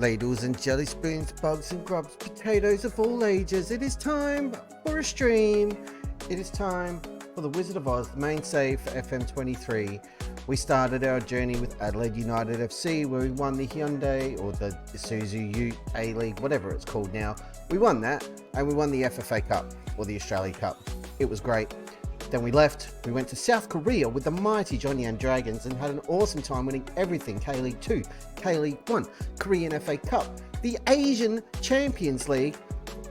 Ladles and jelly spoons, bugs and grubs, potatoes of all ages. It is time for a stream. It is time for the Wizard of Oz, the mainstay for FM23. We started our journey with Adelaide United FC, where we won the Hyundai or the Isuzu A-League, whatever it's called now. We won that, and we won the FFA Cup or the Australia Cup. It was great. Then we left. We went to South Korea with the mighty Jonyan Dragons and had an awesome time winning everything. K-League 2, K-League 1, Korean FA Cup, the Asian Champions League,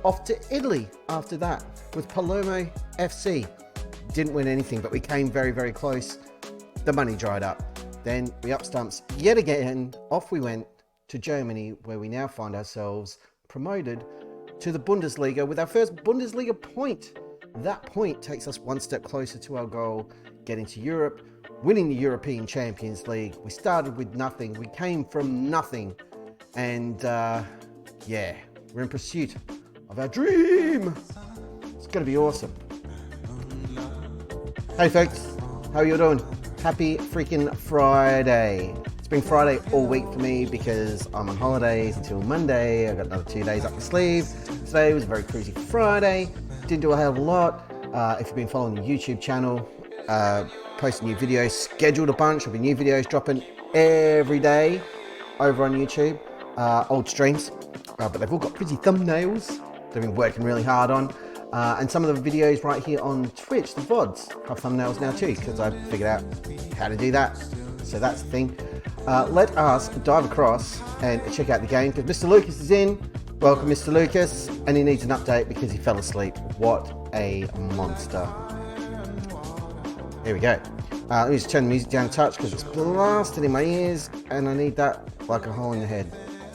off to Italy after that with Palermo FC. Didn't win anything, but we came very, very close. The money dried up. Then we up stumps yet again. Off we went to Germany, where we now find ourselves promoted to the Bundesliga with our first Bundesliga point. That point takes us one step closer to our goal, getting to Europe, winning the European Champions League. We started with nothing. We came from nothing. And yeah, we're in pursuit of our dream. It's going to be awesome. Hey folks, how are you doing? Happy freaking Friday. It's been Friday all week for me because I'm on holidays until Monday. I got another 2 days up my sleeve. Today was a very cruisy Friday. Didn't do a hell of a lot. If you've been following the YouTube channel, posting new videos, scheduled a bunch. There'll be new videos dropping every day over on YouTube. Old streams, but they've all got pretty thumbnails they've been working really hard on. And some of the videos right here on Twitch, the VODs, have thumbnails now too, because I figured out how to do that. So that's the thing. Let us dive across and check out the game, because Mr. Lucas is in. Welcome, Mr. Lucas, and he needs an update because he fell asleep. What a monster. Here we go. Let me just turn the music down a touch because it's blasted in my ears, and I need that like a hole in the head.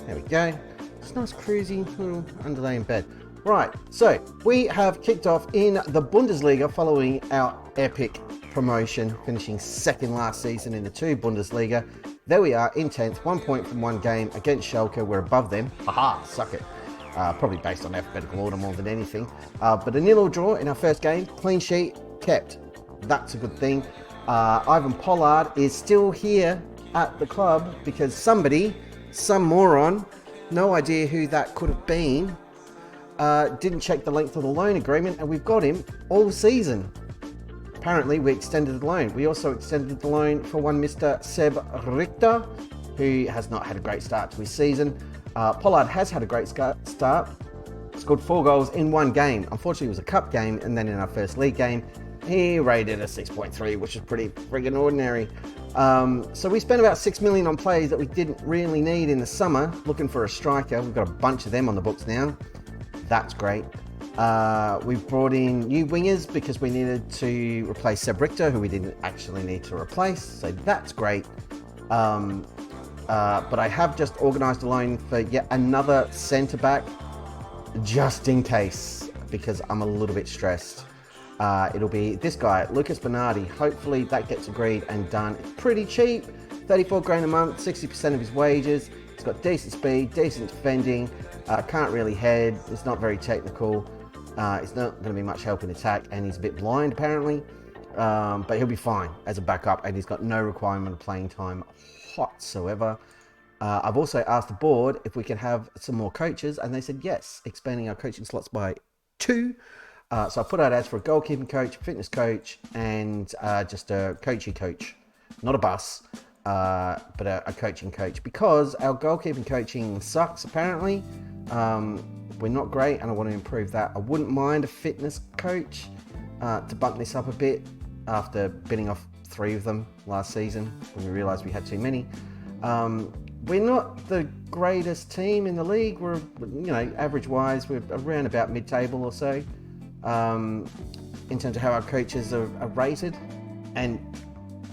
There we go. It's a nice cruisy little underlay in bed. Right, so we have kicked off in the Bundesliga following our epic promotion, finishing second last season in the 2 Bundesliga. There we are in 10th, 1 point from one game against Schalke. We're above them. Haha, suck it. Probably based on alphabetical order more than anything. But a 0-0 draw in our first game. Clean sheet kept. That's a good thing. Ivan Pollard is still here at the club because somebody, some moron, no idea who that could have been, didn't check the length of the loan agreement, and we've got him all season. Apparently, we extended the loan. We also extended the loan for one Mr. Seb Richter, who has not had a great start to his season. Pollard has had a great start. Scored 4 goals in one game. Unfortunately, it was a cup game, and then in our first league game, he rated a 6.3, which is pretty friggin' ordinary. So we spent about 6 million on players that we didn't really need in the summer, looking for a striker. We've got a bunch of them on the books now. That's great. We've brought in new wingers because we needed to replace Seb Richter, who we didn't actually need to replace. So that's great. But I have just organised a loan for yet another centre-back, just in case, because I'm a little bit stressed. It'll be this guy, Lucas Bernardi. Hopefully that gets agreed and done. It's pretty cheap, 34 grand a month, 60% of his wages. He's got decent speed, decent defending, can't really head, it's not very technical. It's not going to be much help in attack, and he's a bit blind apparently. But he'll be fine as a backup, and he's got no requirement of playing time whatsoever. I've also asked the board if we could have some more coaches, and they said yes, expanding our coaching slots by 2. So I put out ads for a goalkeeping coach, fitness coach, and just a coachy coach. Not a bus, but a coaching coach, because our goalkeeping coaching sucks apparently. We're not great, and I want to improve that. I wouldn't mind a fitness coach to bump this up a bit after bidding off 3 of them last season when we realised we had too many. We're not the greatest team in the league. We're, average-wise, we're around about mid-table or so in terms of how our coaches are rated. And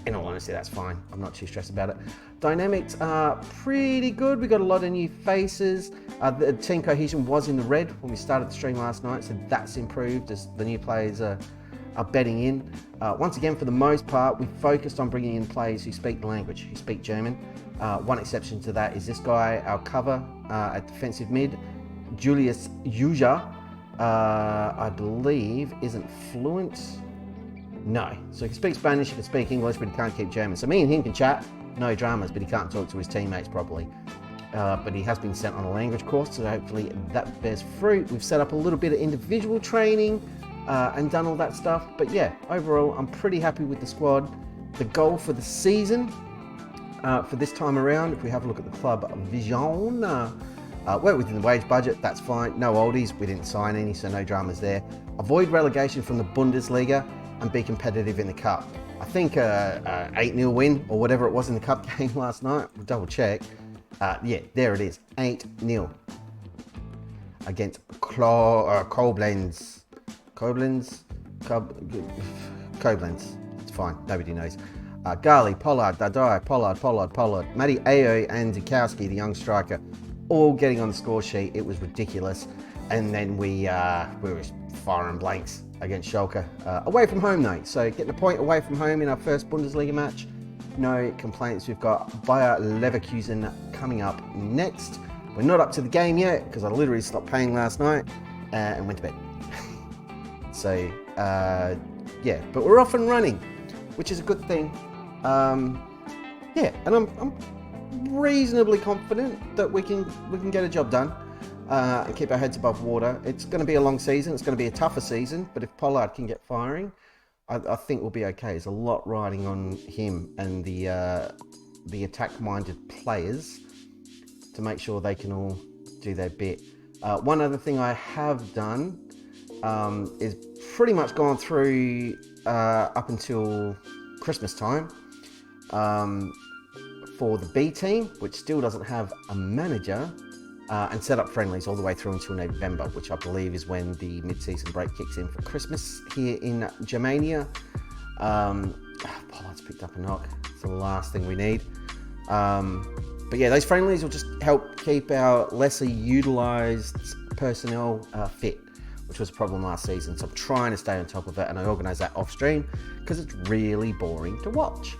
in all honesty, that's fine. I'm not too stressed about it. Dynamics are pretty good. We got a lot of new faces. The team cohesion was in the red when we started the stream last night, so that's improved as the new players are bedding in. Once again, for the most part, we focused on bringing in players who speak the language, who speak German. One exception to that is this guy, our cover at defensive mid, Julius Juja, I believe isn't fluent. No, so he can speak Spanish, he can speak English, but he can't keep German. So me and him can chat, no dramas, but he can't talk to his teammates properly. but he has been sent on a language course, so hopefully that bears fruit. We've set up a little bit of individual training and done all that stuff. But yeah, overall, I'm pretty happy with the squad. The goal for the season, for this time around, if we have a look at the club vision, we're within the wage budget, that's fine. No oldies, we didn't sign any, so no dramas there. Avoid relegation from the Bundesliga and be competitive in the cup. I think 8-0 win or whatever it was in the cup game last night. We'll double check. Yeah, there it is, 8-0 against Koblenz. Koblenz. It's fine. Nobody knows. Gali, Pollard, Dadai, Pollard, Matty Ayo and Zukowski, the young striker, all getting on the score sheet. It was ridiculous. And then we were firing blanks against Schalke. Away from home though, so getting a point away from home in our first Bundesliga match. No complaints. We've got Bayer Leverkusen coming up next. We're not up to the game yet because I literally stopped paying last night and went to bed. So yeah, but we're off and running, which is a good thing. Yeah, and I'm reasonably confident that we can get a job done and keep our heads above water. It's going to be a long season. It's going to be a tougher season, but if Pollard can get firing, I think we'll be okay. There's a lot riding on him and the attack-minded players to make sure they can all do their bit. One other thing I have done is pretty much gone through up until Christmas time for the B team, which still doesn't have a manager, and set up friendlies all the way through until November, which I believe is when the mid-season break kicks in for Christmas here in Germania. Pollard's picked up a knock. It's the last thing we need. But yeah, those friendlies will just help keep our lesser utilised personnel fit, which was a problem last season. So I'm trying to stay on top of it, and I organise that off stream because it's really boring to watch.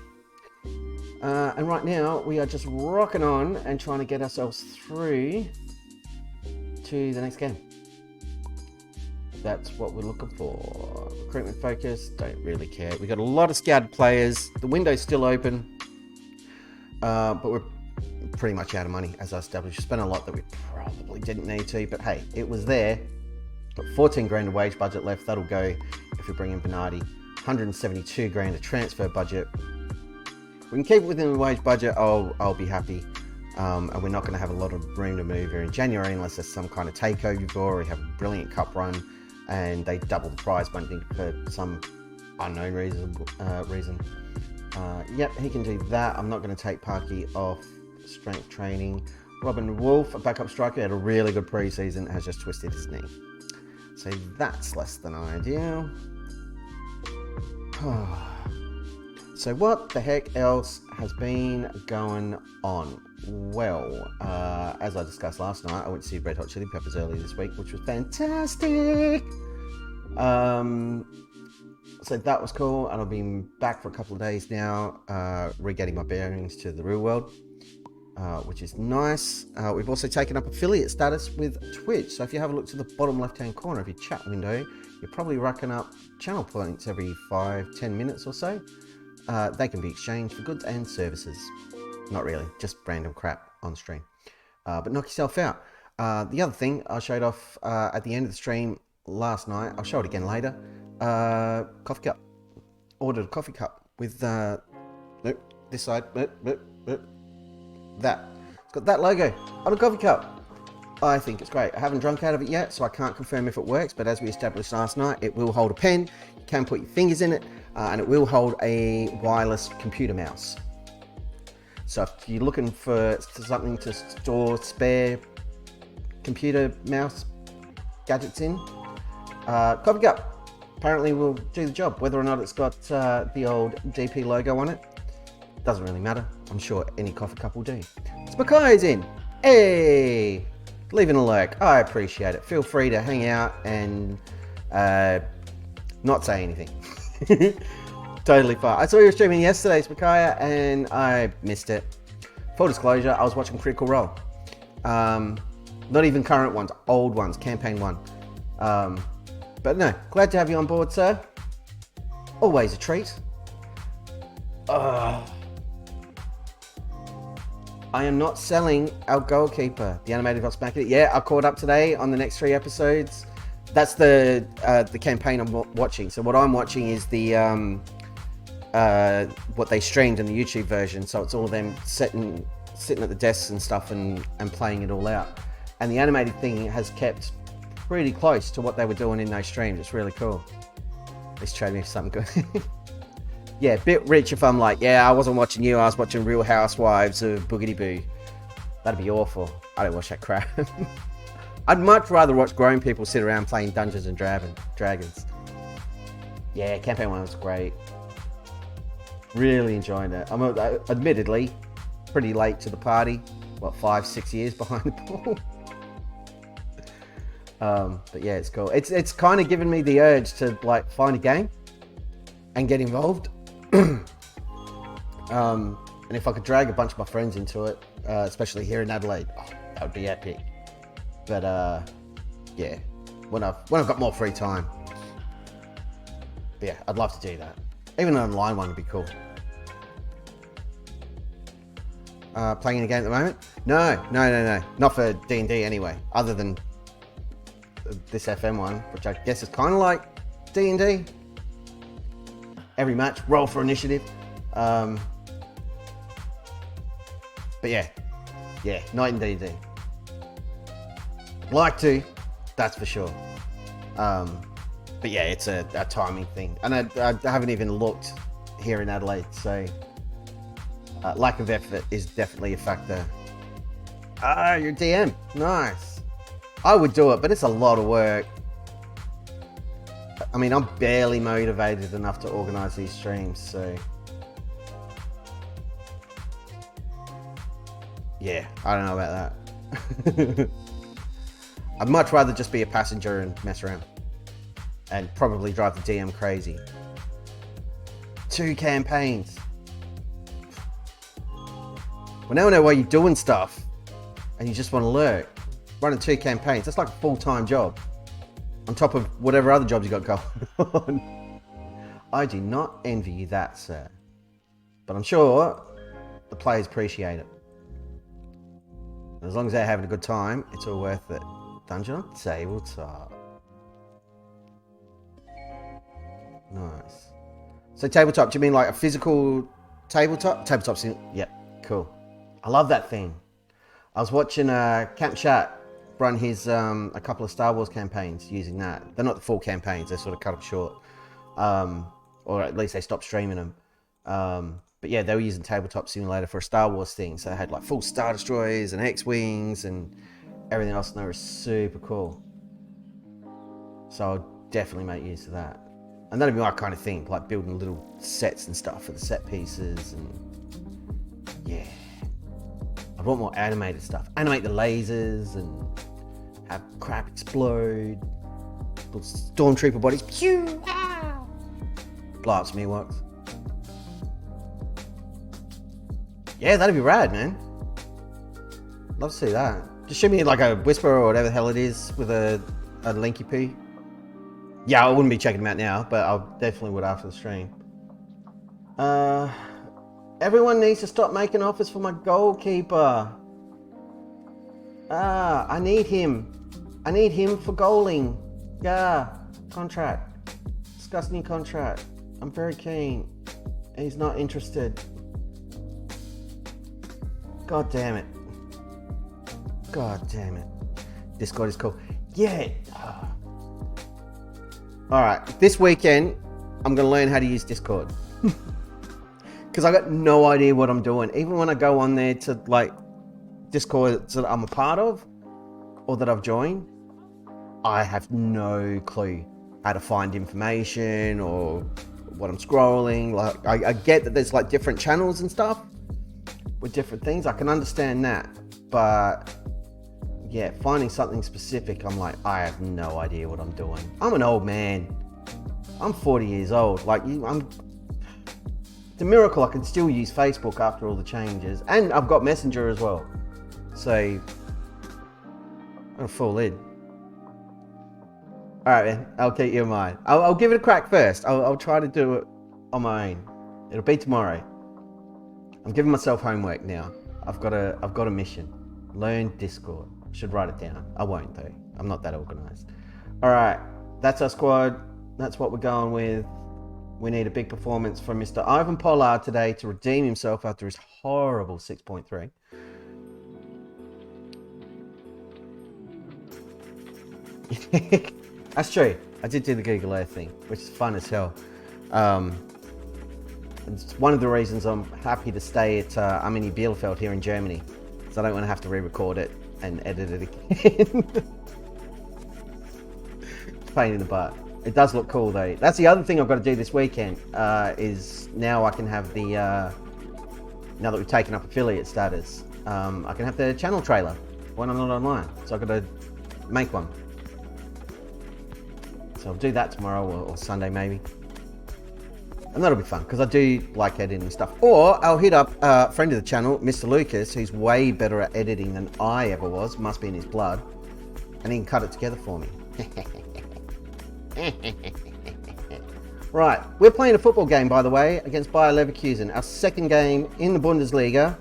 And right now we are just rocking on and trying to get ourselves through to the next game. That's what we're looking for. Recruitment focus, don't really care. We got a lot of scouted players. The window's still open, but we're pretty much out of money, as I established. Spent a lot that we probably didn't need to, but hey, it was there. Got 14 grand of wage budget left. That'll go if we bring in Bernardi. 172 grand of transfer budget. We can keep it within the wage budget. I'll be happy. And we're not going to have a lot of room to move here in January unless there's some kind of takeover or we have a brilliant cup run and they double the prize money for some unknown reason. Yep, he can do that. I'm not going to take Parky off strength training. Robin Wolf, a backup striker, had a really good pre-season, has just twisted his knee. So that's less than ideal. So what the heck else has been going on? Well, as I discussed last night, I went to see Red Hot Chili Peppers earlier this week, which was fantastic. So that was cool, and I've been back for a couple of days now, re-getting my bearings to the real world, which is nice. We've also taken up affiliate status with Twitch, so if you have a look to the bottom left-hand corner of your chat window, you're probably racking up channel points every 5-10 minutes or so. They can be exchanged for goods and services. Not really, just random crap on stream. But knock yourself out. The other thing I showed off at the end of the stream last night, I'll show it again later. Coffee cup. Ordered a coffee cup with this side, that. It's got that logo on a coffee cup. I think it's great. I haven't drunk out of it yet, so I can't confirm if it works, but as we established last night, it will hold a pen, you can put your fingers in it, and it will hold a wireless computer mouse. So if you're looking for something to store spare computer mouse gadgets in, coffee cup apparently will do the job. Whether or not it's got the old DP logo on it, doesn't really matter. I'm sure any coffee cup will do. Spakai's in. Hey! Leaving a lurk. I appreciate it. Feel free to hang out and not say anything. Totally fine. I saw you were streaming yesterday, Spakaya, and I missed it. Full disclosure, I was watching Critical Role. Not even current ones, old ones, campaign 1. But no, glad to have you on board, sir. Always a treat. I am not selling our goalkeeper, the animated Vox Machina. Yeah, I caught up today on the next 3 episodes. That's the campaign I'm watching. So what I'm watching is the what they streamed in the YouTube version. So it's all of them sitting at the desks and stuff and playing it all out. And the animated thing has kept pretty close to what they were doing in those streams. It's really cool. Let's trade me for something good. Yeah, bit rich if I'm like, yeah, I wasn't watching you, I was watching Real Housewives of Boogity Boo. That'd be awful. I don't watch that crap. I'd much rather watch grown people sit around playing Dungeons and Dragons. Yeah, campaign 1 was great. Really enjoying it. I'm admittedly pretty late to the party. What, 5-6 years behind the ball? But yeah, it's cool. It's kind of given me the urge to like find a game and get involved. And if I could drag a bunch of my friends into it, especially here in Adelaide, that would be epic. But yeah, when I've got more free time, but yeah, I'd love to do that. Even an online one would be cool. Playing a game at the moment? No, not for D&D anyway. Other than this FM one, which I guess is kind of like D&D. Every match, roll for initiative. But yeah, not in D&D. Like to, that's for sure. But yeah, it's a timing thing. And I haven't even looked here in Adelaide, so lack of effort is definitely a factor. Your DM, nice. I would do it, but it's a lot of work. I mean, I'm barely motivated enough to organise these streams, so yeah, I don't know about that. I'd much rather just be a passenger and mess around and probably drive the DM crazy. 2 campaigns. Well, now I know why you're doing stuff and you just want to lurk. Running 2 campaigns, that's like a full-time job on top of whatever other jobs you got going on. I do not envy you that, sir. But I'm sure the players appreciate it. And as long as they're having a good time, it's all worth it. Dungeon on tabletop. Nice. So tabletop, do you mean like a physical tabletop? Tabletop's in, yep, cool. I love that thing. I was watching Camp Chat run his a couple of Star Wars campaigns using that. They're not the full campaigns, they're sort of cut them short. Or at least they stopped streaming them. But yeah, they were using Tabletop Simulator for a Star Wars thing. So they had like full Star Destroyers and X-Wings and everything else, and they were super cool. So I'll definitely make use of that. And that'd be my kind of thing, like building little sets and stuff for the set pieces, and yeah. I want more animated stuff. Animate the lasers and have crap explode. Little stormtrooper bodies. Pew! Ah! Blow up some earwax. Yeah, that'd be rad, man. Love to see that. Just shoot me like a Whisper or whatever the hell it is with a Linky Poo. Yeah, I wouldn't be checking them out now, but I definitely would after the stream. Everyone needs to stop making offers for my goalkeeper. I need him. I need him for goaling. Yeah, contract. Discuss new contract. I'm very keen. He's not interested. God damn it. God damn it. Discord is cool. Yeah. Alright, this weekend, I'm going to learn how to use Discord. Because I got no idea what I'm doing. Even when I go on there to like Discord that I'm a part of or that I've joined, I have no clue how to find information or what I'm scrolling. Like I get that there's like different channels and stuff with different things. I can understand that. But yeah, finding something specific, I'm like, I have no idea what I'm doing. I'm an old man. I'm 40 years old. Like it's a miracle I can still use Facebook after all the changes. And I've got Messenger as well. So, I'm full in. Alright man, I'll keep you in mind. I'll give it a crack first. I'll try to do it on my own. It'll be tomorrow. I'm giving myself homework now. I've got a mission. Learn Discord. Should write it down. I won't though. I'm not that organized. All right, that's our squad. That's what we're going with. We need a big performance from Mr. Ivan Pollard today to redeem himself after his horrible 6.3. That's true. I did do the Google Earth thing, which is fun as hell. It's one of the reasons I'm happy to stay at Arminia Bielefeld here in Germany, because I don't want to have to re-record it and edit it again. It's a pain in the butt. It does look cool though. That's the other thing I've got to do this weekend, is now I can have the, now that we've taken up affiliate status, I can have the channel trailer when I'm not online. So I've got to make one. So I'll do that tomorrow or Sunday maybe. And that'll be fun, because I do like editing stuff. Or I'll hit up a friend of the channel, Mr. Lucas, who's way better at editing than I ever was. Must be in his blood. And he can cut it together for me. Right, we're playing a football game, by the way, against Bayer Leverkusen. Our second game in the Bundesliga.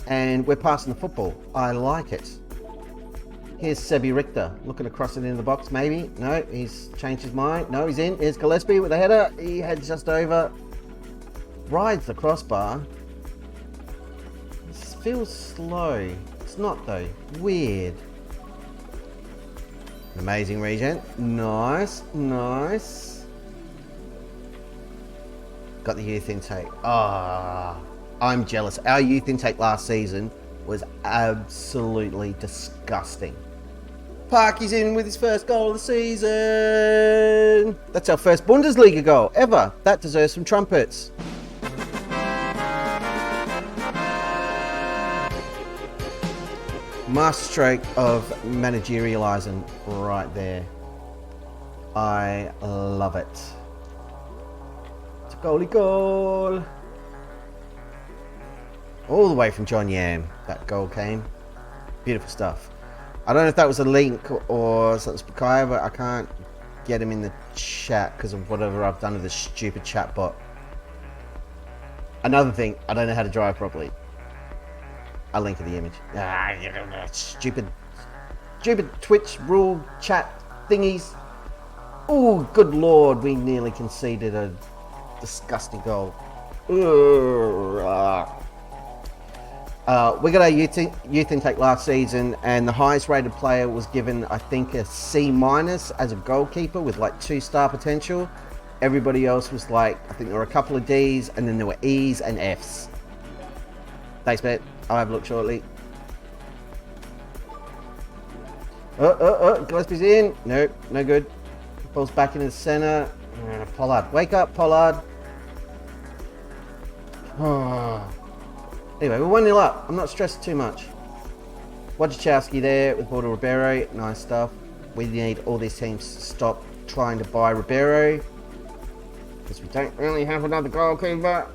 And we're passing the football. I like it. Here's Sebi Richter, looking across it into the box, maybe. No, he's changed his mind. No, he's in. Here's Gillespie with a header. He heads just over. Rides the crossbar. This feels slow. It's not, though. Weird. Amazing regen. Nice, nice. Got the youth intake. Ah, I'm jealous. Our youth intake last season was absolutely disgusting. Parky's in with his first goal of the season. That's our first Bundesliga goal ever. That deserves some trumpets. Masterstroke of managerialising right there. I love it. It's a goalie goal. All the way from John Yam, that goal came. Beautiful stuff. I don't know if that was a link or something, but I can't get him in the chat because of whatever I've done with this stupid chat bot. Another thing, I don't know how to drive properly. I'll link to the image. Stupid Twitch rule chat thingies. Oh, good lord, we nearly conceded a disgusting goal. We got our youth intake last season, and the highest rated player was given, I think, a C- as a goalkeeper with like 2-star potential. Everybody else was like, I think there were a couple of Ds, and then there were Es and Fs. Thanks, mate. I'll have a look shortly. Gillespie's in. Nope, no good. Ball's back into the centre. Pollard. Wake up, Pollard. Anyway, we're 1-0 up. I'm not stressed too much. Wojciechowski there with Border Ribeiro. Nice stuff. We need all these teams to stop trying to buy Ribeiro, because we don't really have another goalkeeper.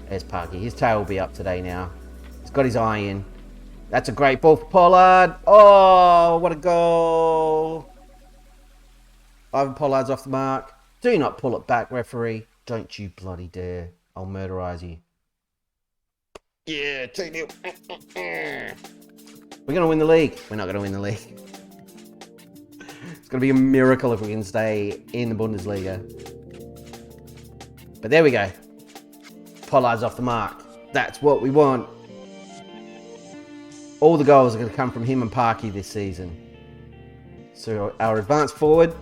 There's Parky. His tail will be up today now. He's got his eye in. That's a great ball for Pollard. Oh, what a goal. Ivan Pollard's off the mark. Do not pull it back, referee. Don't you bloody dare. I'll murderize you. Yeah, 2-0. We're going to win the league. We're not going to win the league. It's going to be a miracle if we can stay in the Bundesliga. But there we go. Pollard's off the mark. That's what we want. All the goals are going to come from him and Parky this season. So our advanced forward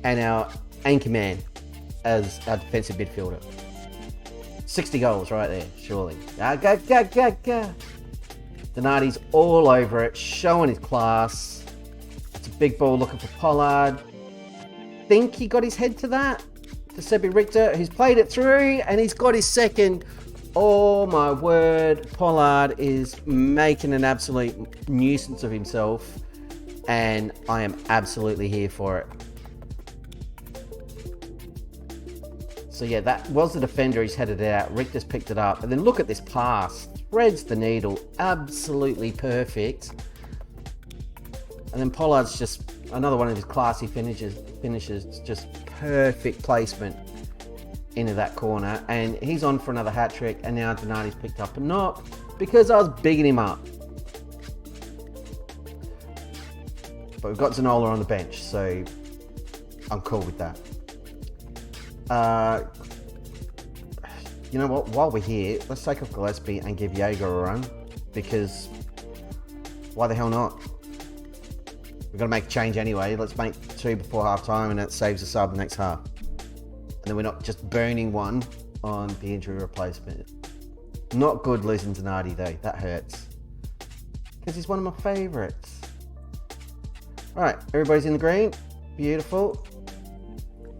and our anchor man as our defensive midfielder. 60 goals right there, surely. Donati's all over it, showing his class. It's a big ball looking for Pollard. Think he got his head to that? To Sebi Richter, who's played it through, and he's got his second. Oh my word, Pollard is making an absolute nuisance of himself, and I am absolutely here for it. So yeah, that was the defender. He's headed it out. Richter's picked it up, and then look at this pass. Threads the needle, absolutely perfect. And then Pollard's just another one of his classy finishes, just perfect placement into that corner, and he's on for another hat trick. And now Donati's picked up a knock. because I was bigging him up. But we've got Zanola on the bench, so I'm cool with that. You know what? While we're here, let's take off Gillespie and give Jaeger a run, because why the hell not? We've got to make a change anyway. Let's make 2 before half time, and that saves us up the next half. And then we're not just burning one on the injury replacement. Not good losing Zanardi though. That hurts. Because he's one of my favourites. Alright, everybody's in the green. Beautiful.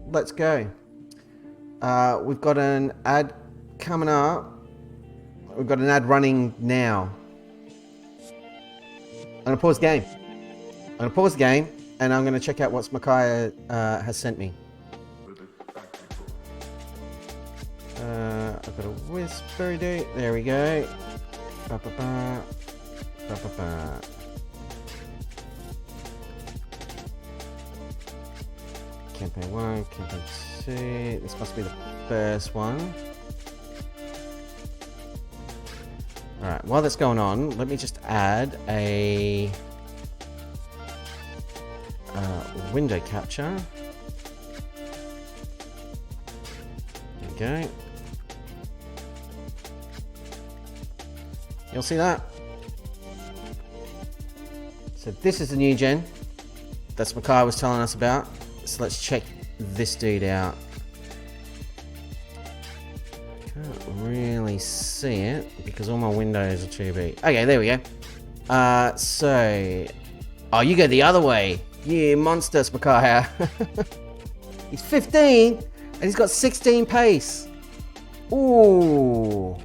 Let's go. We've got an ad coming up. We've got an ad running now. I'm going to pause the game. I'm going to pause the game and I'm going to check out what Smakaya has sent me. I've got a whisper date. There we go. Ba, ba, ba. Ba, ba, ba. Campaign 1, campaign 2. This must be the first one. Alright, while that's going on, let me just add a window capture. There we go. You'll see that. So this is the new gen that Smakaya was telling us about. So let's check this dude out. Can't really see it because all my windows are too big. Okay, there we go. Oh, you go the other way. You monster, Smakaya. He's 15 and he's got 16 pace. Ooh.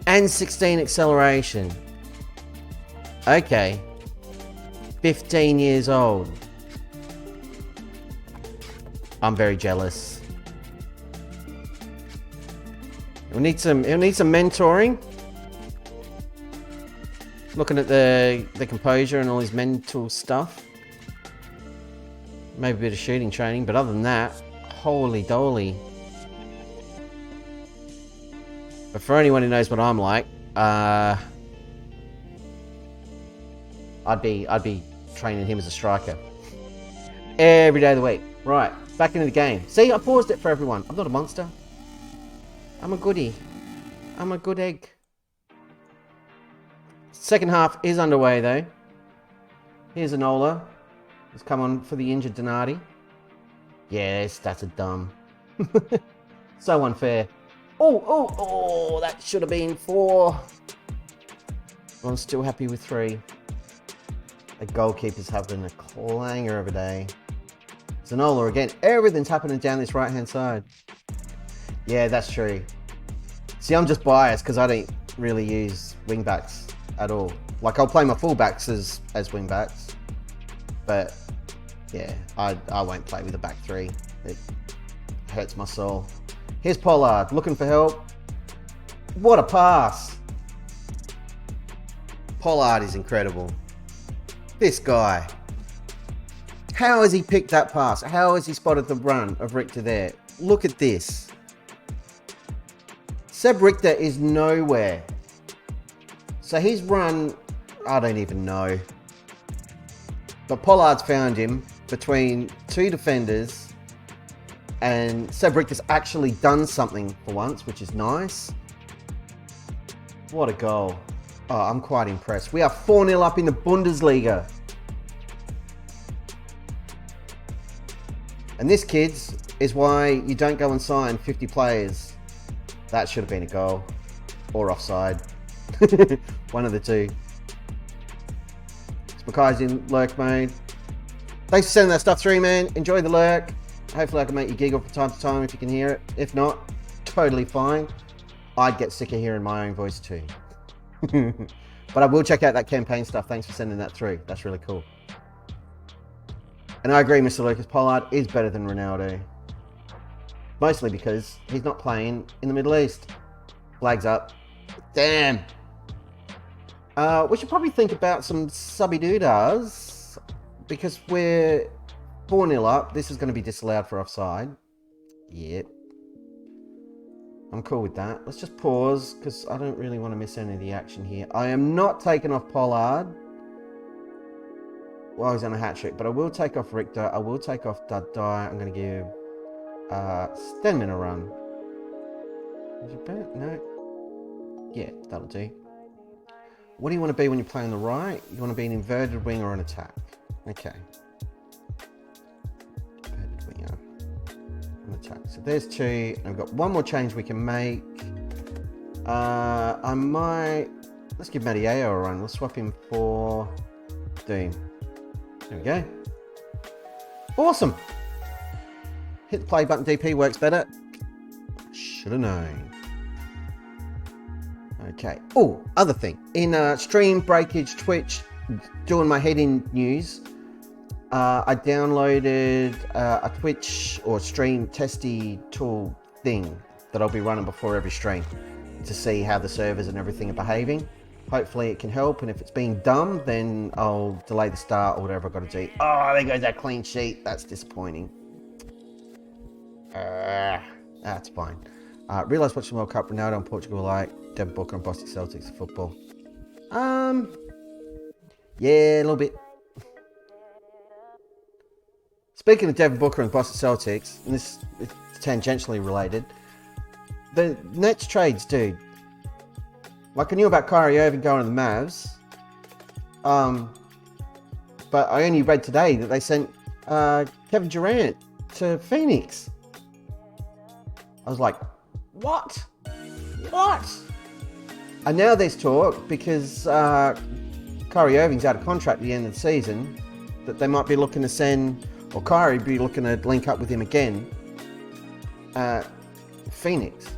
And 16 acceleration. Okay. 15 years old. I'm very jealous. He'll need some mentoring. Looking at the composure and all his mental stuff. Maybe a bit of shooting training, but other than that, holy doly. But for anyone who knows what I'm like, I'd be training him as a striker every day of the week. Right, back into the game. See, I paused it for everyone. I'm not a monster. I'm a goodie. I'm a good egg. Second half is underway though. Here's Enola. He's come on for the injured Donati. Yes, that's a dumb. So unfair. Oh, that should have been 4. I'm still happy with 3. The goalkeeper's having a clanger of a day. Zanola again. Everything's happening down this right-hand side. Yeah, that's true. See, I'm just biased because I don't really use wing-backs at all. Like, I'll play my full-backs as wing-backs. But, yeah, I won't play with a back 3. It hurts my soul. Here's Pollard, looking for help. What a pass. Pollard is incredible. This guy. How has he picked that pass? How has he spotted the run of Richter there? Look at this. Seb Richter is nowhere. So he's run, I don't even know. But Pollard's found him between 2 defenders. And Seb Richter's actually done something for once, which is nice. What a goal. Oh, I'm quite impressed. We are 4-0 up in the Bundesliga. And this, kids, is why you don't go and sign 50 players. That should have been a goal. Or offside. One of the two. Smakai's in lurk mode. Thanks for sending that stuff through, man. Enjoy the lurk. Hopefully I can make you giggle from time to time if you can hear it. If not, totally fine. I'd get sick of hearing my own voice too. But I will check out that campaign stuff. Thanks for sending that through. That's really cool. And I agree, Mr. Lucas. Pollard is better than Ronaldo. Mostly because he's not playing in the Middle East. Flags up. Damn. We should probably think about some subby-doodas. Because we're 4-0 up. This is going to be disallowed for offside. Yep. I'm cool with that. Let's just pause because I don't really want to miss any of the action here. I am not taking off Pollard while he's on a hat trick, but I will take off Richter. I will take off Dadai. I'm going to give Stenman a run. Is it better? No. Yeah, that'll do. What do you want to be when you play on the right? You want to be an inverted wing or an attack? Okay. Inverted winger. An attack. So there's two. And I've got one more change we can make. I might... Let's give Madieo a run. We'll swap him for Doom. There we go. Awesome. Hit the play button. DP works better. Should have known. Okay. Oh, other thing. In stream breakage Twitch, doing my head-in news, I downloaded a Twitch or stream testy tool thing that I'll be running before every stream to see how the servers and everything are behaving. Hopefully it can help, and if it's being dumb, then I'll delay the start or whatever I've got to do. Oh, there goes that clean sheet. That's disappointing. That's fine. Realised watching the World Cup, Ronaldo and Portugal like Devin Booker and Boston Celtics football. Yeah, a little bit. Speaking of Devin Booker and Boston Celtics, and this is tangentially related, the Nets trades, dude. Like, I knew about Kyrie Irving going to the Mavs, but I only read today that they sent Kevin Durant to Phoenix. I was like, what? What? And now there's talk, because Kyrie Irving's out of contract at the end of the season, that they might be looking to send, or Kyrie be looking to link up with him again at Phoenix.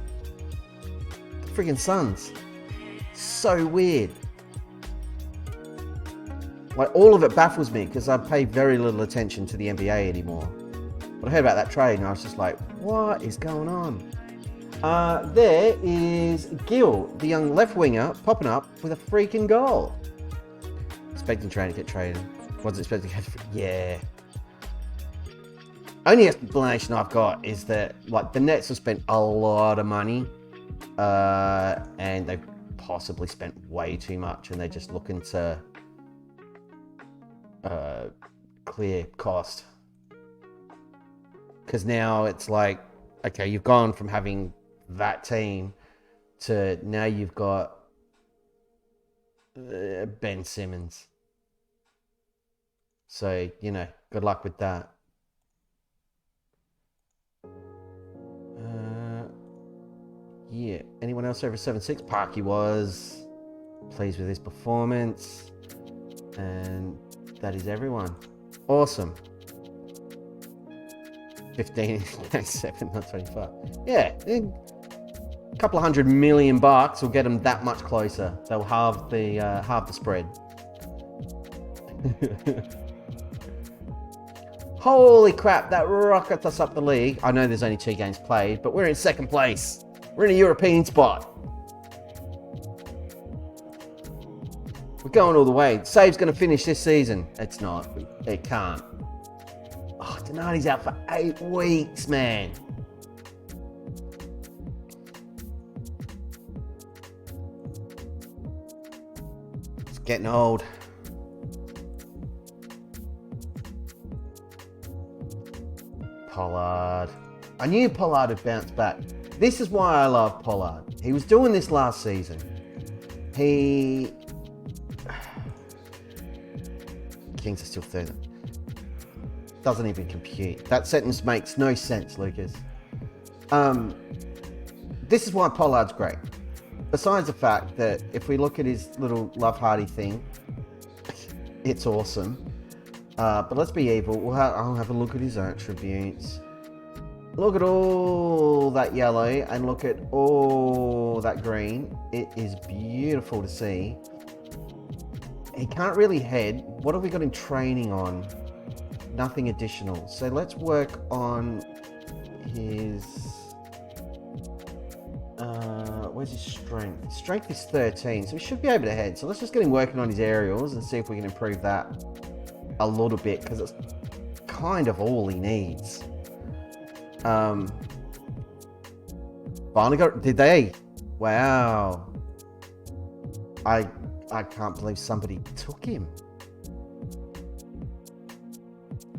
The friggin' Suns. So weird. Like, all of it baffles me because I pay very little attention to the NBA anymore. But I heard about that trade and I was just like, what is going on? There is Gill, the young left winger, popping up with a freaking goal. Expecting Train to get traded. Wasn't expecting to get... Yeah. Only explanation I've got is that, like, the Nets have spent a lot of money and they've possibly spent way too much, and they're just looking to clear cost. Because now it's like, okay, you've gone from having that team to now you've got Ben Simmons. So, you know, good luck with that. Yeah, anyone else over 7'6"? Parky was pleased with his performance. And that is everyone. Awesome. 15, 7, not 25. Yeah, a couple of $100 million will get them that much closer. They'll halve the spread. Holy crap, that rockets us up the league. I know there's only 2 games played, but we're in second place. We're in a European spot. We're going all the way. Save's going to finish this season. It's not. It can't. Oh, Donati's out for 8 weeks, man. It's getting old. Pollard. I knew Pollard had bounced back. This is why I love Pollard. He was doing this last season. Kings are still third. Doesn't even compute. That sentence makes no sense, Lucas. This is why Pollard's great. Besides the fact that if we look at his little Love Hardy thing, it's awesome. But let's be evil. I'll have a look at his attributes. Look at all that yellow and look at all that green. It is beautiful to see. He can't really head. What have we got in training on? Nothing additional. So let's work on his... where's his strength? Strength is 13, so he should be able to head. So let's just get him working on his aerials and see if we can improve that a little bit, because it's kind of all he needs. By Finally got, did they? Wow. I can't believe somebody took him.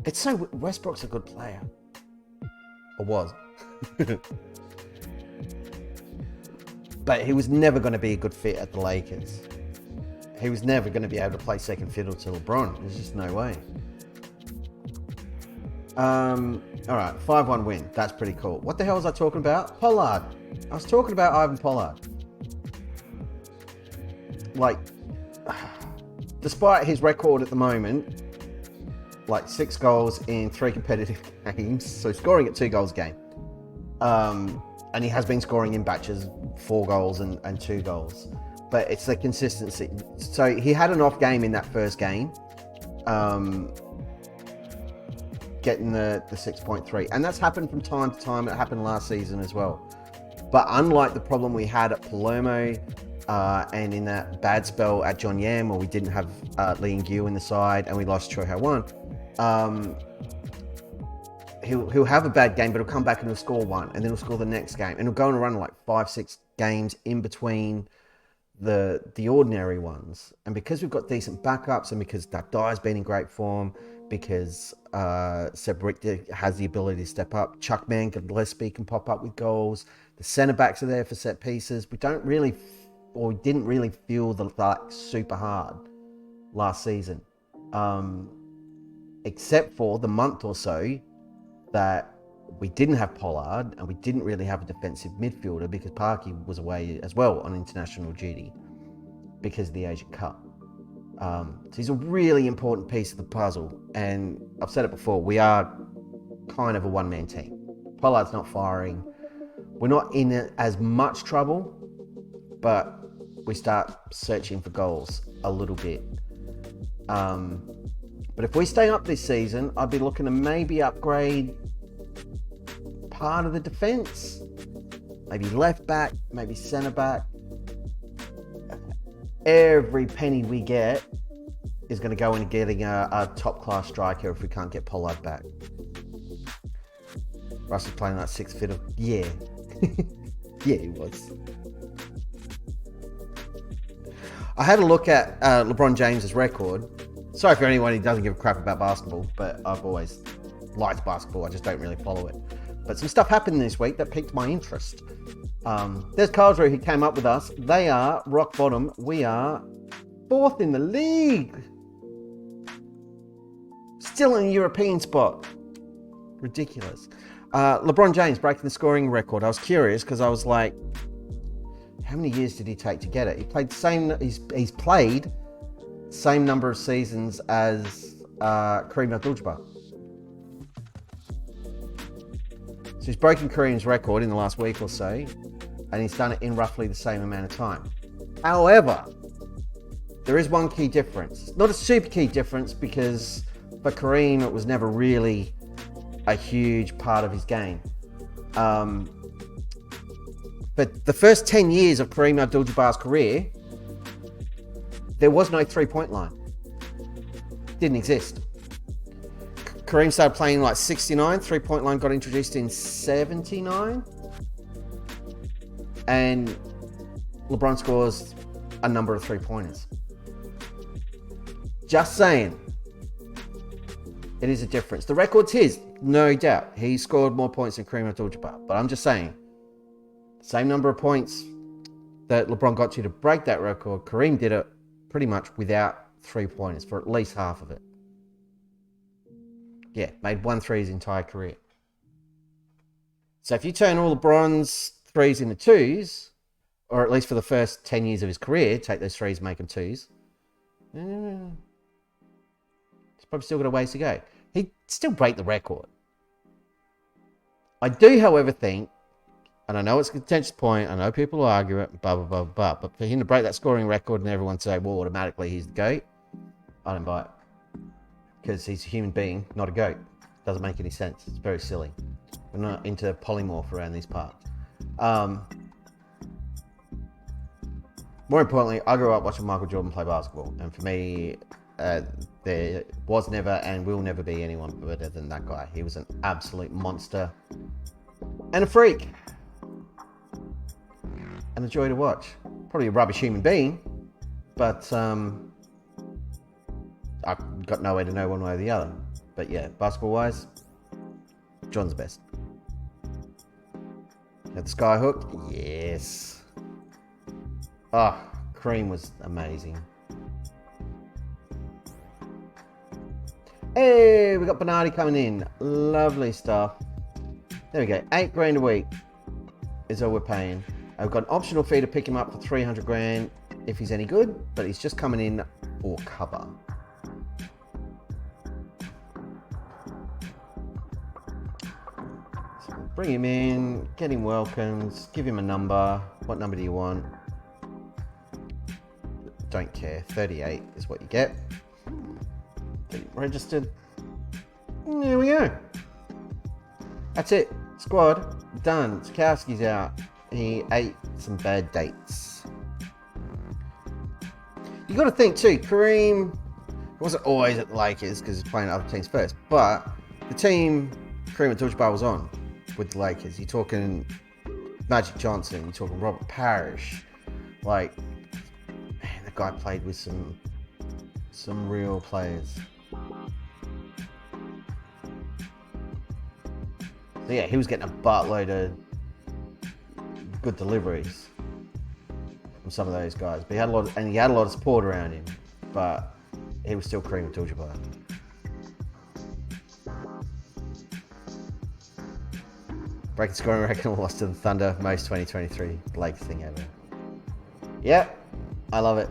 It's so, Westbrook's a good player. Or was. But he was never going to be a good fit at the Lakers. He was never going to be able to play second fiddle to LeBron. There's just no way. All right, 5-1 win. That's pretty cool. What the hell was I talking about? Pollard. I was talking about Ivan Pollard. Like, despite his record at the moment, like 6 goals in 3 competitive games, so scoring at 2 goals a game. And he has been scoring in batches, 4 goals and 2 goals. But it's the consistency. So he had an off game in that first game, getting the 6.3. And that's happened from time to time. It happened last season as well. But unlike the problem we had at Palermo, and in that bad spell at John Yam, where we didn't have Lee and Gill in the side and we lost Choi Ha-Won, he'll have a bad game, but he'll come back and he'll score 1, and then he'll score the next game, and he'll go on a run like 5-6 games in between the ordinary ones. And because we've got decent backups, and because that Dye's been in great form, because Seb Richter has the ability to step up, Chuck Mann, Gillespie can pop up with goals, the centre backs are there for set pieces. We didn't really feel the like super hard last season, except for the month or so that we didn't have Pollard and we didn't really have a defensive midfielder because Parky was away as well on international duty because of the Asian Cup. So he's a really important piece of the puzzle, and I've said it before, we are kind of a one-man team. Pollard's not firing. We're not in as much trouble, but we start searching for goals a little bit. But if we stay up this season, I'd be looking to maybe upgrade part of the defense, maybe left back, maybe centre back. Every penny we get is going to go into getting a top-class striker if we can't get Pollard back. Russ was playing that 6 fiddle. Yeah. Yeah, he was. I had a look at LeBron James's record. Sorry for anyone who doesn't give a crap about basketball, but I've always liked basketball. I just don't really follow it. But some stuff happened this week that piqued my interest. There's Carlsruhe who came up with us. They are rock bottom. We are 4th in the league. Still in a European spot. Ridiculous. LeBron James breaking the scoring record. I was curious because I was like, how many years did he take to get it? He played the same. He's played the same number of seasons as Kareem Abdul-Jabbar. So he's broken Kareem's record in the last week or so, and he's done it in roughly the same amount of time. However, there is one key difference. Not a super key difference, because for Kareem it was never really a huge part of his game. But the first 10 years of Kareem Abdul-Jabbar's career, there was no three-point line. Didn't exist. Kareem started playing like 69, three-point line got introduced in 79. And LeBron scores a number of three-pointers. Just saying. It is a difference. The record's his, no doubt. He scored more points than Kareem Abdul-Jabbar. But I'm just saying, same number of points that LeBron got to break that record, Kareem did it pretty much without three-pointers for at least half of it. Yeah, made 1 3 his entire career. So if you turn all LeBron's 3s into 2s, or at least for the first 10 years of his career, take those 3s, make them 2s, he's probably still got a ways to go. He'd still break the record. I do, however, think, and I know it's a contentious point, I know people will argue it, blah, blah, blah, blah, but for him to break that scoring record and everyone say, well, automatically he's the GOAT, I don't buy it. Because he's a human being, not a GOAT. Doesn't make any sense. It's very silly. We're not into polymorph around these parts. More importantly, I grew up watching Michael Jordan play basketball, and for me, there was never and will never be anyone better than that guy. He was an absolute monster and a freak. and a joy to watch. Probably a rubbish human being, but I've got no way to know one way or the other. But yeah, basketball-wise, John's the best. Had the sky hook? Yes. Oh, Cream was amazing. Hey, we got Bernardi coming in. Lovely stuff. There we go. 8 grand a week is all we're paying. I've got an optional fee to pick him up for 300 grand if he's any good, but he's just coming in for cover. So bring him in, get him welcomed, give him a number. What number do you want? Don't care. 38 is what you get. Get him registered. And there we go. That's it. Squad done. Sikowski's out. He ate some bad dates. You got to think too, Kareem wasn't always at the Lakers because he's playing other teams first, but the team Kareem Abdul-Jabbar was on with the Lakers. You're talking Magic Johnson, you're talking Robert Parrish. Like, man, the guy played with some real players. So yeah, he was getting a buttload of good deliveries from some of those guys. But he had a lot of support around him. But he was still Kareem Abdul-Jabbar. Breaking scoring record, lost to the Thunder, most 2023 Lakers thing ever. Yep, I love it.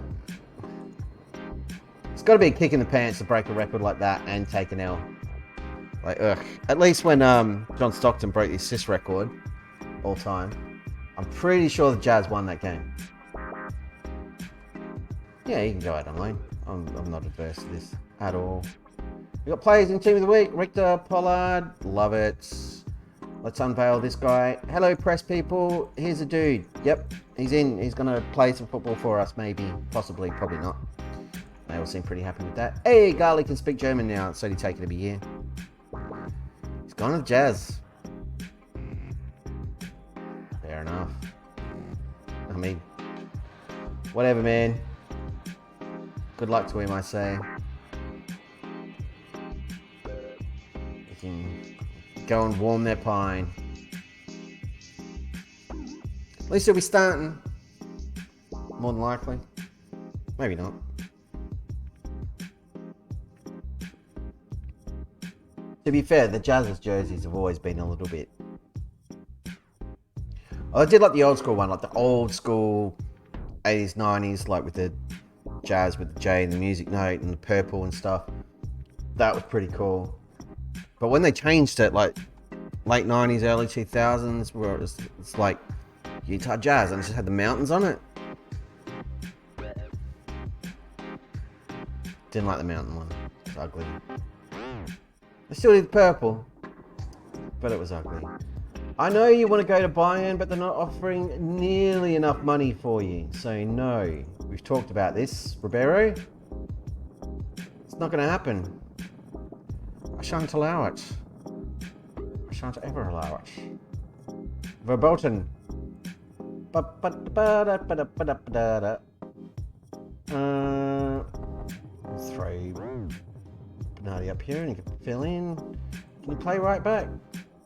It's got to be a kick in the pants to break a record like that and take an L. Like, ugh. At least when John Stockton broke the assist record all time, I'm pretty sure the Jazz won that game. Yeah, you can go out on lane. I'm not adverse to this at all. We got players in Team of the Week. Richter, Pollard, love it. Let's unveil this guy. Hello, press people. Here's a dude. Yep, he's in. He's going to play some football for us, maybe, possibly, probably not. They all seem pretty happy with that. Hey, Garley can speak German now. It's only taken him a year. He's gone to the Jazz. Fair enough. I mean, whatever, man. Good luck to him, I say. He can go and warm their pine. At least he'll be starting. More than likely. Maybe not. To be fair, the Jazz's jerseys have always been a little bit... I did like the old school one, like the old school 80s, 90s, like with the Jazz with the J and the music note and the purple and stuff. That was pretty cool. But when they changed it, like late 90s, early 2000s, where it's like Utah Jazz and it just had the mountains on it. Didn't like the mountain one. It's ugly. They still did the purple, but it was ugly. I know you want to go to Bayern, but they're not offering nearly enough money for you. So no, we've talked about this. Ribeiro, it's not going to happen. I shan't allow it. I shan't ever allow it. Verboten. Throw Bernardi up here and you can fill in. Can you play right back?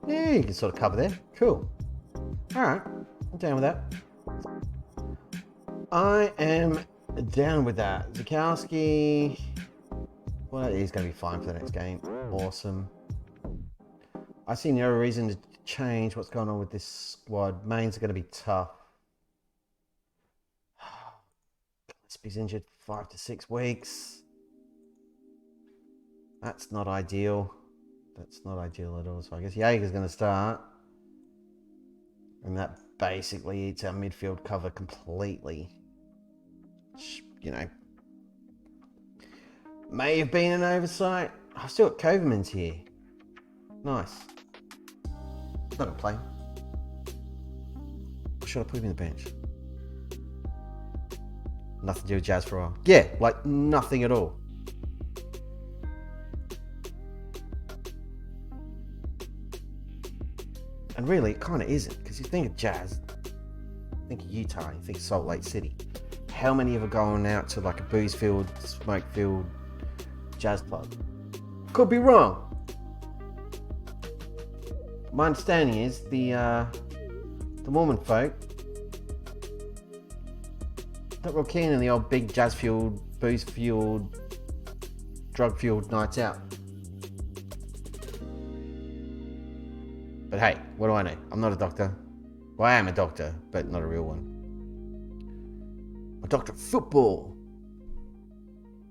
Yeah, you can sort of cover there. Cool. Alright, I'm down with that. I am down with that. Zukowski, well, he's going to be fine for the next game. Awesome. I see no reason to change what's going on with this squad. Mains are going to be tough. Gillespie's injured 5 to 6 weeks. That's not ideal. That's not ideal at all. So I guess Jaeger's going to start. And that basically eats our midfield cover completely. Which, you know, may have been an oversight. I've still got Koverman's here. Nice. He's not going to play. Or should I put him in the bench? Nothing to do with Jazz for a while. Yeah, like nothing at all. And really, it kind of isn't, because you think of Jazz, think of Utah, you think of Salt Lake City. How many have gone out to like a booze-filled, smoke-filled jazz club? Could be wrong. My understanding is the Mormon folk not real keen on the old big jazz-fueled, booze-fueled, drug-fueled nights out. But hey, what do I know? I'm not a doctor. Well, I am a doctor, but not a real one. I'm a doctor of football.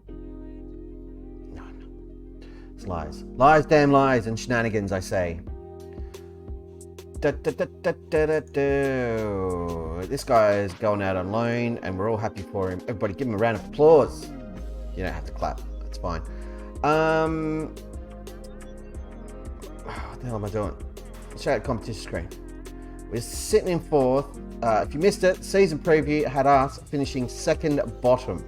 No, I'm not. It's lies. Lies, damn lies, and shenanigans, I say. This guy is going out on loan, and we're all happy for him. Everybody give him a round of applause. You don't have to clap. That's fine. What the hell am I doing? Let's show the competition screen. We're sitting in fourth. If you missed it, season preview had us finishing second bottom.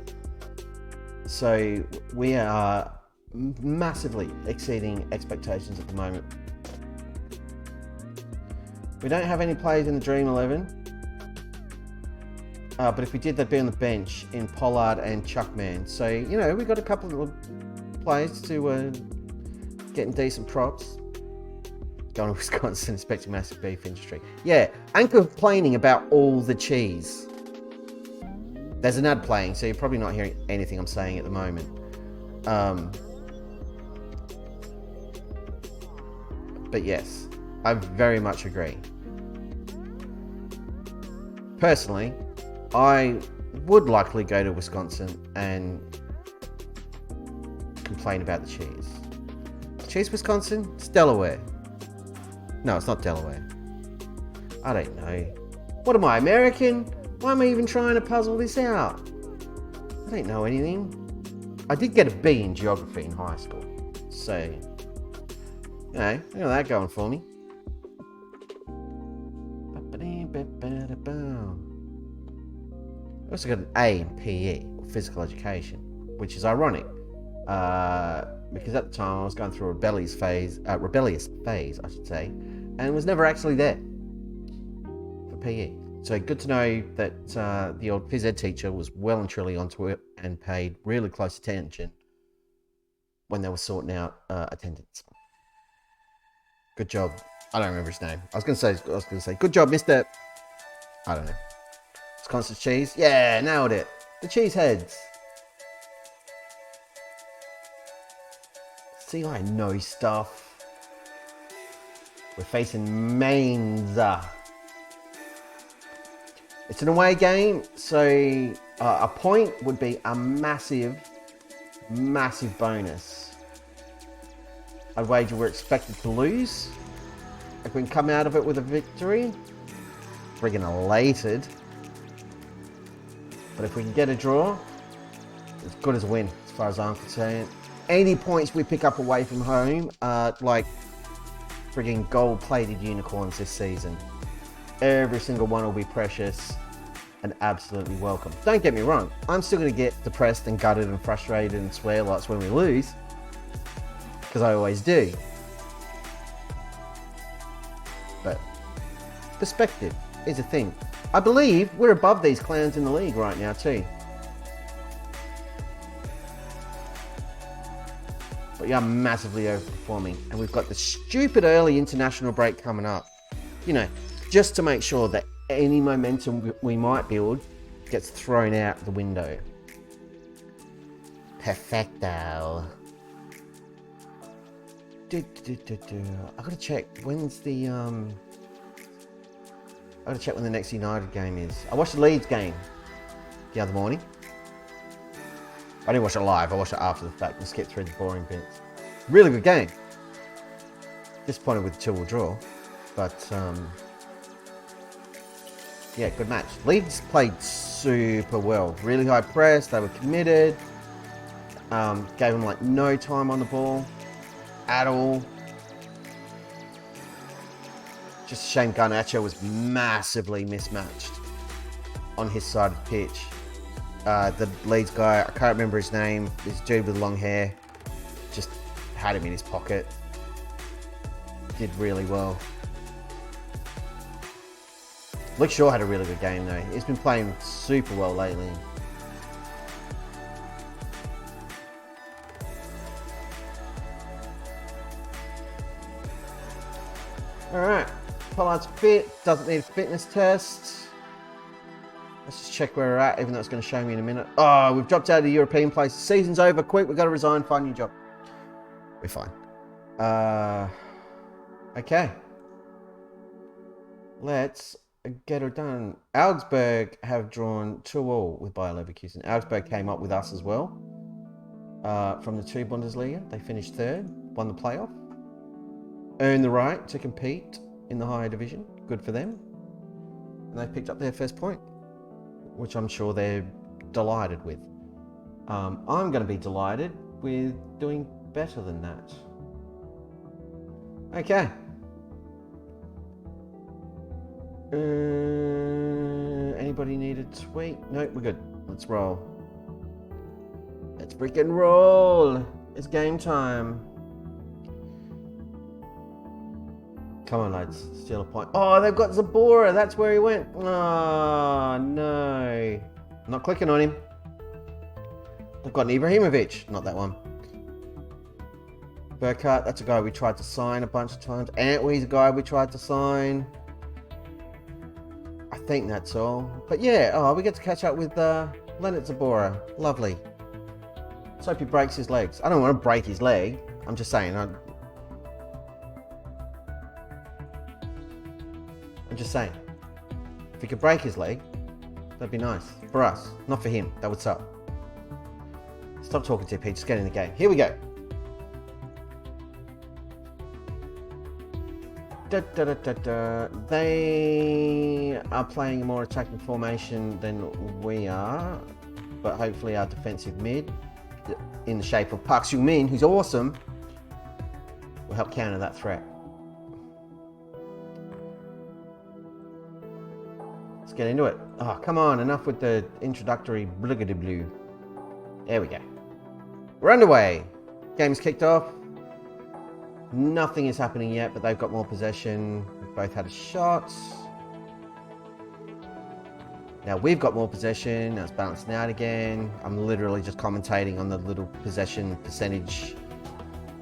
So we are massively exceeding expectations at the moment. We don't have any players in the Dream 11. But if we did, they'd be on the bench in Pollard and Chuckman. So, you know, we got a couple of players to getting decent props. Going to Wisconsin, expecting massive beef industry. Yeah, and complaining about all the cheese. There's an ad playing, so you're probably not hearing anything I'm saying at the moment. But yes, I very much agree. Personally, I would likely go to Wisconsin and complain about the cheese. Cheese, Wisconsin? It's Delaware. No, it's not Delaware. I don't know. What am I, American? Why am I even trying to puzzle this out? I don't know anything. I did get a B in geography in high school. So, you know, I got that going for me. I also got an A in PE, or physical education, which is ironic. Because at the time I was going through a rebellious phase, I should say, and was never actually there for PE. So good to know that the old phys ed teacher was well and truly onto it and paid really close attention when they were sorting out attendance. Good job. I don't remember his name. I was going to say, good job, Mr. I don't know. Wisconsin cheese. Yeah, nailed it. The cheese heads. See, I know stuff. We're facing Mainz. It's an away game, so a point would be a massive, massive bonus. I'd wager we're expected to lose. If we can come out of it with a victory, friggin' elated. But if we can get a draw, it's good as a win, as far as I'm concerned. Any points we pick up away from home are like friggin' gold-plated unicorns this season. Every single one will be precious and absolutely welcome. Don't get me wrong, I'm still going to get depressed and gutted and frustrated and swear lots when we lose, because I always do. But perspective is a thing. I believe we're above these clowns in the league right now too. But we are massively overperforming, and we've got the stupid early international break coming up. You know, just to make sure that any momentum we might build gets thrown out the window. Perfecto. I gotta check when's the I gotta check when the next United game is. I watched the Leeds game the other morning. I didn't watch it live, I watched it after the fact and skipped through the boring bits. Really good game. Disappointed with the 2-2 draw, but yeah, good match. Leeds played super well. Really high press, they were committed. Gave them like no time on the ball at all. Just a shame Garnacho was massively mismatched on his side of the pitch. The Leeds guy, I can't remember his name, this dude with long hair, just had him in his pocket. Did really well. Luke Shaw had a really good game though. He's been playing super well lately. Alright, Pollard's fit, doesn't need a fitness test. Let's just check where we're at, even though it's going to show me in a minute. Oh, we've dropped out of the European place. Season's over, quick, we've got to resign, find a new job. We're fine. Okay. Let's get her done. Augsburg have drawn 2-2 with Bayer Leverkusen. Augsburg came up with us as well. From the 2 Bundesliga. They finished 3rd, won the playoff. Earned the right to compete in the higher division. Good for them. And they picked up their first point, which I'm sure they're delighted with. I'm going to be delighted with doing better than that. Okay. Anybody need a tweet? No, we're good. Let's roll. Let's freaking roll. It's game time. Come on, lads. Steal a point. Oh, they've got Zabora. That's where he went. Oh, no. I'm not clicking on him. They've got an Ibrahimovic. Not that one. Burkhardt, that's a guy we tried to sign a bunch of times. Antwi's a guy we tried to sign. I think that's all. But yeah, we get to catch up with Leonard Zabora. Lovely. Let's hope he breaks his legs. I don't want to break his leg. I'm just saying. I'm just saying. If he could break his leg, that'd be nice. For us. Not for him. That would suck. Stop talking to Pete. Just get in the game. Here we go. They are playing a more attacking formation than we are, but hopefully our defensive mid, in the shape of Park Sung-min, who's awesome, will help counter that threat. Let's get into it. Oh, come on, enough with the introductory blue. There we go. We're underway. Game's kicked off. Nothing is happening yet, but they've got more possession. We've both had a shot. Now we've got more possession. Now it's balancing out again. I'm literally just commentating on the little possession percentage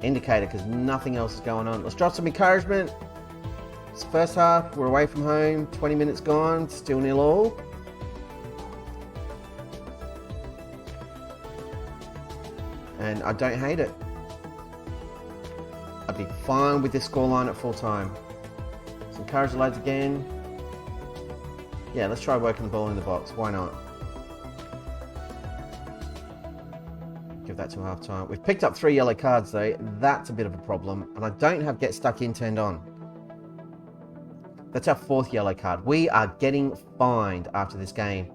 indicator because nothing else is going on. Let's drop some encouragement. It's the first half. We're away from home. 20 minutes gone. Still 0-0. And I don't hate it. I'd be fine with this scoreline at full time. Let's encourage the lads again. Yeah, let's try working the ball in the box. Why not? Give that to half time. We've picked up 3 yellow cards though. That's a bit of a problem. And I don't have get stuck in turned on. That's our 4th yellow card. We are getting fined after this game.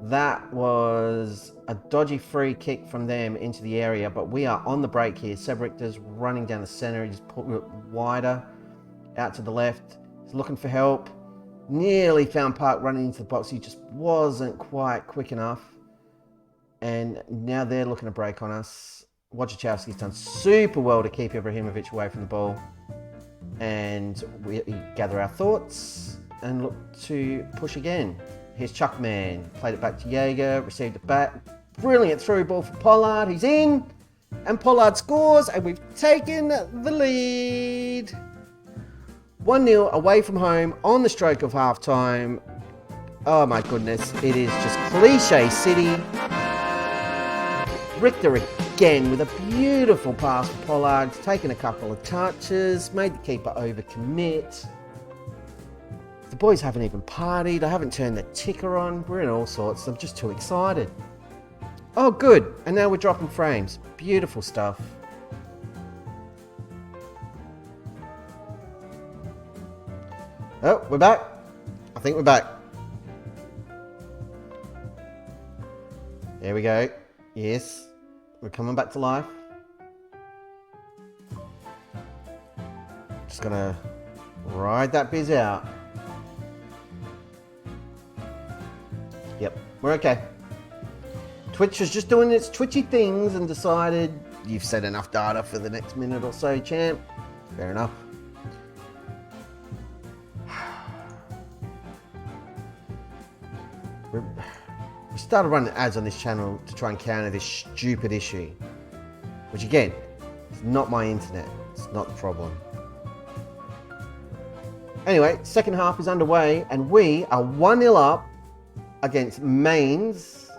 That was a dodgy free kick from them into the area, but we are on the break here. Seb Richter's running down the center. He's put it wider out to the left. He's looking for help. Nearly found Park running into the box. He just wasn't quite quick enough. And now they're looking to break on us. Wojciechowski's done super well to keep Ibrahimovic away from the ball. And we gather our thoughts and look to push again. Here's Chuckman, played it back to Jaeger, received it back. Brilliant through ball for Pollard, he's in. And Pollard scores, and we've taken the lead. 1-0 away from home on the stroke of half time. Oh my goodness, it is just cliche city. Richter again with a beautiful pass for Pollard. Taken a couple of touches, made the keeper overcommit. The boys haven't even partied. I haven't turned the ticker on. We're in all sorts. I'm just too excited. Oh, good. And now we're dropping frames. Beautiful stuff. Oh, we're back. I think we're back. There we go. Yes. We're coming back to life. Just gonna ride that biz out. Yep, we're okay. Twitch was just doing its twitchy things and decided you've set enough data for the next minute or so, champ. Fair enough. started running ads on this channel to try and counter this stupid issue. Which again, is not my internet. It's not the problem. Anyway, second half is underway and we are 1-0 up against Mainz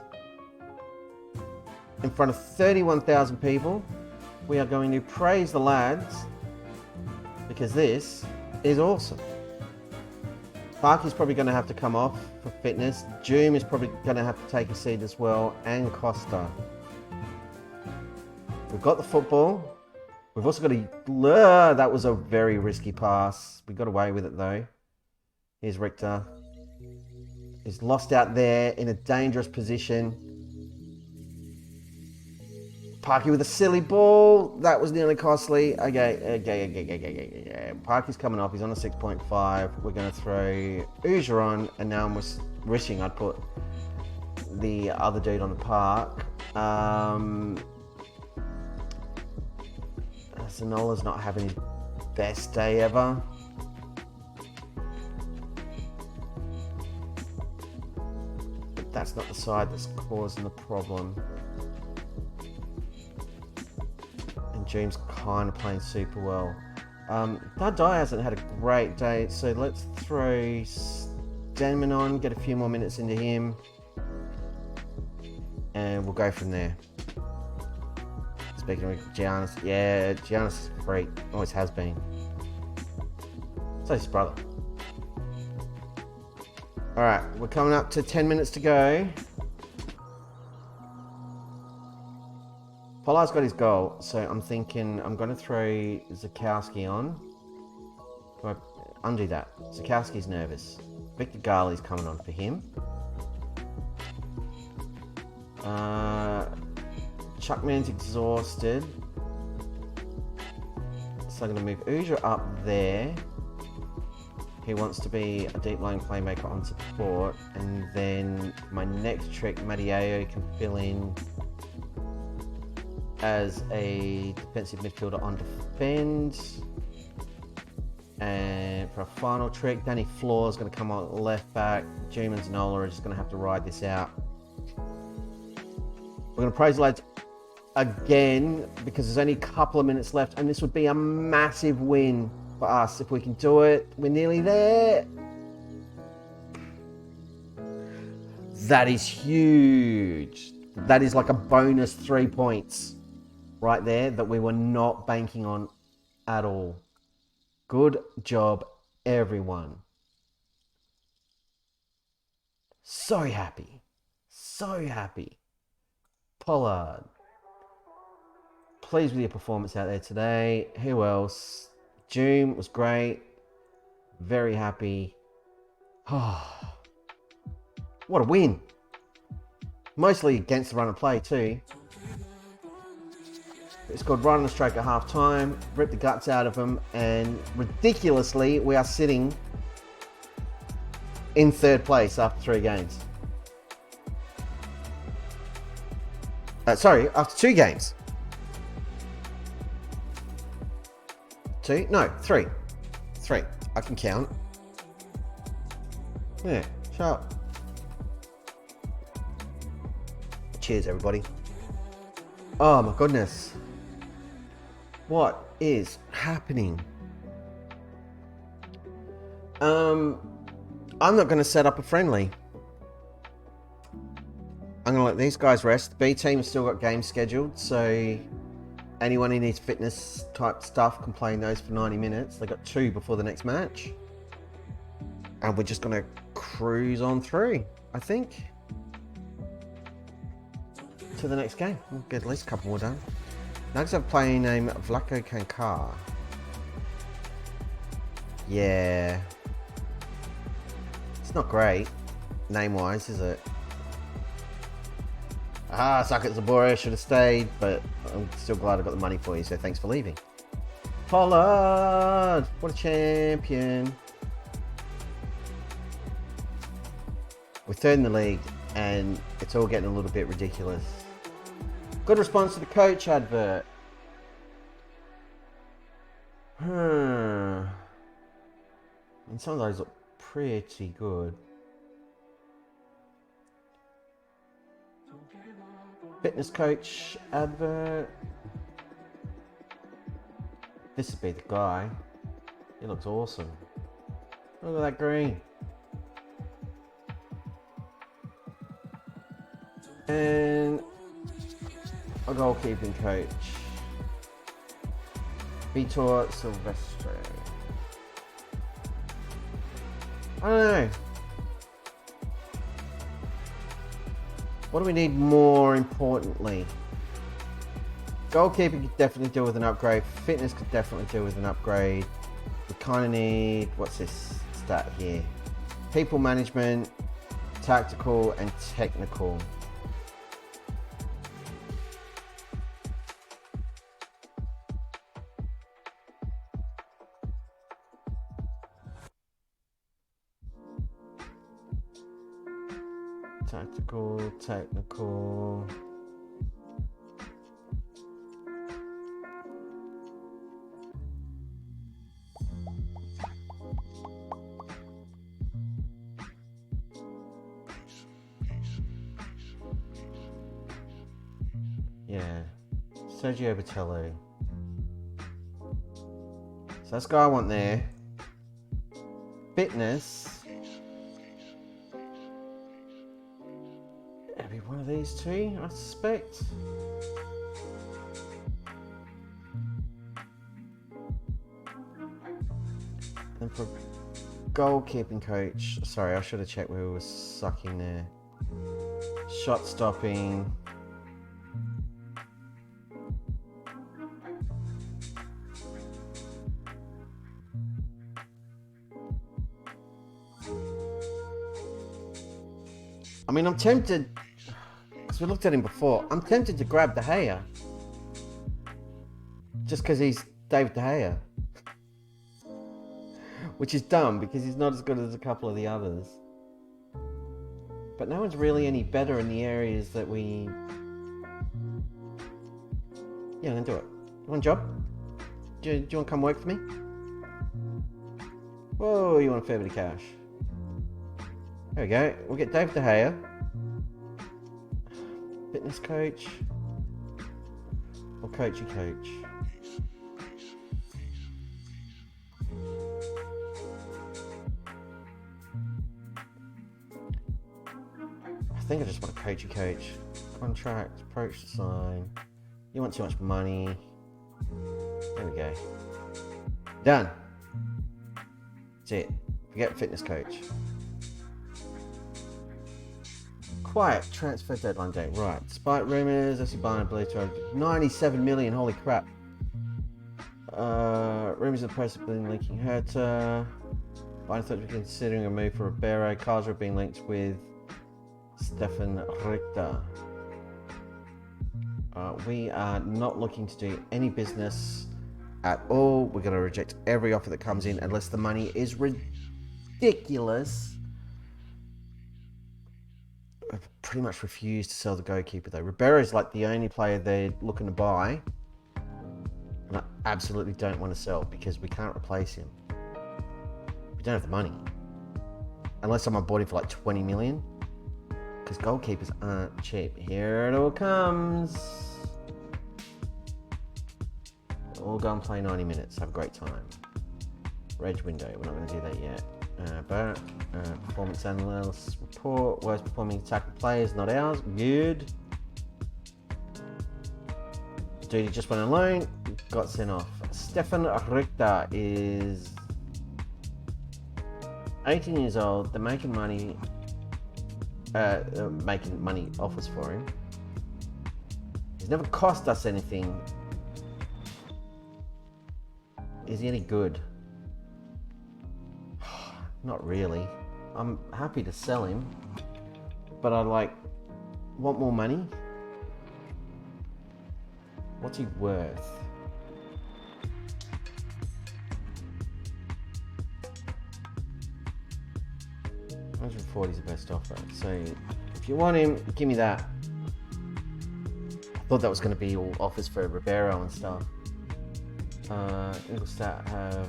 in front of 31,000 people. We are going to praise the lads because this is awesome. Parky's probably going to have to come off for fitness. Joom is probably going to have to take a seat as well, and Costa. We've got the football. We've also got a... that was a very risky pass. We got away with it though. Here's Richter. He's lost out there in a dangerous position. Parky with a silly ball. That was nearly costly. Okay. Parky's coming off. He's on a 6.5. We're going to throw Uja on. And now I'm wishing I'd put the other dude on the park. Zanola's not having his best day ever. But that's not the side that's causing the problem. And James kind of playing super well. Dardai hasn't had a great day, so let's throw Denman on, get a few more minutes into him, and we'll go from there. Speaking of Giannis, yeah, Giannis is a freak. Always has been. So is his brother. Alright, we're coming up to 10 minutes to go. Pollard's got his goal, so I'm thinking I'm going to throw Zakowski on. Do I undo that? Zakowski's nervous. Victor Garley's coming on for him. Chuckman's exhausted. So I'm going to move Uja up there. He wants to be a deep line playmaker on support. And then my next trick, Madiao can fill in as a defensive midfielder on defend. And for a final trick, Danny Floor is going to come on left back. Jim and Zanola are just going to have to ride this out. We're going to praise the lads again because there's only a couple of minutes left, and this would be a massive win for us if we can do it. We're nearly there. That is huge. That is like a bonus 3 points right there that we were not banking on at all. Good job, everyone. So happy. So happy. Pollard. Pleased with your performance out there today. Who else? Joom was great. Very happy. Oh, what a win. Mostly against the run of play too. It's scored right on the stroke at half time. Ripped the guts out of them. And ridiculously, we are sitting in third place after 3 games. Sorry, after 2 games. 2? No, 3. 3. I can count. Yeah, shut up. Cheers, everybody. Oh my goodness. What is happening? I'm not going to set up a friendly. I'm going to let these guys rest. The B team has still got games scheduled, so anyone who needs fitness type stuff can play those for 90 minutes. They got 2 before the next match. And we're just going to cruise on through, I think, to the next game. We'll get at least a couple more done. Nugs have a player named Vlako Kankar. Yeah. It's not great, name-wise, is it? Saket Zabora should have stayed, but I'm still glad I got the money for you, so thanks for leaving. Pollard! What a champion. We're 3rd in the league, and it's all getting a little bit ridiculous. Good response to the coach advert. And some of those look pretty good. Fitness coach advert. This would be the guy. He looks awesome. Look at that green. And a goalkeeping coach. Vitor Silvestre. I don't know. What do we need more importantly? Goalkeeping could definitely do with an upgrade. Fitness could definitely do with an upgrade. We kind of need, what's this stat here? People management, tactical and technical. Tactical, technical. Yeah, Sergio Batello. So that's the guy I want there. Fitness. Maybe one of these two, I suspect. And for goalkeeping coach, sorry, I should have checked where we were sucking there. Shot stopping. I mean, I'm tempted, because we looked at him before, I'm tempted to grab De Gea. Just because he's David De Gea. Which is dumb, because he's not as good as a couple of the others. But no one's really any better in the areas that we... Yeah, I'm gonna do it. You want a job? Do you want to come work for me? Whoa, you want a fair bit of cash. There we go. We'll get David De Gea. Fitness coach. Or coachy coach. I think I just want a coachy coach. Contract, approach to sign. You want too much money. There we go. Done. That's it. Forget fitness coach. Quiet transfer deadline date. Right. Despite rumours, FC Bayern believed to have 97 million. Holy crap. Rumours of the press have been linking Hertha. Bayern thought to be considering a move for Ribeiro. Cars are being linked with Stefan Richter. We are not looking to do any business at all. We're going to reject every offer that comes in unless the money is ridiculous. I've pretty much refused to sell the goalkeeper though. Ribeiro is like the only player they're looking to buy. And I absolutely don't want to sell because we can't replace him. We don't have the money. Unless someone bought him for like 20 million. Because goalkeepers aren't cheap. Here it all comes. We'll go and play 90 minutes. Have a great time. Reg window. We're not going to do that yet. Performance analyst report. Worst performing attacking players, not ours. Good. Dude, he just went on loan. Got sent off. Stefan Richter is 18 years old. They're making money. Making money offers for him. He's never cost us anything. Is he any good? Not really. I'm happy to sell him, but I want more money. What's he worth? $140 is the best offer. So if you want him, give me that. I thought that was going to be all offers for Ribeiro and stuff. Ingolstadt have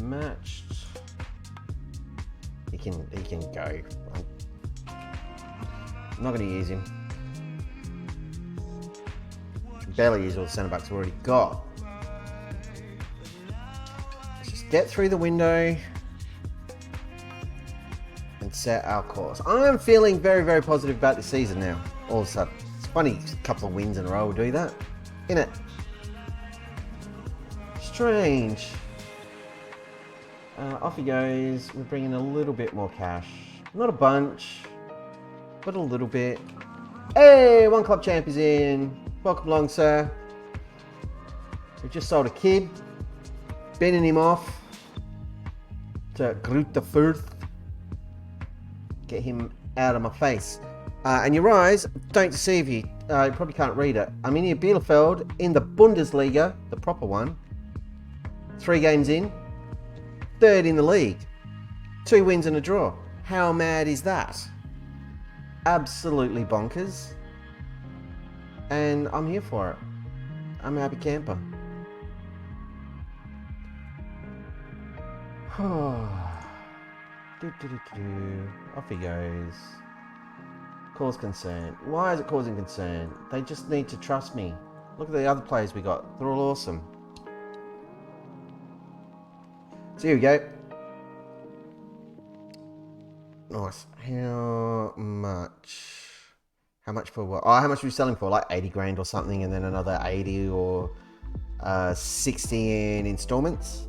matched. He can go. I'm not going to use him. barely use all the centre-backs we've already got. Let's just get through the window and set our course. I'm feeling very, very positive about this season now, all of a sudden. It's funny, a couple of wins in a row will do that, innit? Strange. Off he goes. We're bringing a little bit more cash. Not a bunch, but a little bit. Hey, one club champ is in. Welcome along, sir. We've just sold a kid. Binning him off to Grutefurth. Get him out of my face. And your eyes don't deceive you. You probably can't read it. Arminia Bielefeld in the Bundesliga, the proper one. 3 games in. 3rd in the league. 2 wins and a draw. How mad is that? Absolutely bonkers. And I'm here for it. I'm a happy camper. Off he goes. Cause concern. Why is it causing concern? They just need to trust me. Look at the other players we got. They're all awesome. So here we go. Nice. How much? How much for what? Oh, how much are we selling for? Like 80 grand or something, and then another 80 or 60 in installments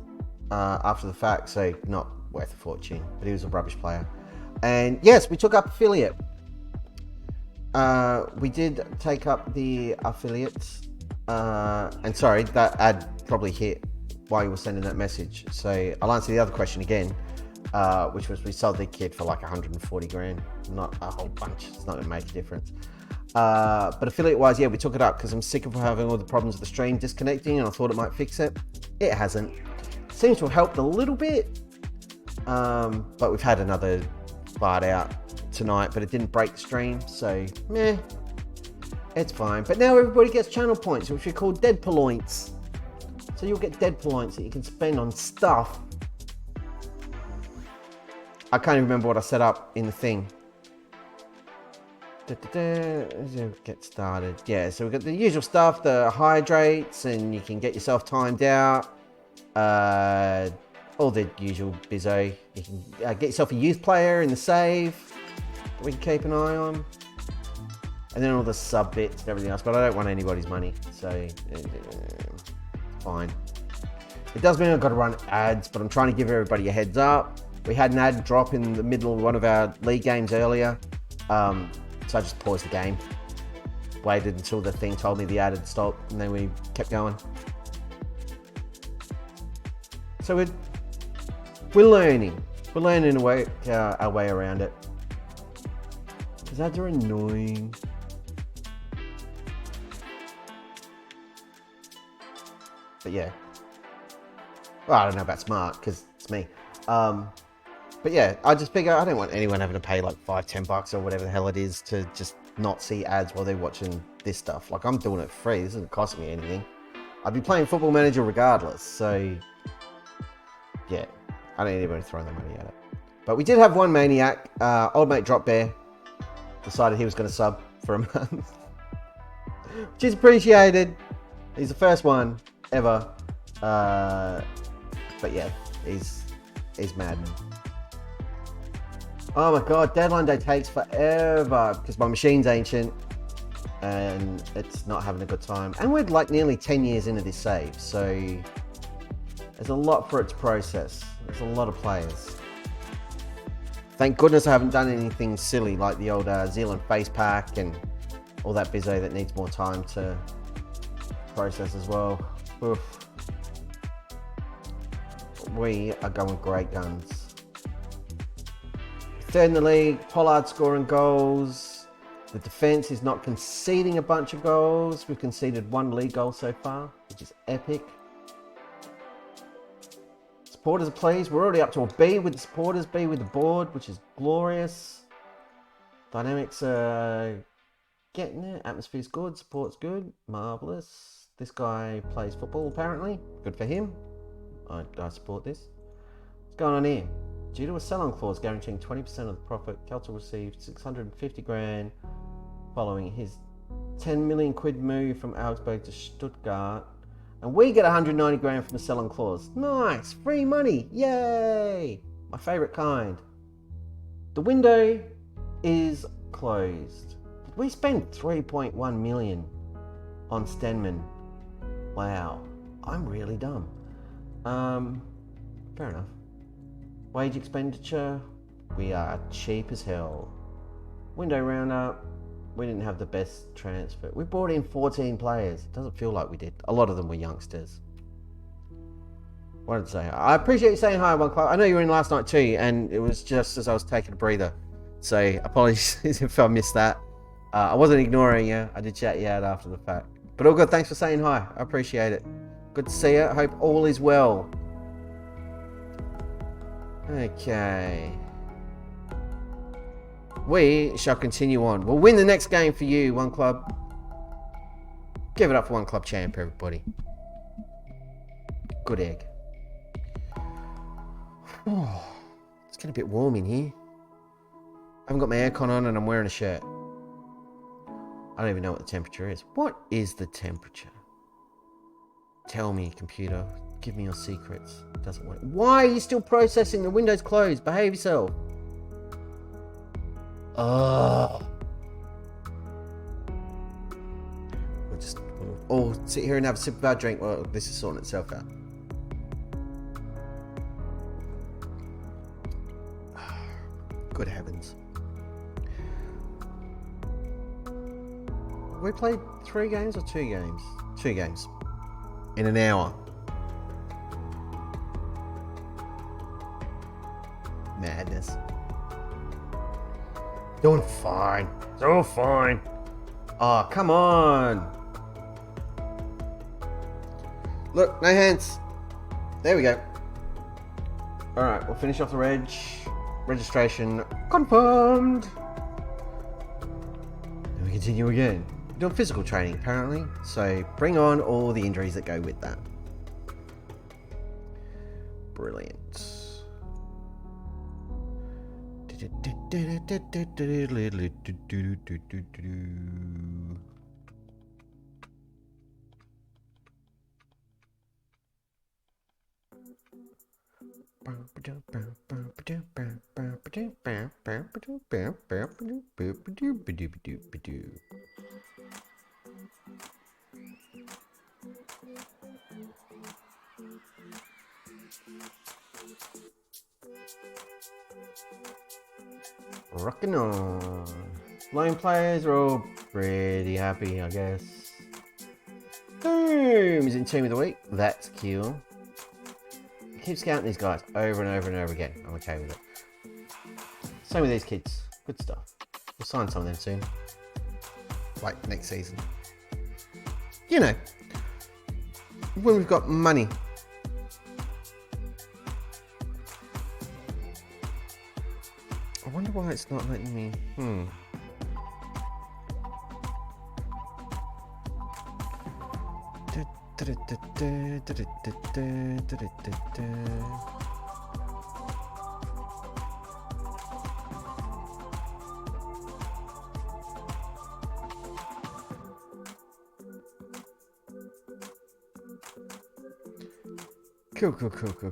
after the fact. So not worth a fortune, but he was a rubbish player. And yes, we took up affiliate. We did take up the affiliates. And sorry, that ad probably hit while you were sending that message. So I'll answer the other question again, which was we sold the kid for like 140 grand. Not a whole bunch. It's not going to make a difference. But affiliate wise, yeah, we took it up because I'm sick of having all the problems with the stream disconnecting, and I thought it might fix it. It hasn't. Seems to have helped a little bit. But we've had another fart out tonight, but it didn't break the stream, so meh, it's fine. But now everybody gets channel points, which we call dead points. So you'll get dead points that you can spend on stuff. I can't even remember what I set up in the thing. Get started. Yeah, so we've got the usual stuff, the hydrates, and you can get yourself timed out. All the usual bizzo. You can get yourself a youth player in the save that we can keep an eye on. And then all the sub bits and everything else, but I don't want anybody's money, so it's fine. It does mean I've got to run ads, but I'm trying to give everybody a heads up. We had an ad drop in the middle of one of our league games earlier, so I just paused the game, waited until the thing told me the ad had stopped, and then we kept going. So we're learning. We're learning our way around it. Because ads are annoying. But yeah. Well, I don't know about smart, because it's me. But yeah, I just figure I don't want anyone having to pay like $5-10 or whatever the hell it is to just not see ads while they're watching this stuff. Like, I'm doing it for free. This isn't costing me anything. I'd be playing Football Manager regardless. So yeah, I don't need anybody throwing their money at it. But we did have one maniac, old mate Drop Bear, decided he was going to sub for a month, which is appreciated. He's the first one ever. But yeah, he's mad. Oh my god, deadline day takes forever because my machine's ancient and it's not having a good time. And we're like nearly 10 years into this save, so there's a lot for it to process. There's a lot of players. Thank goodness I haven't done anything silly like the old Zealand face pack and all that bizzo that needs more time to process as well. Oof. We are going great guns. 3rd in the league, Pollard scoring goals. The defense is not conceding a bunch of goals. We've conceded 1 league goal so far, which is epic. Supporters are pleased. We're already up to a B with the supporters, B with the board, which is glorious. Dynamics are getting there. Atmosphere's good. Support's good. Marvellous. This guy plays football, apparently. Good for him. I support this. What's going on here? Due to a sell-on clause guaranteeing 20% of the profit, Kelts will receive 650 grand following his 10 million quid move from Augsburg to Stuttgart. And we get 190 grand from the sell-on clause. Nice, free money, yay! My favorite kind. The window is closed. Did we spend 3.1 million on Stenman? Wow, I'm really dumb. Fair enough. Wage expenditure, we are cheap as hell. Window roundup, we didn't have the best transfer. We brought in 14 players. It doesn't feel like we did. A lot of them were youngsters. What did I say? I appreciate you saying hi, One Club. I know you were in last night too, and it was just as I was taking a breather. So apologies if I missed that. I wasn't ignoring you. I did chat you out after the fact. But all good. Thanks for saying hi. I appreciate it. Good to see you. I hope all is well. Okay. We shall continue on. We'll win the next game for you, One Club. Give it up for One Club champ, everybody. Good egg. Oh, it's getting a bit warm in here. I haven't got my aircon on and I'm wearing a shirt. I don't even know what the temperature is. What is the temperature? Tell me, computer. Give me your secrets. It doesn't work. Why are you still processing? The window's closed. Behave yourself. We'll just all sit here and have a sip of our drink while this is sorting itself out. Good heavens. We played 3 games or 2 games? 2 games. In an hour. Madness. Doing fine. So fine. Oh, come on. Look, no hands. There we go. Alright, we'll finish off the registration confirmed. Then we continue again. We're doing physical training apparently. So bring on all the injuries that go with that. Brilliant. Rocking on. Lone players are all pretty happy, I guess. Boom! Is in team of the week. That's cool. Keep scouting these guys over and over and over again. I'm okay with it. Same with these kids. Good stuff. We'll sign some of them soon. Like next season. You know, when we've got money. I wonder why it's not letting me.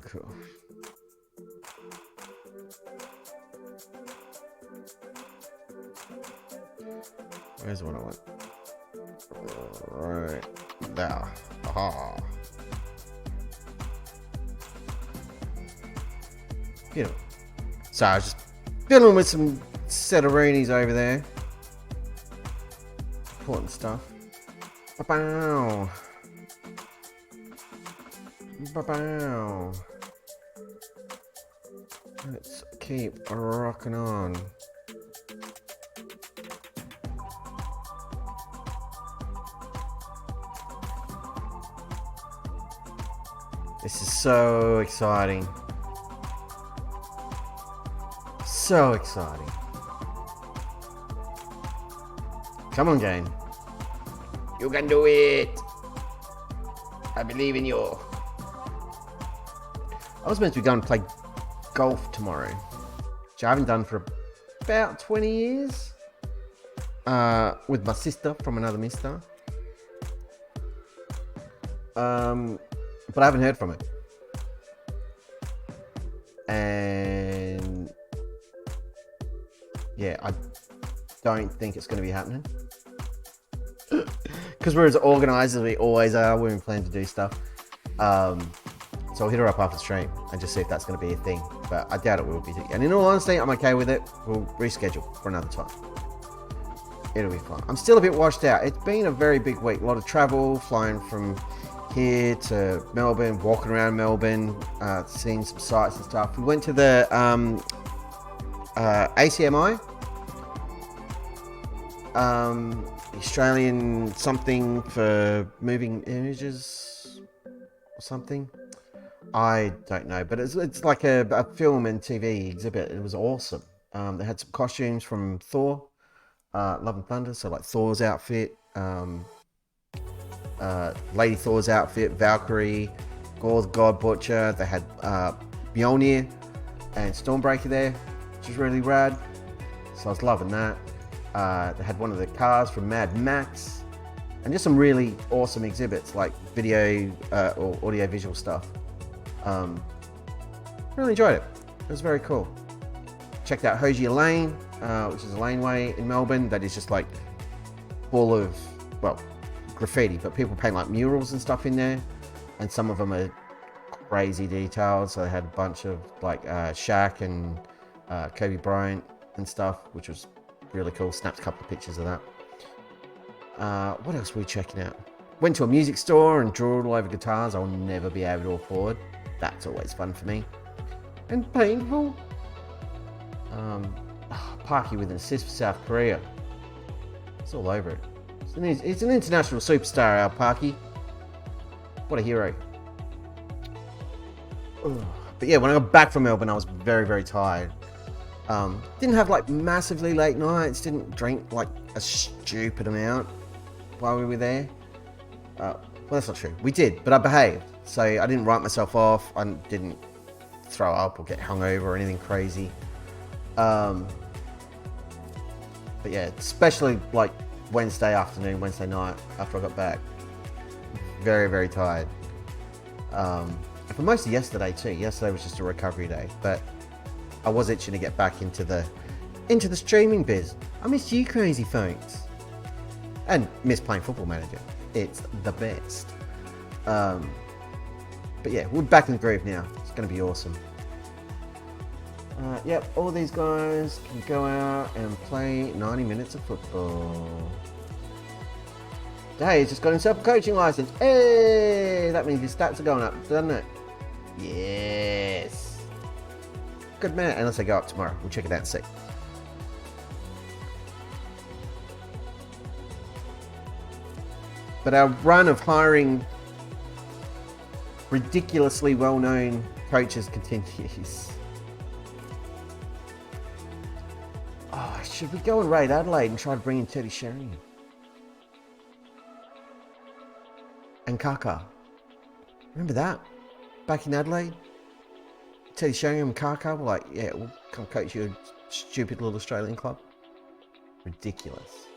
Cool. Where's the one I want? Right there. Aha. Beautiful. So I was just dealing with some Setteroonies over there. Important stuff. Ba-bow. Ba-bow. Let's keep rocking on. This is so exciting. So exciting. Come on, game. You can do it. I believe in you. I was meant to be going to play golf tomorrow, which I haven't done for about 20 years. with my sister from another mister. But I haven't heard from her. And yeah, I don't think it's going to be happening. Because we're as organised as we always are when we plan to do stuff. So I'll hit her up after the stream and just see if that's going to be a thing. But I doubt it will be. And in all honesty, I'm okay with it. We'll reschedule for another time. It'll be fun. I'm still a bit washed out. It's been a very big week. A lot of travel, flying from here to Melbourne, walking around Melbourne, seeing some sights and stuff. We went to the ACMI, Australian something for moving images or something. I don't know, but it's like a film and TV exhibit. It was awesome. They had some costumes from Thor, Love and Thunder, so like Thor's outfit, Lady Thor's outfit, Valkyrie, Gor's God Butcher. They had Mjolnir and Stormbreaker there, which was really rad. So I was loving that. They had one of the cars from Mad Max, and just some really awesome exhibits like video or audio visual stuff. Really enjoyed it. It was very cool. Checked out Hosier Lane, which is a laneway in Melbourne that is just like full of, well, graffiti, but people paint like murals and stuff in there, and some of them are crazy details. So they had a bunch of like Shaq and Kobe Bryant and stuff, which was really cool. Snapped a couple of pictures of that. What else were we checking out? Went to a music store and drew all over guitars I'll never be able to afford. That's always fun for me. And painful. Parky with an assist for South Korea. It's all over it. It's an international superstar, our Parky. What a hero. But yeah, when I got back from Melbourne, I was very, very tired. Didn't have like massively late nights. Didn't drink like a stupid amount while we were there. Well, that's not true. We did, but I behaved. So I didn't write myself off. I didn't throw up or get hungover or anything crazy. But yeah, especially like Wednesday afternoon, Wednesday night after I got back. Very, very tired. And for most of yesterday too. Yesterday was just a recovery day, but I was itching to get back into the streaming biz. I miss you crazy folks. And miss playing Football Manager. It's the best. But yeah, we're back in the groove now. It's going to be awesome. Yep, all these guys can go out and play 90 minutes of football. Hey, he's just got himself a coaching license. Hey, that means his stats are going up, doesn't it? Yes. Good man. Unless they go up tomorrow. We'll check it out and see. But our run of hiring ridiculously well-known coaches continues. Oh, should we go and raid Adelaide and try to bring in Teddy Sheringham? And Kaka. Remember that? Back in Adelaide? Teddy Sheringham and Kaka were like, yeah, we'll come coach your stupid little Australian club. Ridiculous.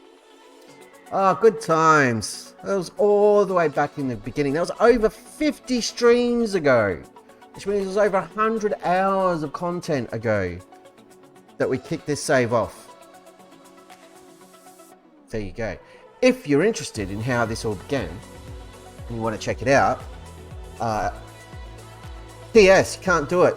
Oh, good times. That was all the way back in the beginning. That was over 50 streams ago. Which means it was over 100 hours of content ago that we kicked this save off. There you go. If you're interested in how this all began, and you want to check it out, PS, you can't do it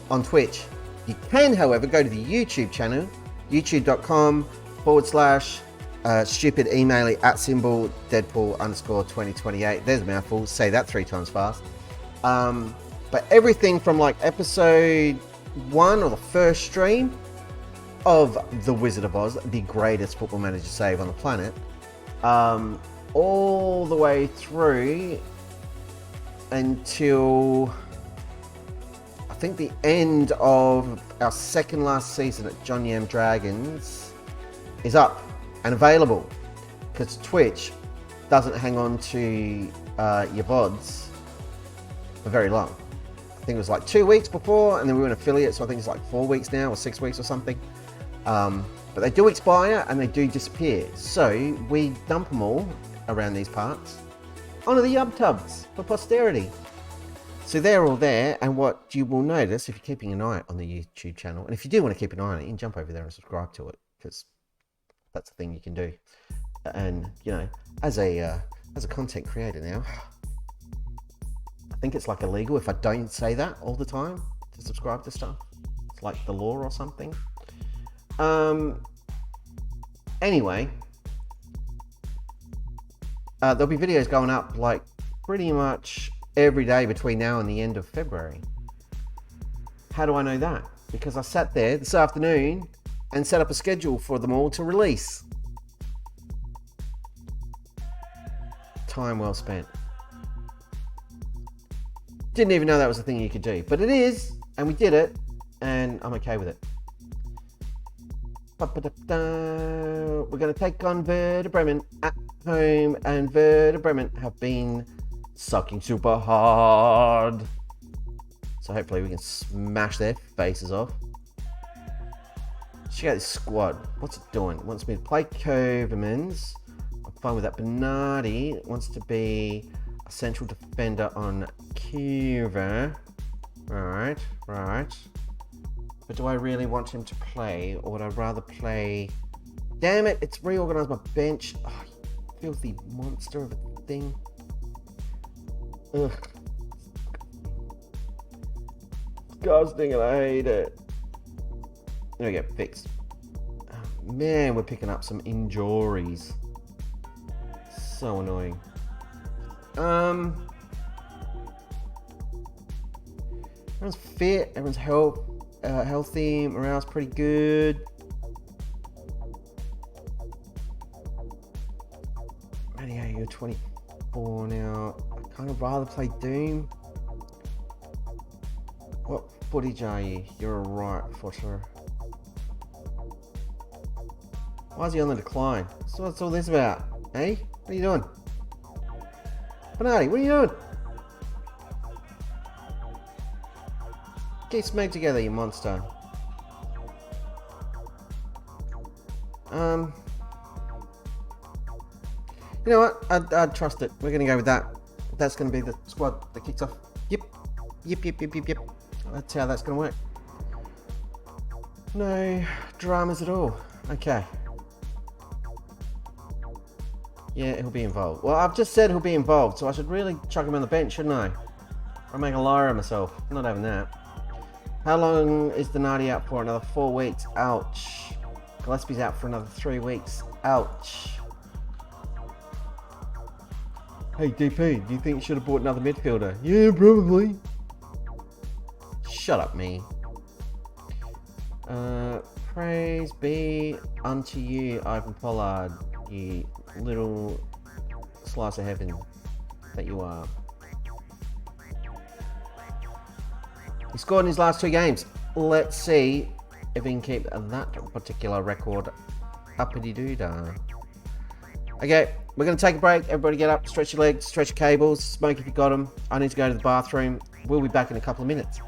on Twitch. You can, however, go to the YouTube channel, youtube.com/stupid email @ Deadpool_2028. There's a mouthful. Say that 3 times fast. But everything from like episode 1 or the first stream of The Wizard of Oz, the greatest Football Manager save on the planet, all the way through until I think the end of our second last season at John Yam Dragons is up and available, because Twitch doesn't hang on to your VODs for very long. I think it was like 2 weeks before, and then we were an affiliate, so I think it's like 4 weeks now or 6 weeks or something. But they do expire and they do disappear. So we dump them all around these parts onto the yub tubs for posterity. So they're all there, and what you will notice if you're keeping an eye on the YouTube channel, and if you do want to keep an eye on it, you can jump over there and subscribe to it, because that's the thing you can do. And you know, as a content creator now, I think it's like illegal if I don't say that all the time to subscribe to stuff. It's like the law or something. Anyway, there'll be videos going up like pretty much every day between now and the end of February. How do I know that? Because I sat there this afternoon and set up a schedule for them all to release. Time well spent. Didn't even know that was a thing you could do, but it is, and we did it, and I'm okay with it. We're going to take on Werder Bremen at home, and Werder Bremen have been sucking super hard. So hopefully we can smash their faces off. Check out this squad. What's it doing? It wants me to play Kovermans. I'm fine with that. Bernardi wants to be a central defender on Kiever. Right. But do I really want him to play, or would I rather play... Damn it, it's reorganized my bench. Oh, filthy monster of a thing. Ugh. Disgusting, and I hate it. There we go, fixed. Oh, man, we're picking up some injuries. So annoying. Everyone's fit, everyone's healthy, morale's pretty good. Yeah, you're 24 now. I kind of rather play Doom. What footage are you? You're a right footer. Why is he on the decline? So what's all this about? Eh? What are you doing? Bernardi, what are you doing? Get smoked together, you monster. You know what? I'd trust it. We're going to go with that. That's going to be the squad that kicks off. Yep. That's how that's going to work. No dramas at all. Okay. Yeah, he'll be involved. Well, I've just said he'll be involved, so I should really chuck him on the bench, shouldn't I? I'll make a liar of myself. I'm not having that. How long is Donati out for? Another 4 weeks. Ouch. Gillespie's out for another 3 weeks. Ouch. Hey, DP, do you think you should have bought another midfielder? Yeah, probably. Shut up, me. Praise be unto you, Ivan Pollard, you little slice of heaven that you are. He scored in his last 2 games. Let's see if he can keep that particular record uppity-doo-dah. Okay, we're going to take a break. Everybody get up, stretch your legs, stretch your cables, smoke if you got them. I need to go to the bathroom. We'll be back in a couple of minutes.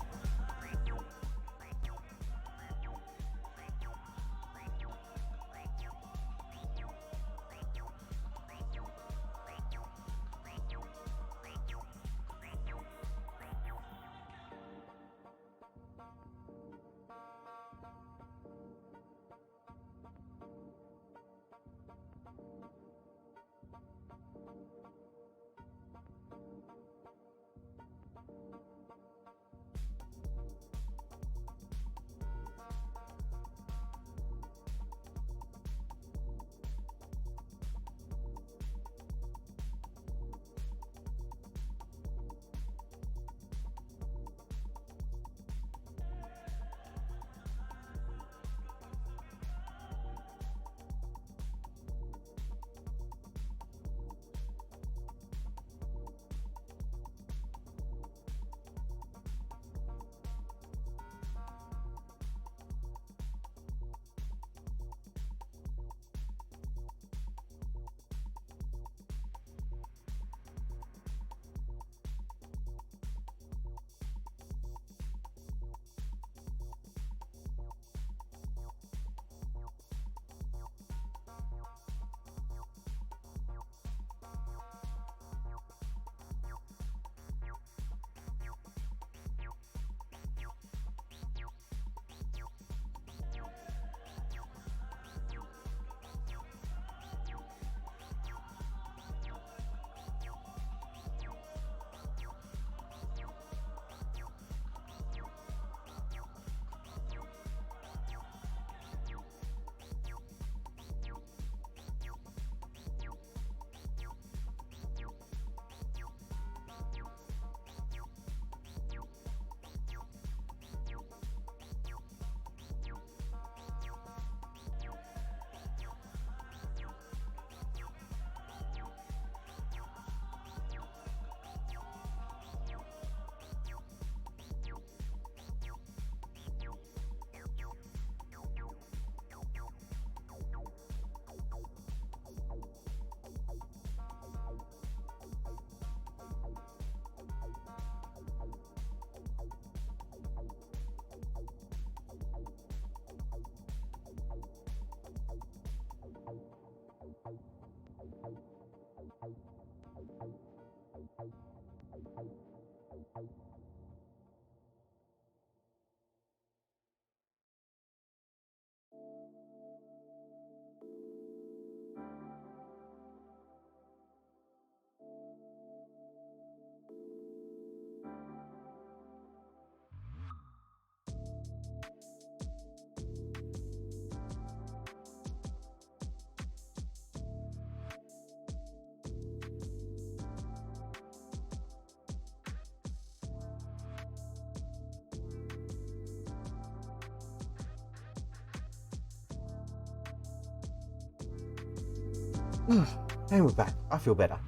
And we're back. I feel better.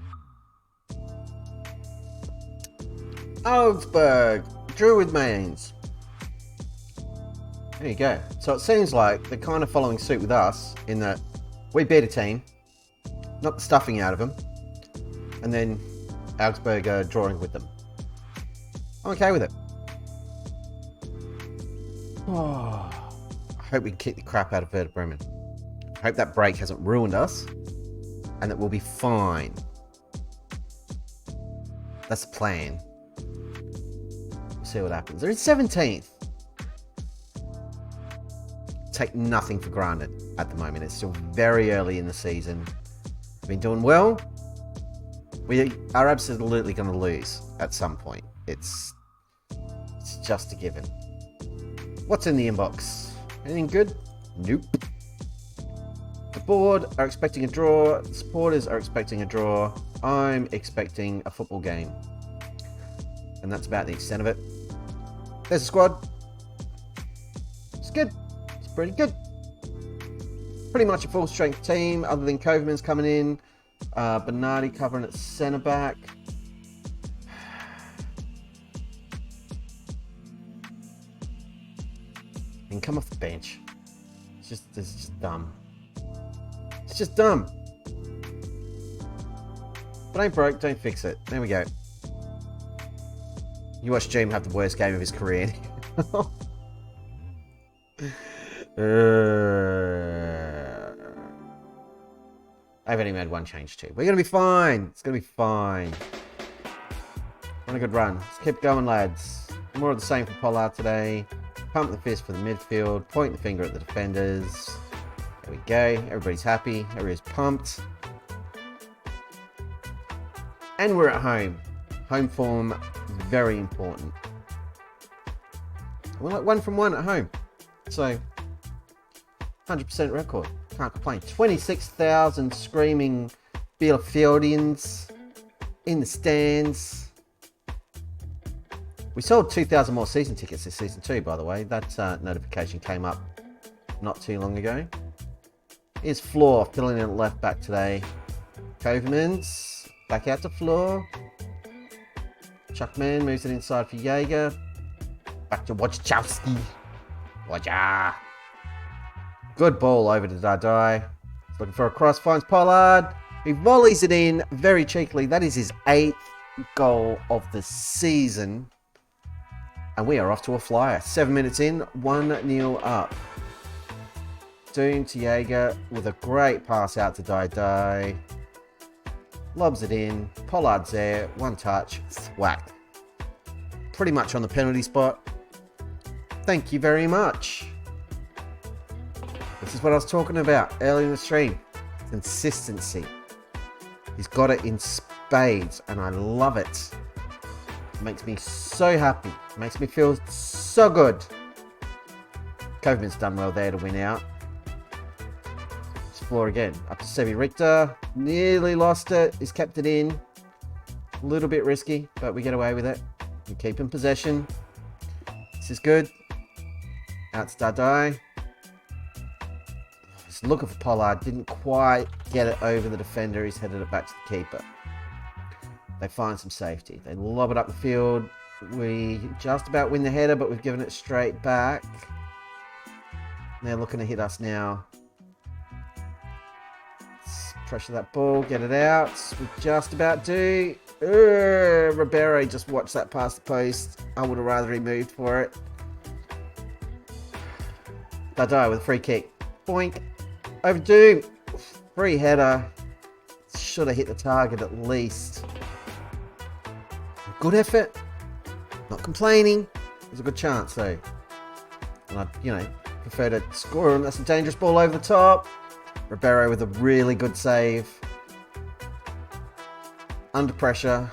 Augsburg drew with Mainz. There you go. So it seems like they're kind of following suit with us in that we beat a team, knocked the stuffing out of them, and then Augsburg are drawing with them. I'm okay with it. Oh, I hope we can kick the crap out of Werder Bremen. I hope that break hasn't ruined us and that we'll be fine. That's the plan. We'll see what happens. They're in 17th. Take nothing for granted at the moment. It's still very early in the season. We've been doing well. We are absolutely going to lose at some point. It's just a given. What's in the inbox? Anything good? Nope. The board are expecting a draw. The supporters are expecting a draw. I'm expecting a football game. And that's about the extent of it. There's a squad. It's good. It's pretty good. Pretty much a full strength team other than Koverman's coming in. Bernardi covering at centre back. And come off the bench. It's just dumb. It's just dumb. But ain't broke, don't fix it. There we go. You watch Jim have the worst game of his career. I've only made one change too. We're going to be fine. It's going to be fine. On a good run. Let's keep going, lads. More of the same for Pollard today. Pump the fist for the midfield. Point the finger at the defenders. There we go. Everybody's happy. Everybody's pumped. And we're at home. Home form, very important. We're like 1 from 1 at home. So, 100% record. Can't complain. 26,000 screaming Bielefeldians in the stands. We sold 2,000 more season tickets this season too, by the way. That notification came up not too long ago. Here's Floor filling in at left back today. Kovermans back out to Floor. Chuckman moves it inside for Jaeger. Back to Wojciechowski. Wojja. Good ball over to Dardai. Looking for a cross, finds Pollard. He volleys it in very cheekily. That is his 8th goal of the season. And we are off to a flyer. 7 minutes in, 1-0 up. Doom to Jaeger with a great pass out to Dardai. Lobs it in. Pollard's there. One touch. Thwack. Pretty much on the penalty spot. Thank you very much. This is what I was talking about earlier in the stream. Consistency. He's got it in spades and I love it. It makes me so happy. It makes me feel so good. Koverman's done well there to win out. Floor again. Up to Sebi Richter. Nearly lost it. He's kept it in. A little bit risky, but we get away with it. We keep in possession. This is good. Out to Dardai. Just looking for Pollard. Didn't quite get it over the defender. He's headed it back to the keeper. They find some safety. They lob it up the field. We just about win the header, but we've given it straight back. They're looking to hit us now. Pressure that ball, get it out. We just about do. Ribeiro just watched that past the post. I would have rather he moved for it. Dardai with a free kick. Boink. Over Doom. Free header. Should have hit the target at least. Good effort. Not complaining. It was a good chance though. And I'd, prefer to score him. That's a dangerous ball over the top. Ribeiro with a really good save. Under pressure.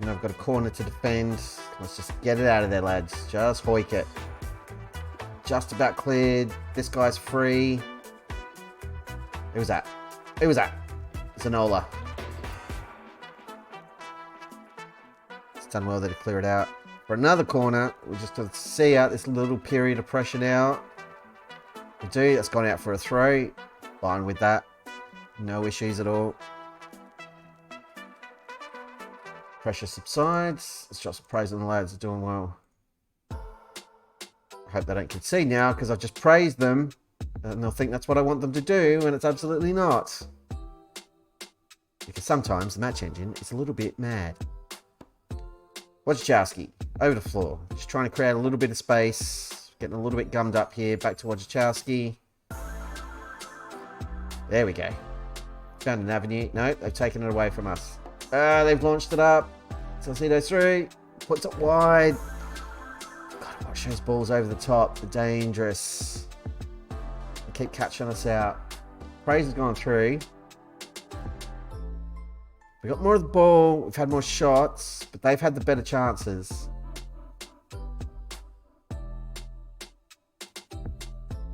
And I've got a corner to defend. Let's just get it out of there, lads. Just hoik it. Just about cleared. This guy's free. Who was that? Who was that? Zanola. It's done well there to clear it out. For another corner, we just have to see out this little period of pressure now. That's gone out for a throw. Fine with that. No issues at all. Pressure subsides. Let's just praise them. The lads are doing well. I hope they don't concede now because I've just praised them and they'll think that's what I want them to do, and it's absolutely not. Because sometimes the match engine is a little bit mad. Wojciechowski, over the floor. Just trying to create a little bit of space. Getting a little bit gummed up here. Back to Wojciechowski. There we go. Found an avenue. No, they've taken it away from us. They've launched it up. Salcido through. Puts it wide. God, watch those balls over the top. They're dangerous. They keep catching us out. Praise has gone through. We got more of the ball. We've had more shots, but they've had the better chances.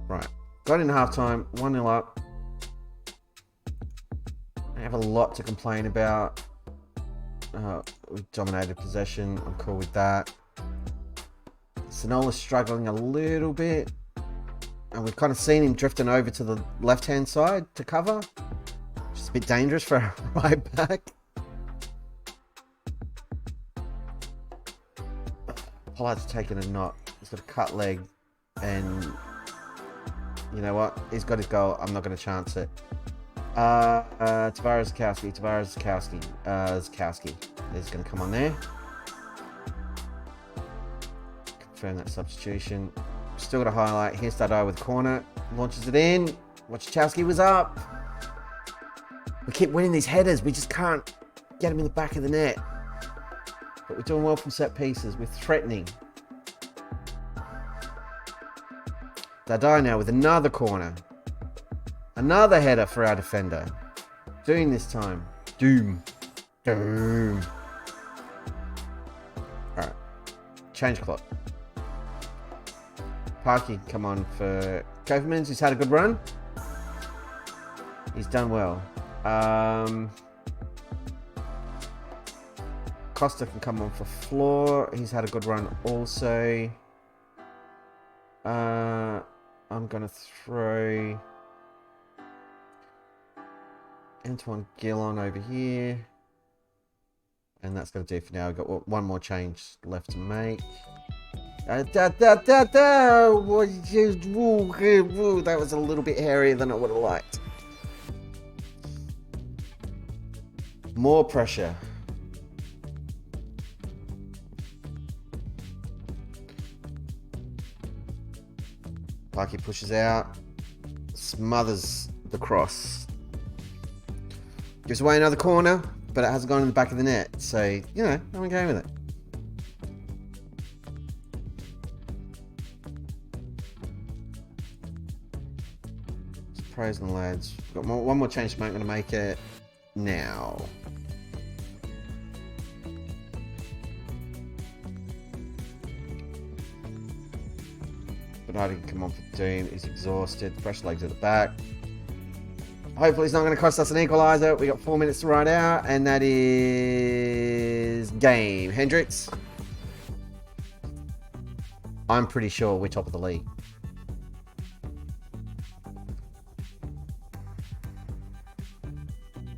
Right. Got in halftime. 1-0 up. I have a lot to complain about. We've dominated possession. I'm cool with that. Sonola's struggling a little bit. And we've kind of seen him drifting over to the left-hand side to cover. Which is a bit dangerous for a right back. Pollard's taken a knot. He's got a cut leg. And you know what? He's got his goal. I'm not going to chance it. Tavares Zakowski is going to come on there. Confirm that substitution. Still got a highlight. Here's Dardai with corner. Launches it in. Wojciechowski was up. We keep winning these headers. We just can't get him in the back of the net. But we're doing well from set pieces. We're threatening. Dardai now with another corner. Another header for our defender. Doing this time. Doom. Alright. Change clock. Parky, come on for Kofermans, who's had a good run. He's done well. Costa can come on for Floor. He's had a good run also. I'm going to throw Antoine Gillon over here. And that's going to do for now. We've got one more change left to make. That was a little bit hairier than I would have liked. More pressure. Parky pushes out, smothers the cross. Gives away another corner, but it hasn't gone in the back of the net. So, you know, I'm okay with it. Just praising the lads. Got one more change to make. I'm going to make it now. Bernardi can come on for Doom. He's exhausted. Fresh legs at the back. Hopefully it's not going to cost us an equaliser. We got 4 minutes to ride out, and that is game. Hendricks. I'm pretty sure we're top of the league.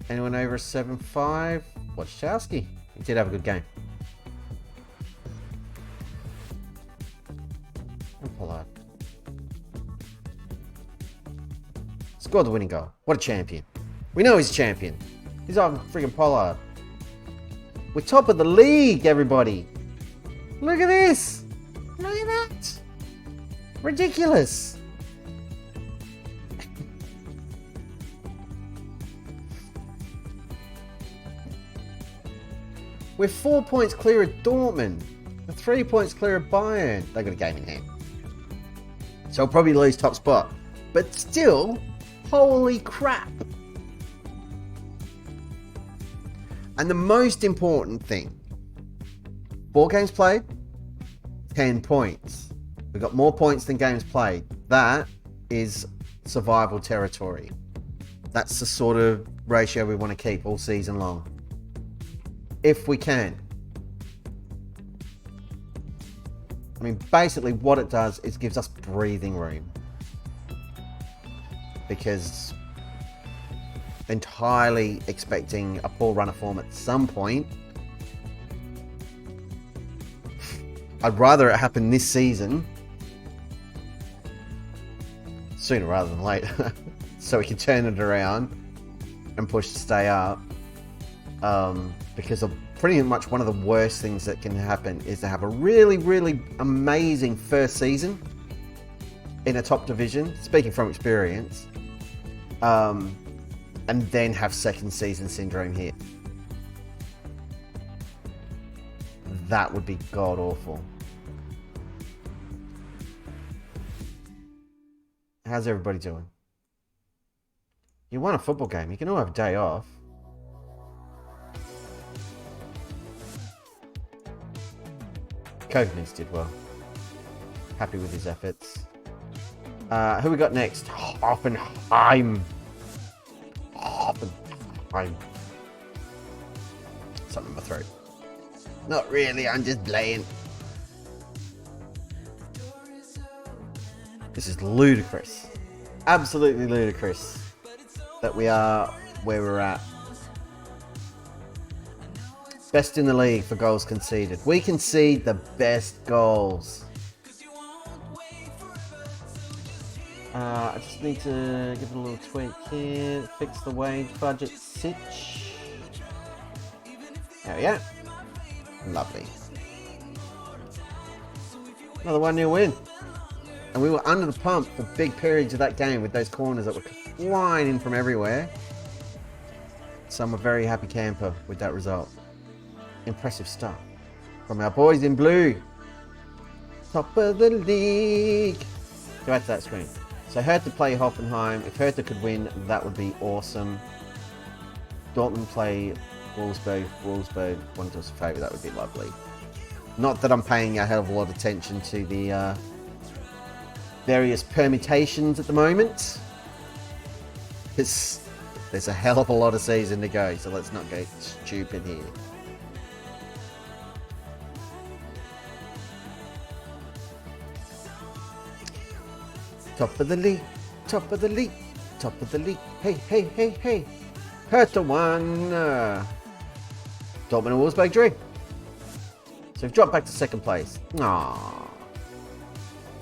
Anyone over a 7-5? Wojciechowski. He did have a good game. And Pollard. Scored the winning goal. What a champion. We know he's a champion. He's on friggin' Pollard. We're top of the league, everybody. Look at this. Look at that. Ridiculous. We're 4 points clear of Dortmund. We're 3 points clear of Bayern. They've got a game in hand. So I'll probably lose top spot. But still, holy crap. And the most important thing, 4 games played, 10 points. We've got more points than games played. That is survival territory. That's the sort of ratio we want to keep all season long. If we can. I mean, basically what it does is gives us breathing room. because entirely expecting a poor run of form at some point. I'd rather it happen this season, sooner rather than later, so we can turn it around and push to stay up. Because of pretty much one of the worst things that can happen is to have a really, really amazing first season in a top division, speaking from experience, and then have second season syndrome here. That would be god awful. How's everybody doing? You won a football game. You can all have a day off. Kognis did well. Happy with his efforts. Who we got next? Hoffenheim. Something in my throat. Not really, I'm just playing. This is ludicrous. Absolutely ludicrous that we are where we're at. Best in the league for goals conceded. We concede the best goals. I just need to give it a little tweak here. Fix the wage budget sitch. There we go. Lovely. Another 1-0 win. And we were under the pump for big periods of that game with those corners that were flying in from everywhere. So I'm a very happy camper with that result. Impressive stuff from our boys in blue. Top of the league. Go back to that screen. So Hertha play Hoffenheim. If Hertha could win, that would be awesome. Dortmund play Wolfsburg. Wolfsburg won to us a favour. That would be lovely. Not that I'm paying a hell of a lot of attention to the various permutations at the moment. There's a hell of a lot of season to go, so let's not go stupid here. Top of the league, top of the league, top of the league. Hey, hey, hey, hey. Hertha won. Dortmund and Wolfsburg drew. So we've dropped back to second place. Aww.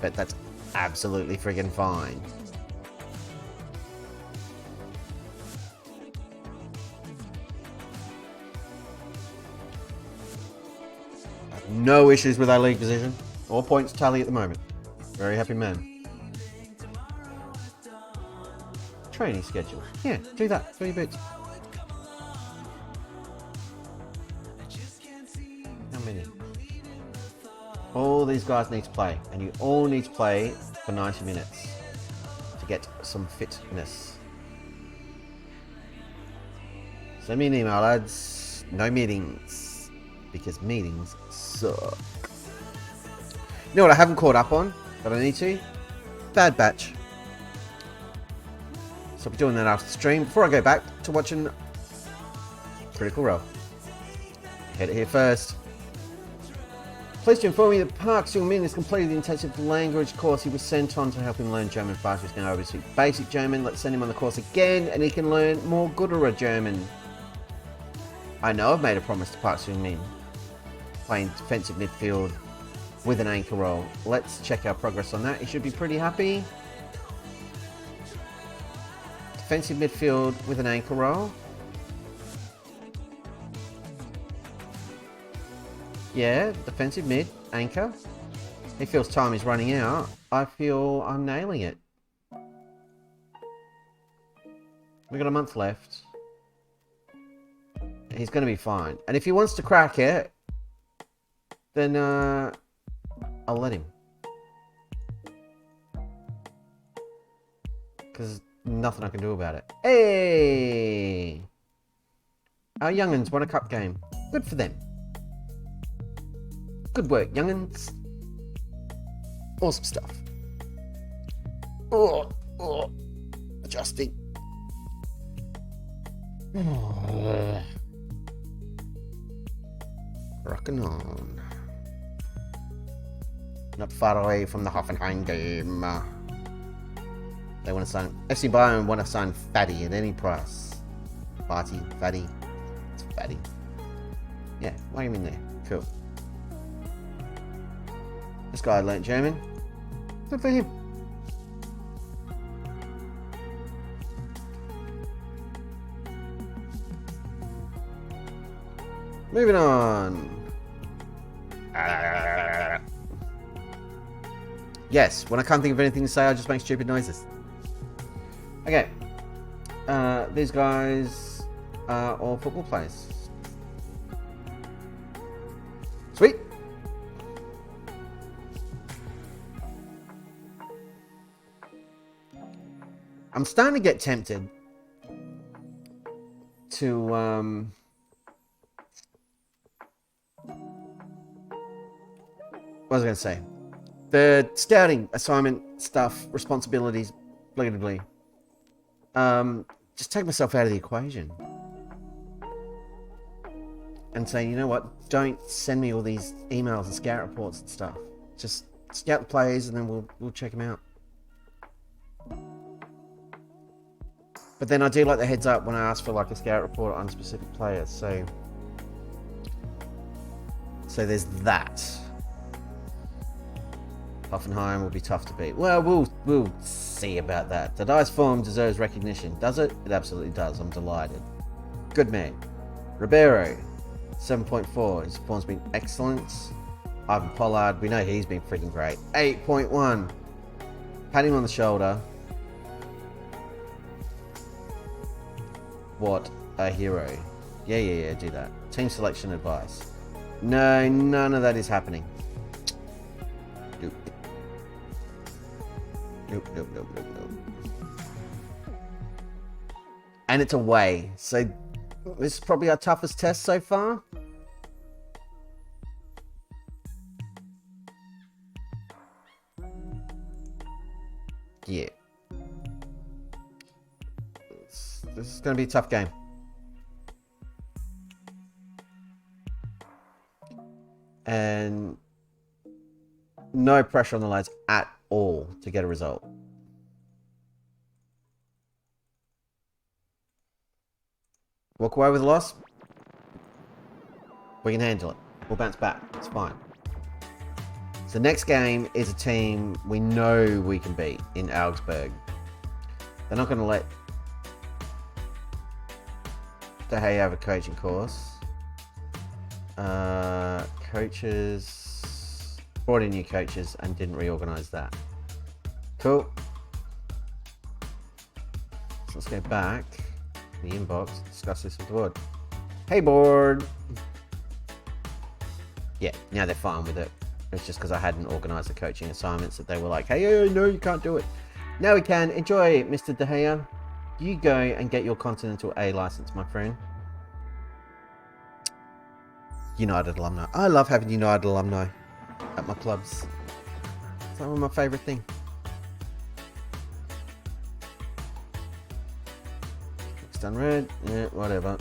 Bet that's absolutely friggin' fine. I have no issues with our league position or points tally at the moment. Very happy man. Training schedule. Yeah, do that. Fill your boots. How many? All these guys need to play, and you all need to play for 90 minutes to get some fitness. Send me an email, lads. No meetings, because meetings suck. You know what I haven't caught up on, but I need to? Bad Batch. So I'll be doing that after the stream. Before I go back to watching Critical Role. Head it here first. Pleased to inform you that Park Seung-min has completed the intensive language course he was sent on to help him learn German faster. He's going to speak basic German. Let's send him on the course again and he can learn more Guderer German. I know I've made a promise to Park Seung-min, playing defensive midfield with an anchor role. Let's check our progress on that. He should be pretty happy. Defensive midfield with an anchor role. Yeah, defensive mid, anchor. He feels time is running out. I feel I'm nailing it. We've got a month left. He's going to be fine. And if he wants to crack it, then I'll let him. Because nothing I can do about it. Hey! Our young'uns won a cup game. Good for them. Good work, young'uns. Awesome stuff. Oh, adjusting. Rocking on. Not far away from the Hoffenheim game. They want to sign FC Bayern want to sign Fatty at any price. Fatty. It's Fatty. Yeah, why are you in there? Cool. This guy learnt German. Good for him. Moving on. Yes, when I can't think of anything to say, I just make stupid noises. Okay. These guys are all football players. Sweet. I'm starting to get tempted to what was I going to say? The scouting assignment stuff, responsibilities, blah, blah, blah. Just take myself out of the equation. And say, you know what? Don't send me all these emails and scout reports and stuff. Just scout the players and then we'll check them out. But then I do like the heads up when I ask for like a scout report on specific players. So there's that. Hoffenheim will be tough to beat. Well, we'll see about that. Tadai's form deserves recognition. Does it? It absolutely does. I'm delighted. Good man. Ribeiro, 7.4. His form's been excellent. Ivan Pollard, we know he's been freaking great. 8.1. Pat him on the shoulder. What a hero. Yeah, do that. Team selection advice. No, none of that is happening. Nope. And it's away. So this is probably our toughest test so far. Yeah. This is going to be a tough game. And no pressure on the lads at all to get a result. Walk away with a loss. We can handle it. We'll bounce back. It's fine. So next game is a team we know we can beat in Augsburg. They're not going to let De Gea have a coaching course. Coaches brought in new coaches and didn't reorganize that. Cool. So let's go back to the inbox and discuss this with the board. Hey board. Yeah, now they're fine with it. It's just because I hadn't organised the coaching assignments that they were like, hey, no, you can't do it. Now we can. Enjoy it, Mr. De Gea. You go and get your Continental A license, my friend. United alumni. I love having United alumni at my clubs. It's one of my favourite things. It's done red. Yeah, whatever.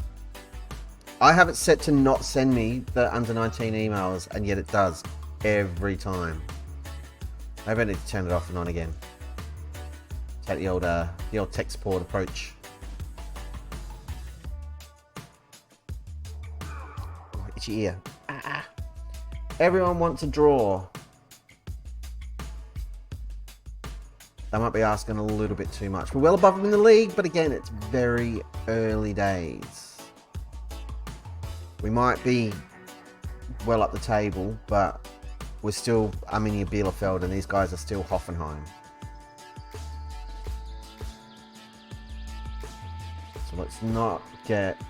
I have it set to not send me the under 19 emails, and yet it does every time. Maybe I need to turn it off and on again. Take the old tech support approach. Oh, itchy ear. Everyone wants a draw. They might be asking a little bit too much. We're well above them in the league, but again, it's very early days. We might be well up the table, but we're still Arminia Bielefeld, and these guys are still Hoffenheim. So let's not get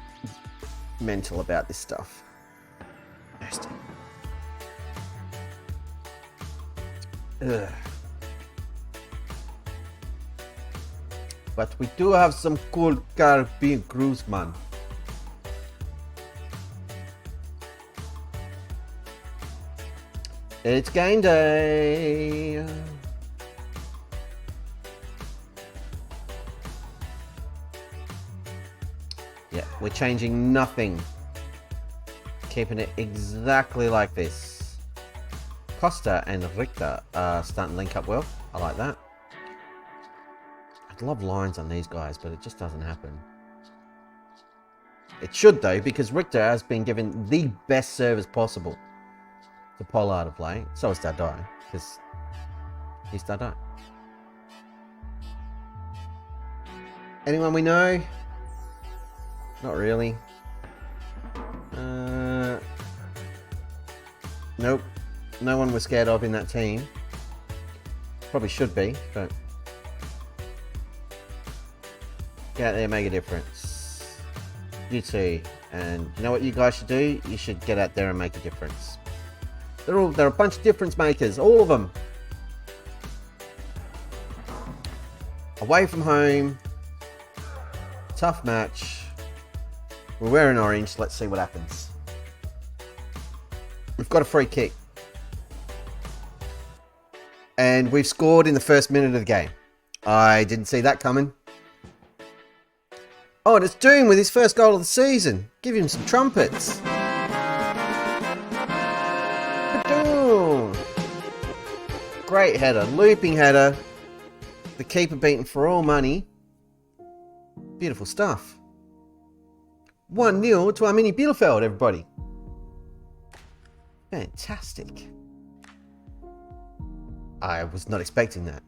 mental about this stuff. Ugh. But we do have some cool Caribbean cruise, man. It's game day. Yeah, we're changing nothing. Keeping it exactly like this. Costa and Richter are starting to link up well. I like that. I'd love lines on these guys, but it just doesn't happen. It should, though, because Richter has been given the best service possible to Pollard of late. So is Dadai, because he's Dadai. Anyone we know? Not really. Nope. No one we're scared of in that team. Probably should be, but get out there, make a difference. You too. And you know what you guys should do? You should get out there and make a difference. They're a bunch of difference makers, all of them. Away from home. Tough match. We're wearing orange. Let's see what happens. We've got a free kick. And we've scored in the first minute of the game. I didn't see that coming. Oh, and it's Doom with his first goal of the season. Give him some trumpets. Ba-doom. Great header. Looping header. The keeper beaten for all money. Beautiful stuff. 1-0 to Arminia Bielefeld, everybody. Fantastic. I was not expecting that.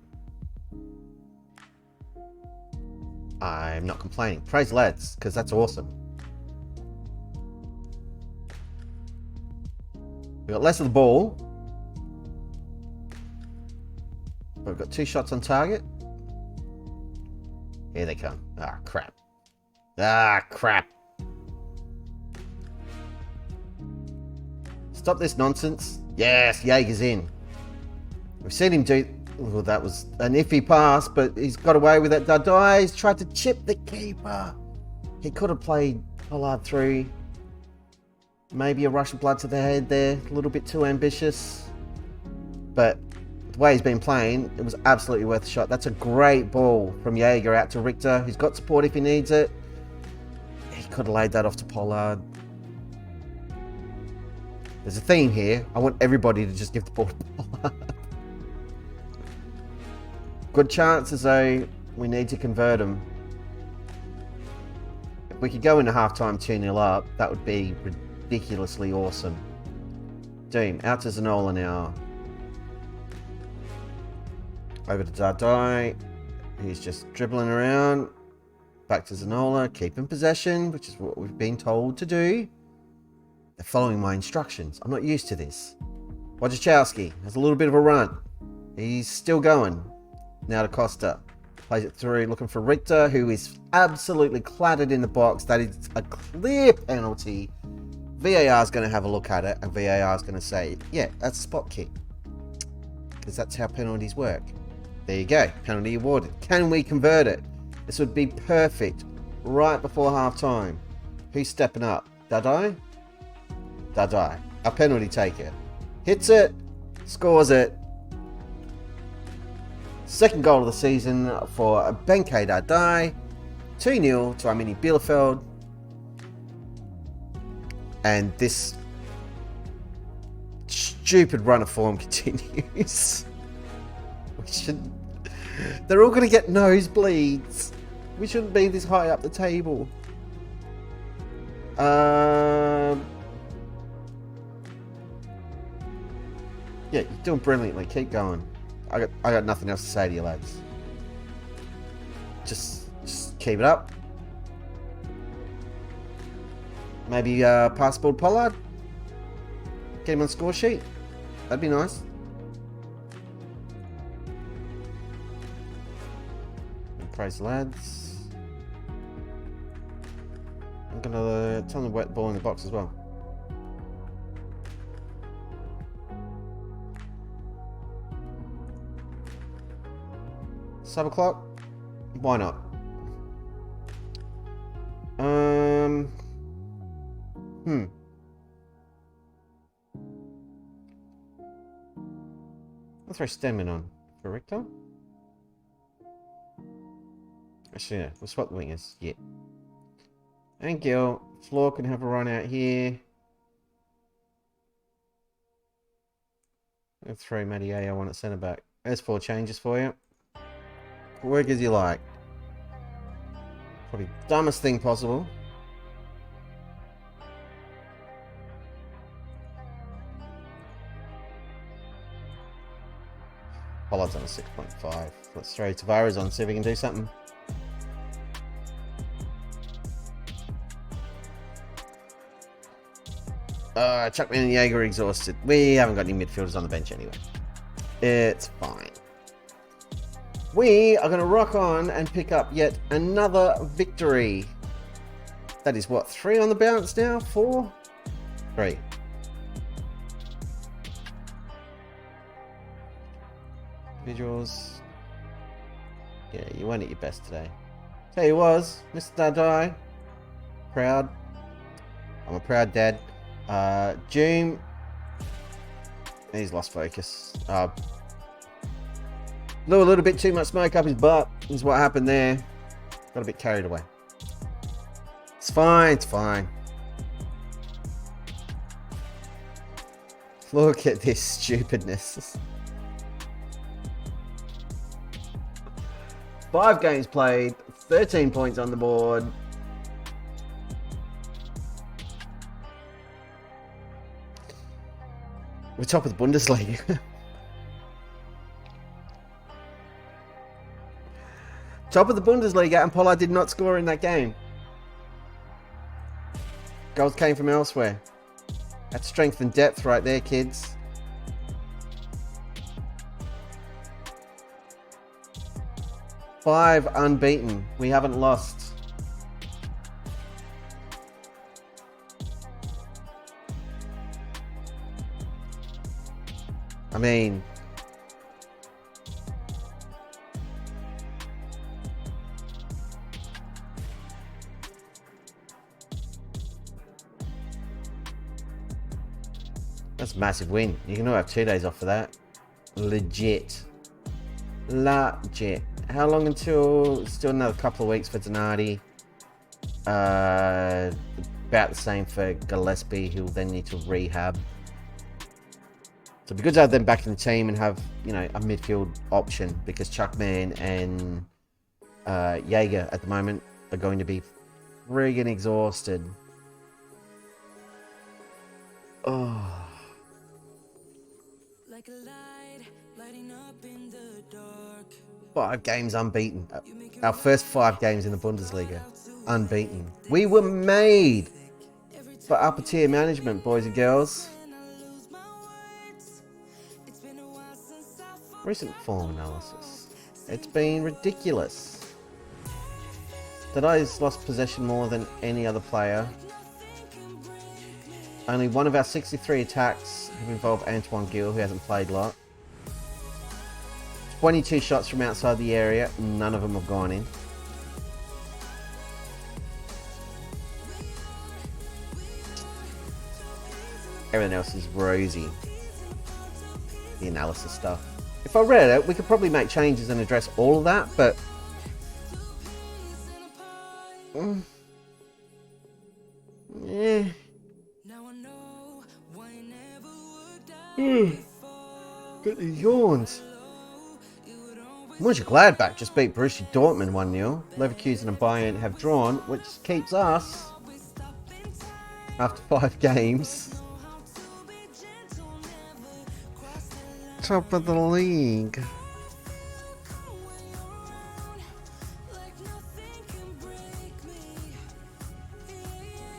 I'm not complaining. Praise lads, because that's awesome. We've got less of the ball. But we've got 2 shots on target. Here they come. Ah, crap. Ah, crap. Stop this nonsense. Yes, Jaeger's in. We've seen him do... Well, that was an iffy pass, but he's got away with it. Dadai, he's tried to chip the keeper. He could have played Pollard through. Maybe a rush of blood to the head there. A little bit too ambitious. But the way he's been playing, it was absolutely worth a shot. That's a great ball from Jaeger out to Richter, who's got support if he needs it. He could have laid that off to Pollard. There's a theme here. I want everybody to just give the ball to Pollard. Good chances, though. We need to convert them. If we could go into halftime 2-0 up, that would be ridiculously awesome. Doom, out to Zanola now. Over to Dadai. He's just dribbling around. Back to Zanola. Keeping possession, which is what we've been told to do. They're following my instructions. I'm not used to this. Wojciechowski has a little bit of a run. He's still going. Now to Costa. Plays it through, looking for Richter, who is absolutely clattered in the box. That is a clear penalty. VAR is going to have a look at it, and VAR is going to say, yeah, that's a spot kick. Because that's how penalties work. There you go. Penalty awarded. Can we convert it? This would be perfect right before half-time. Who's stepping up? Dadai? Dadai. Our penalty taker. Hits it. Scores it. Second goal of the season for Benke Dadai. 2-0 to Arminia Bielefeld. And this stupid run of form continues. They're all going to get nosebleeds. We shouldn't be this high up the table. Yeah, you're doing brilliantly. Keep going. I got nothing else to say to you, lads. Just keep it up. Maybe pass ball Pollard. Get him on the score sheet. That'd be nice. Praise the lads. I'm gonna tell them to wet the ball in the box as well. Sub o'clock? Why not? I'll throw Stemmen on for Richter. Actually, yeah, we'll swap the wingers. Yeah. And Gil. Floor can have a run out here. I'll throw Matty on at centre back. There's 4 changes for you. Work as you like. Probably dumbest thing possible. Pollard's on a 6.5. Let's throw Tavares on, see if we can do something. Chuckman and Jaeger exhausted. We haven't got any midfielders on the bench anyway. It's fine. We are going to rock on and pick up yet another victory. That is what, 3 on the bounce now? 4? 3. Individuals. Yeah, you weren't at your best today. Tell you was, Mr. Dadai. Proud. I'm a proud dad. June. He's lost focus. Blew a little bit too much smoke up his butt. Is what happened there. Got a bit carried away. It's fine, it's fine. Look at this stupidness. 5 games played, 13 points on the board. We're top of the Bundesliga. Top of the Bundesliga, and Pollard did not score in that game. Goals came from elsewhere. That's strength and depth right there, kids. Five unbeaten. We haven't lost. I mean, that's a massive win. You can all have 2 days off for that. Legit. Legit. How long until? Still another couple of weeks for Donati. About the same for Gillespie, who'll then need to rehab. So it'd be good to have them back in the team and have, you know, a midfield option, because Chuckman and Jaeger at the moment are going to be friggin' exhausted. Oh. Like a light, lighting up in the dark. 5 games unbeaten. Our first 5 games in the Bundesliga. Unbeaten. We were made for upper tier management, boys and girls. Recent form analysis. It's been ridiculous. Tadai's lost possession more than any other player. Only one of our 63 attacks have involved Antoine Gill, who hasn't played a lot. 22 shots from outside the area, none of them have gone in. Everything else is rosy. The analysis stuff. If I read it, we could probably make changes and address all of that, but yeah. Got the yawns. Mönchengladbach just beat Borussia Dortmund 1-0. Leverkusen and Bayern have drawn, which keeps us, after 5 games, top of the league.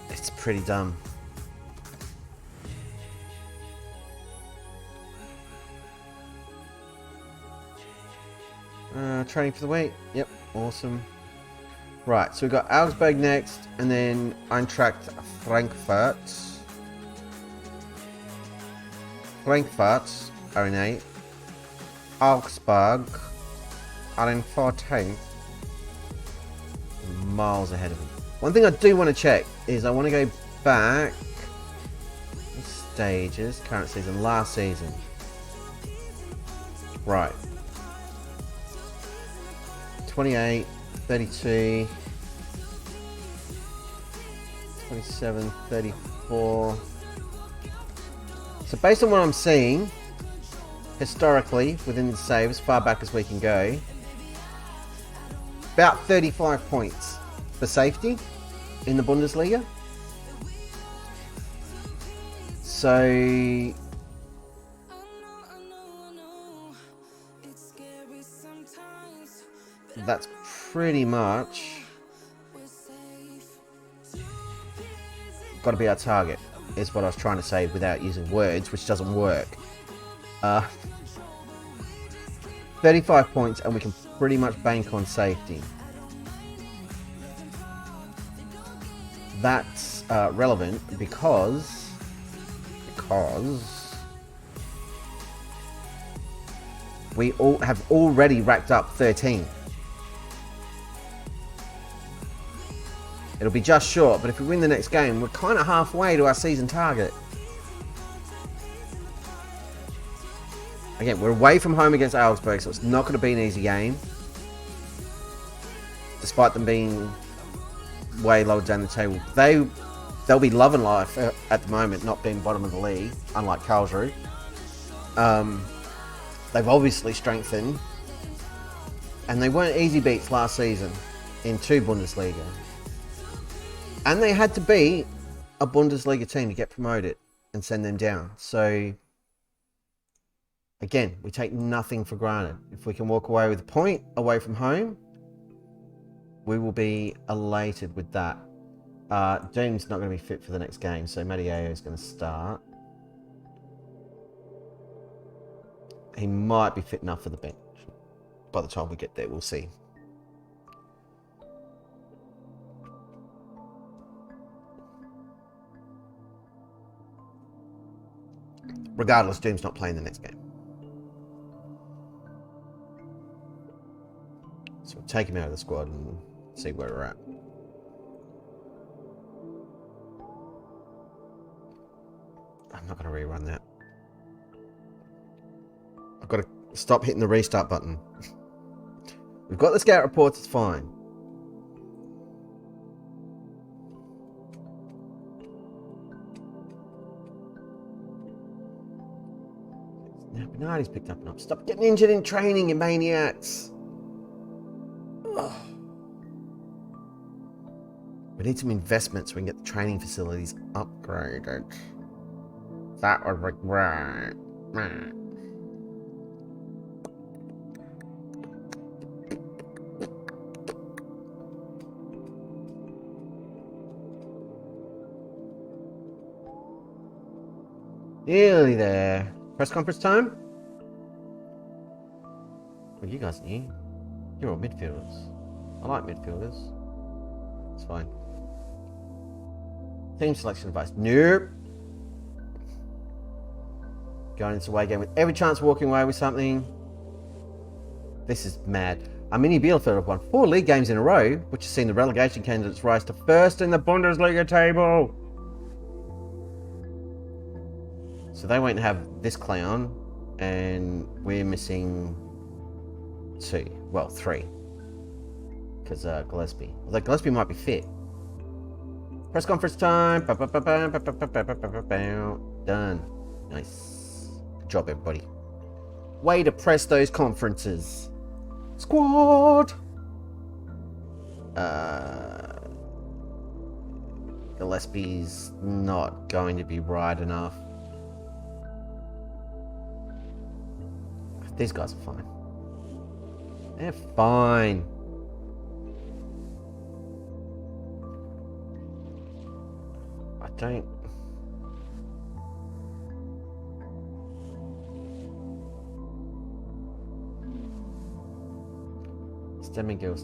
It's pretty dumb. Training for the week. Yep, awesome. Right, so we've got Augsburg next, and then Eintracht Frankfurt. Frankfurt are in 8. Augsburg are in 14th. Miles ahead of them. One thing I do want to check is I want to go back stages, current season, last season. Right. 28, 32, 27, 34. So based on what I'm seeing, historically, within the save, as far back as we can go, about 35 points for safety in the Bundesliga. So that's pretty much got to be our target, is what I was trying to say without using words, which doesn't work. 35 points, and we can pretty much bank on safety. That's relevant because we all have already racked up 13. It'll be just short, but if we win the next game, we're kind of halfway to our season target. Again, we're away from home against Augsburg, so it's not going to be an easy game. Despite them being way lower down the table. They'll be loving life at the moment, not being bottom of the league, unlike Karlsruhe. They've obviously strengthened. And they weren't easy beats last season in 2 Bundesliga. And they had to beat a Bundesliga team to get promoted and send them down. So, again, we take nothing for granted. If we can walk away with a point away from home, we will be elated with that. Doom's not going to be fit for the next game, so Mateo is going to start. He might be fit enough for the bench. By the time we get there, we'll see. Regardless, Doom's not playing the next game. So we'll take him out of the squad and see where we're at. I'm not going to rerun that. I've got to stop hitting the restart button. We've got the scout reports, it's fine. Now Bernardi's picked up and up. Stop getting injured in training, you maniacs. Ugh. We need some investment so we can get the training facilities upgraded. That would be right. Nearly there. Press conference time? Well, you guys knew. You're all midfielders. I like midfielders. It's fine. Team selection advice. Nope. Going into away game with every chance of walking away with something. This is mad. Arminia Bielefeld have won 4 league games in a row, which has seen the relegation candidates rise to first in the Bundesliga table. So they won't have this clown, and we're missing 2. Well, 3. Because Gillespie. Although Gillespie might be fit. Press conference time. Done. Nice. Good job, everybody. Way to press those conferences. Squad. Gillespie's not going to be right enough. These guys are fine. They're fine. I don't... Stemminggill.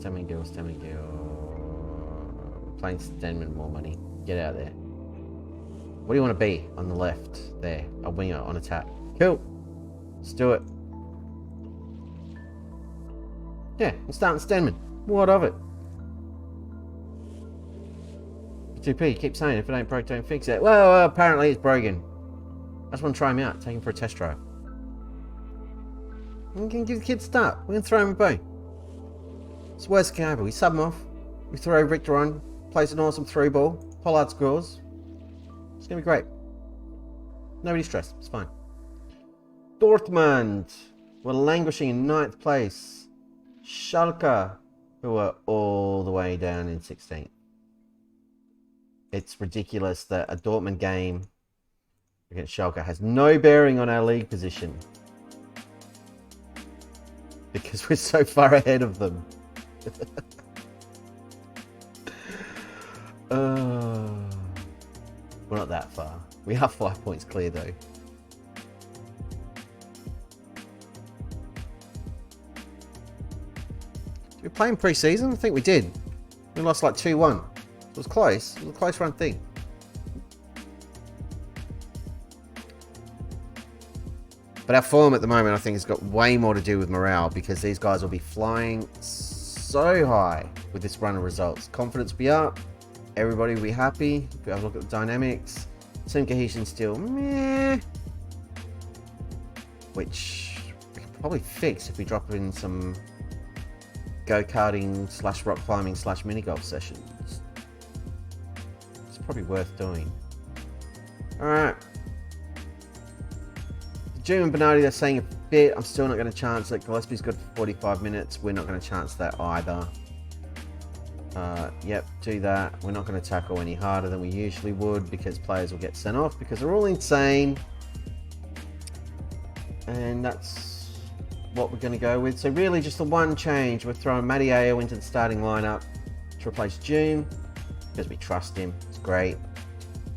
Playing Stenman more money. Get out of there. What do you want to be on the left there? A winger on attack. Cool. Let's do it. Yeah, I'm starting Stenman. What of it? 2P, you keep saying if it ain't broke, don't fix it. Well, apparently it's broken. I just want to try him out, take him for a test drive. We can give the kid a start. We're going to throw him a bone. It's the worst that can happen. We sub him off. We throw Victor on. Plays an awesome through ball. Pollard scores. It's going to be great. Nobody stressed. It's fine. Dortmund. We're languishing in 9th place. Schalke who are all the way down in 16th. It's ridiculous that a Dortmund game against Schalke has no bearing on our league position. Because we're so far ahead of them. We're not that far. We are 5 points clear though. Did we play in pre-season? I think we did. We lost like 2-1. It was close. It was a close run thing. But our form at the moment, I think, has got way more to do with morale because these guys will be flying so high with this run of results. Confidence will be up. Everybody will be happy. If we have a look at the dynamics. Team cohesion still meh. Which we can probably fix if we drop in some go-karting / rock climbing / mini golf sessions. It's probably worth doing. Alright. June and Bernardi, they're saying a bit. I'm still not going to chance it. Gillespie's good for 45 minutes. We're not going to chance that either. Yep, do that. We're not going to tackle any harder than we usually would because players will get sent off because they're all insane. And that's what we're going to go with. So really just the one change. We're throwing Matty Ayo into the starting lineup to replace June because we trust him. It's great.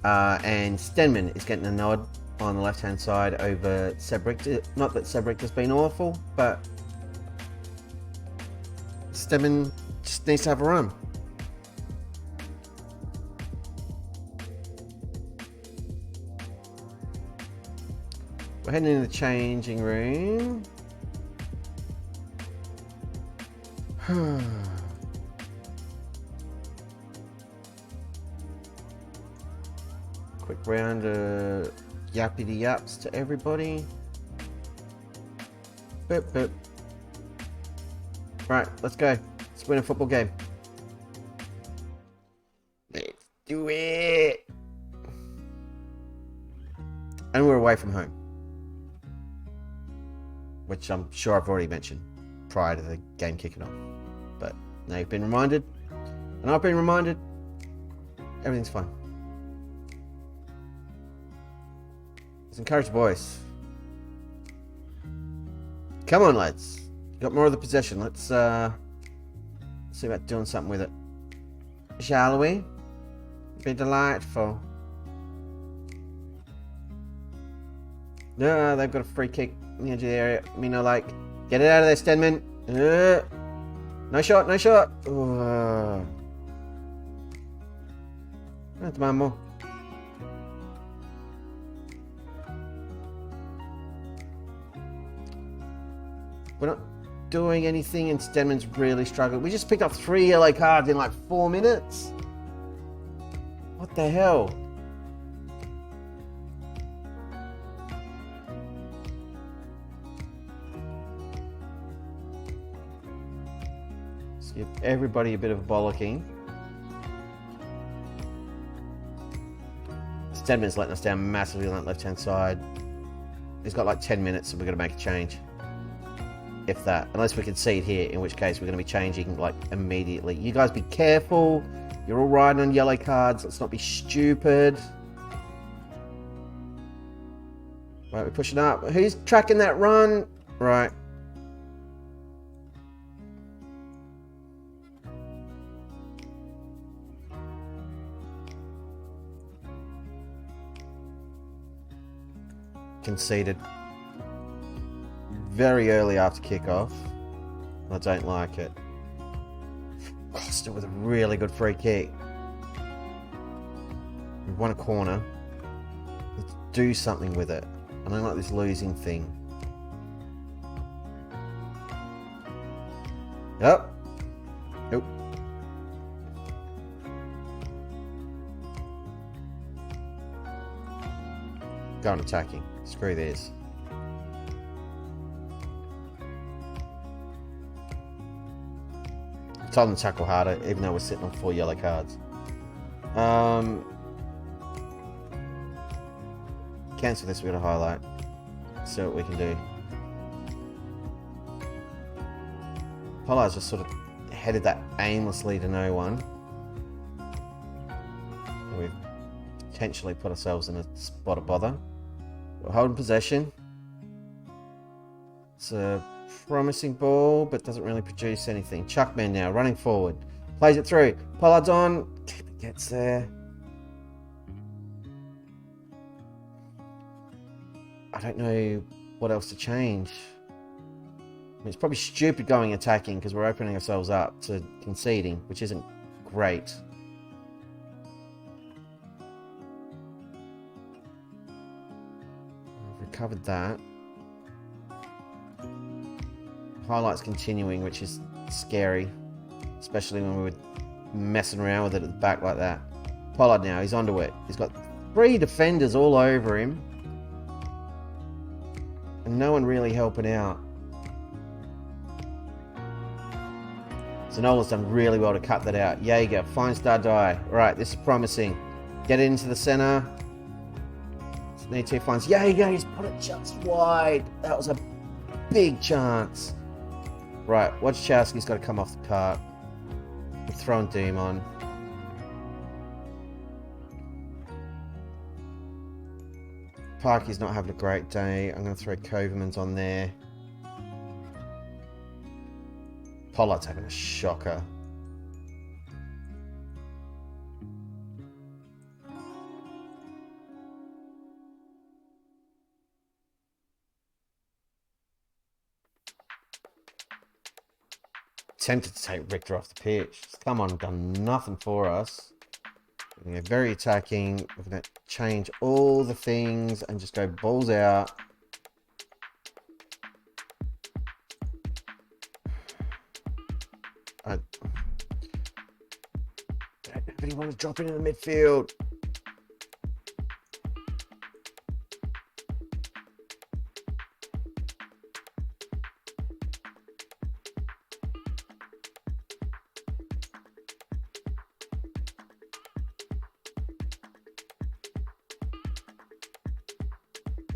And Stenman is getting a nod on the left-hand side over Sebrick. Not that Sebrick has been awful, but Stenman just needs to have a run. We're heading into the changing room. Quick round of yappity yaps to everybody. Boop, boop. Right, let's go. Let's win a football game. Let's do it. And we're away from home. Which I'm sure I've already mentioned prior to the game kicking off. But now you've been reminded, and I've been reminded, everything's fine. Let's encourage the boys. Come on, lads. Got more of the possession. Let's see about doing something with it. Shall we? Be delightful. No, they've got a free kick in the edge of the area. I mean, like, get it out of there, Stenman. No shot, no shot. Not demand more. We're not doing anything, and Stenman's really struggling. We just picked up 3 yellow cards in like 4 minutes. What the hell? Let's give everybody a bit of a bollocking. Stenman's letting us down massively on that left-hand side. He's got like 10 minutes, so we're going to make a change. If that, unless we concede here, in which case we're going to be changing like immediately. You guys be careful. You're all riding on yellow cards. Let's not be stupid. Right, we're pushing up. Who's tracking that run? Right. Conceded. Very early after kickoff. I don't like it. Costa with a really good free kick. We've won a corner. Let's do something with it. I don't like this losing thing. Yep. Nope. Go on attacking. Screw this. Told them to tackle harder, even though we're sitting on 4 yellow cards. Cancel this, we're going to highlight. See what we can do. Pollard's just sort of headed that aimlessly to no one. We've potentially put ourselves in a spot of bother. We're holding possession. It's a promising ball, but doesn't really produce anything. Chuckman now, running forward. Plays it through. Pollard's on. Keeper gets there. I don't know what else to change. I mean, it's probably stupid going attacking because we're opening ourselves up to conceding, which isn't great. We've recovered that. Highlights continuing, which is scary, especially when we were messing around with it at the back like that. Pollard now, he's onto it. He's got 3 defenders all over him. And no one really helping out. Zanola's done really well to cut that out. Jaeger, fine star die. Right, this is promising. Get it into the center. Need 2 finds Jaeger, he's put it just wide. That was a big chance. Right, Wojciechowski's got to come off the cart. We're throwing Doom on. Parky's not having a great day. I'm going to throw Kovermans on there. Pollard's having a shocker. Tempted to take Richter off the pitch. Come on, done nothing for us. We're very attacking. We're going to change all the things and just go balls out. I don't really want to drop into the midfield.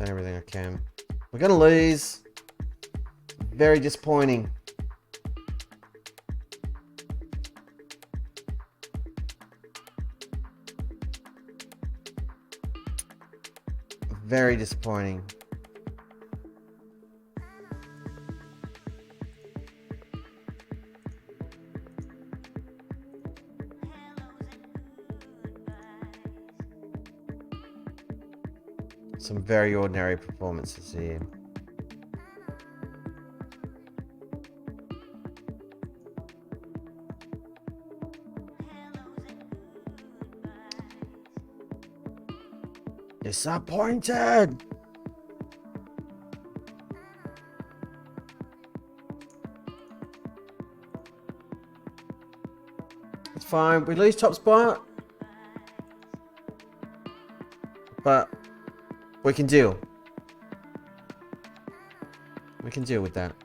Everything I can. We're going to lose. Very disappointing. Very disappointing. Some very ordinary performances here. Disappointed! It's fine. We lose top spot. But we can deal. We can deal with that.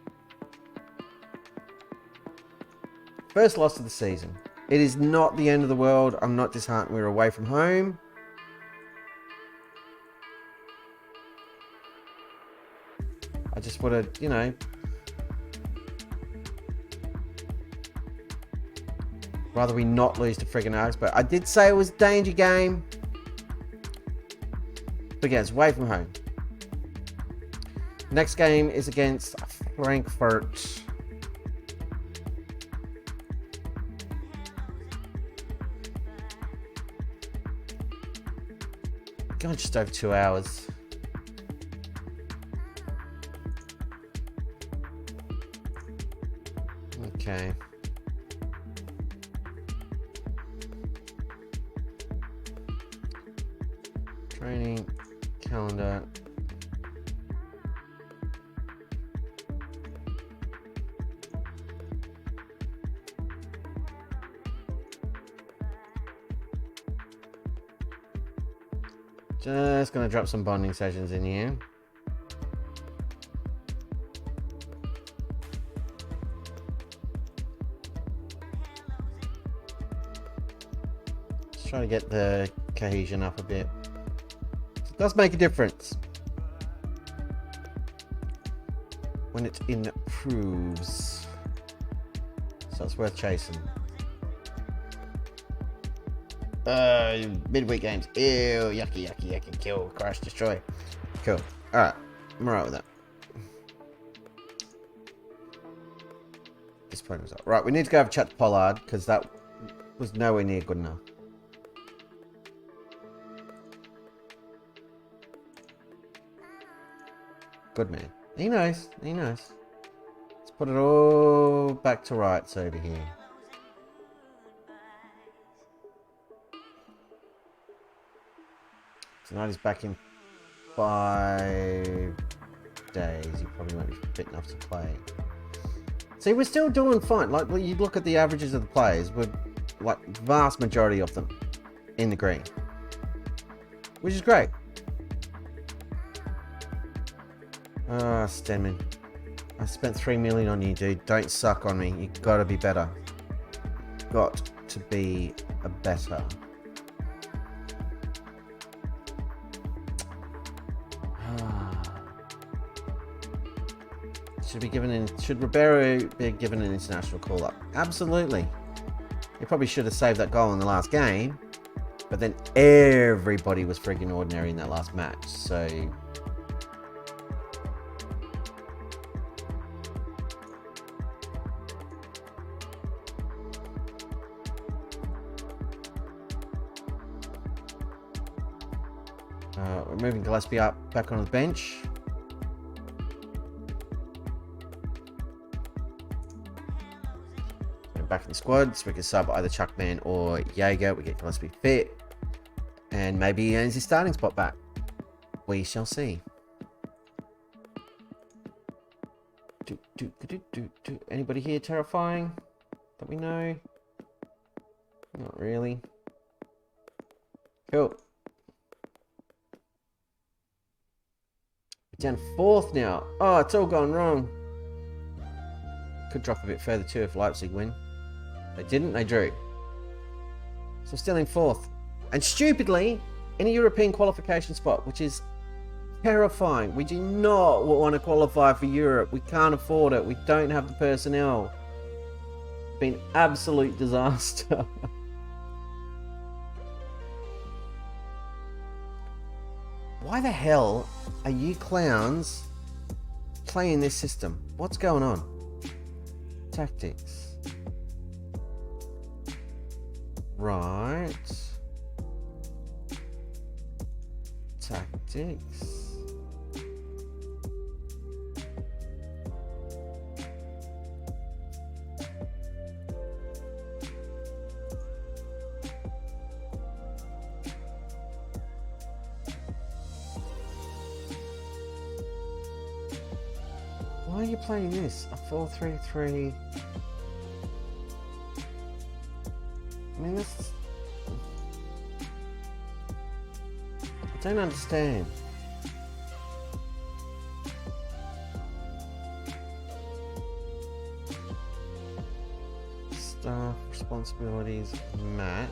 First loss of the season. It is not the end of the world. I'm not disheartened. We're away from home. I just would have, you know, rather we not lose to friggin' Args. But I did say it was a danger game. But again, it's away from home. Next game is against Frankfurt. Gone just over 2 hours. Okay. Training calendar. Just gonna drop some bonding sessions in here. Just try to get the cohesion up a bit. It does make a difference when it improves. so it's worth chasing. Midweek games. Ew, yucky, yucky, yucky. Kill, crash, destroy. Cool. Alright, I'm alright with that. Disappointing result. Right, we need to go have a chat to Pollard, because that was nowhere near good enough. Good man. He knows. He knows. Let's put it all back to rights over here. Tonight he's back in 5 days. He probably won't be fit enough to play. See, we're still doing fine. Like, you look at the averages of the players, we're like vast majority of them in the green, which is great. Ah, Stenman, I spent 3 million on you, dude. Don't suck on me. You gotta be better. Got to be a better. Should Ribeiro be given an international call-up? Absolutely. He probably should have saved that goal in the last game, but then everybody was freaking ordinary in that last match, so... we're moving Gillespie up back onto the bench. Back in the squad, so we can sub either Chuckman or Jaeger. We get Gillespie fit, and maybe he earns his starting spot back. We shall see. Anybody here terrifying that we know? Not really. Cool. We're down 4th now. Oh, it's all gone wrong. Could drop a bit further too if Leipzig win. They didn't, they drew. So still in 4th. And stupidly, in a European qualification spot, which is terrifying. We do not want to qualify for Europe. We can't afford it. We don't have the personnel. It's been absolute disaster. Why the hell are you clowns playing this system? What's going on? Tactics. Right. Tactics. Why are you playing this? A 4-3-3. I mean, this... I don't understand. Staff responsibilities match.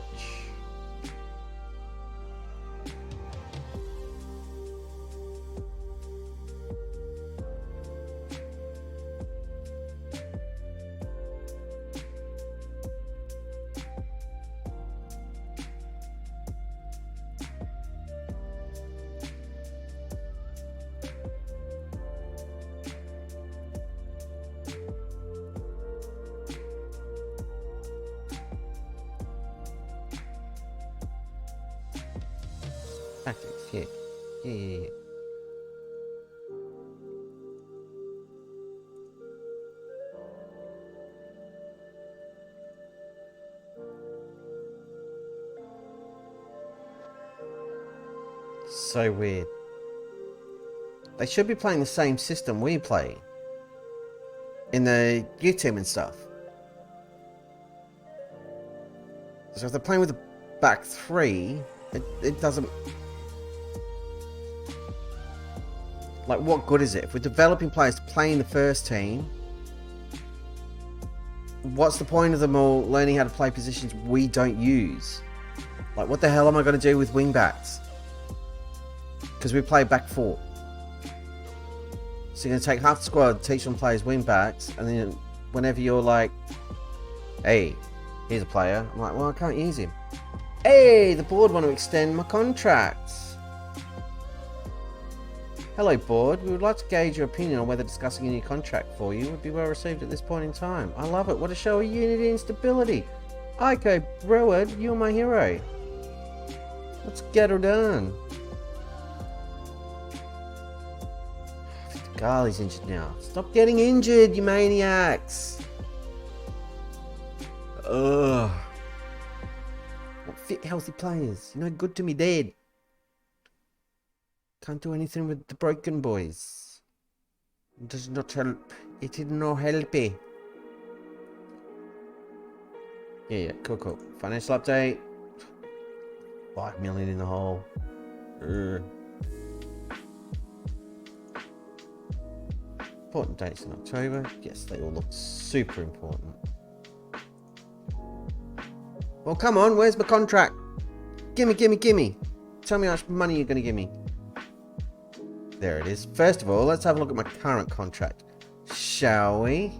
Tactics, yeah. So weird. They should be playing the same system we play in the youth team and stuff. So if they're playing with a back three, it doesn't... Like, what good is it? If we're developing players to play in the first team, what's the point of them all learning how to play positions we don't use? Like, what the hell am I going to do with wing backs? Because we play back four. So you're going to take half the squad, teach them to play as wing backs, and then whenever you're like Hey, here's a player. I'm like, well, I can't use him. Hey, the board want to extend my contracts. Hello, board. We would like to gauge your opinion on whether discussing a new contract for you would be well received at this point in time. I love it. What a show of unity and stability. Iko Breward, you're my hero. Let's get her done. Garley's injured now. Stop getting injured, you maniacs. Ugh. What fit, healthy players? You're no good to me, Dad. Can't do anything with the broken boys. It does not help. It is no helpy. Yeah, cool. Financial update. 5 million in the hole. Important dates in October. Yes, they all look super important. Well, come on, where's my contract? Gimme. Tell me how much money you're going to give me. There it is. First of all, let's have a look at my current contract. Shall we?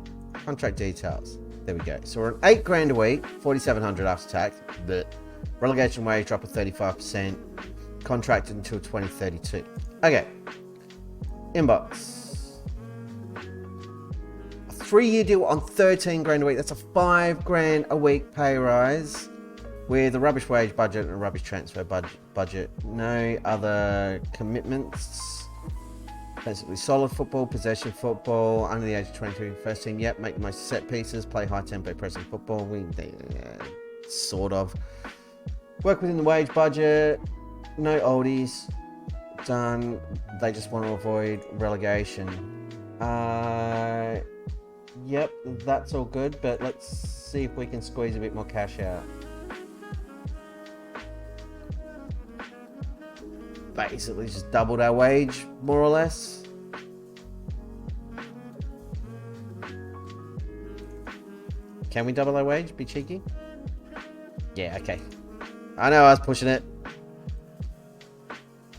Contract details. There we go. So we're on 8 grand a week, 4,700 after tax. The relegation wage drop of 35%. Contracted until 2032. Okay. Inbox. A 3-year deal on 13 grand a week. That's a 5 grand a week pay rise with a rubbish wage budget and a rubbish transfer budget. No other commitments. Basically solid football, possession football, under the age of 22, first team, yep, make the most of set pieces, play high tempo pressing football, sort of. Work within the wage budget, no oldies, done, they just want to avoid relegation. Yep, that's all good, but let's see if we can squeeze a bit more cash out. Basically just doubled our wage, more or less. Can we double our wage? Be cheeky? Yeah, okay. I know I was pushing it.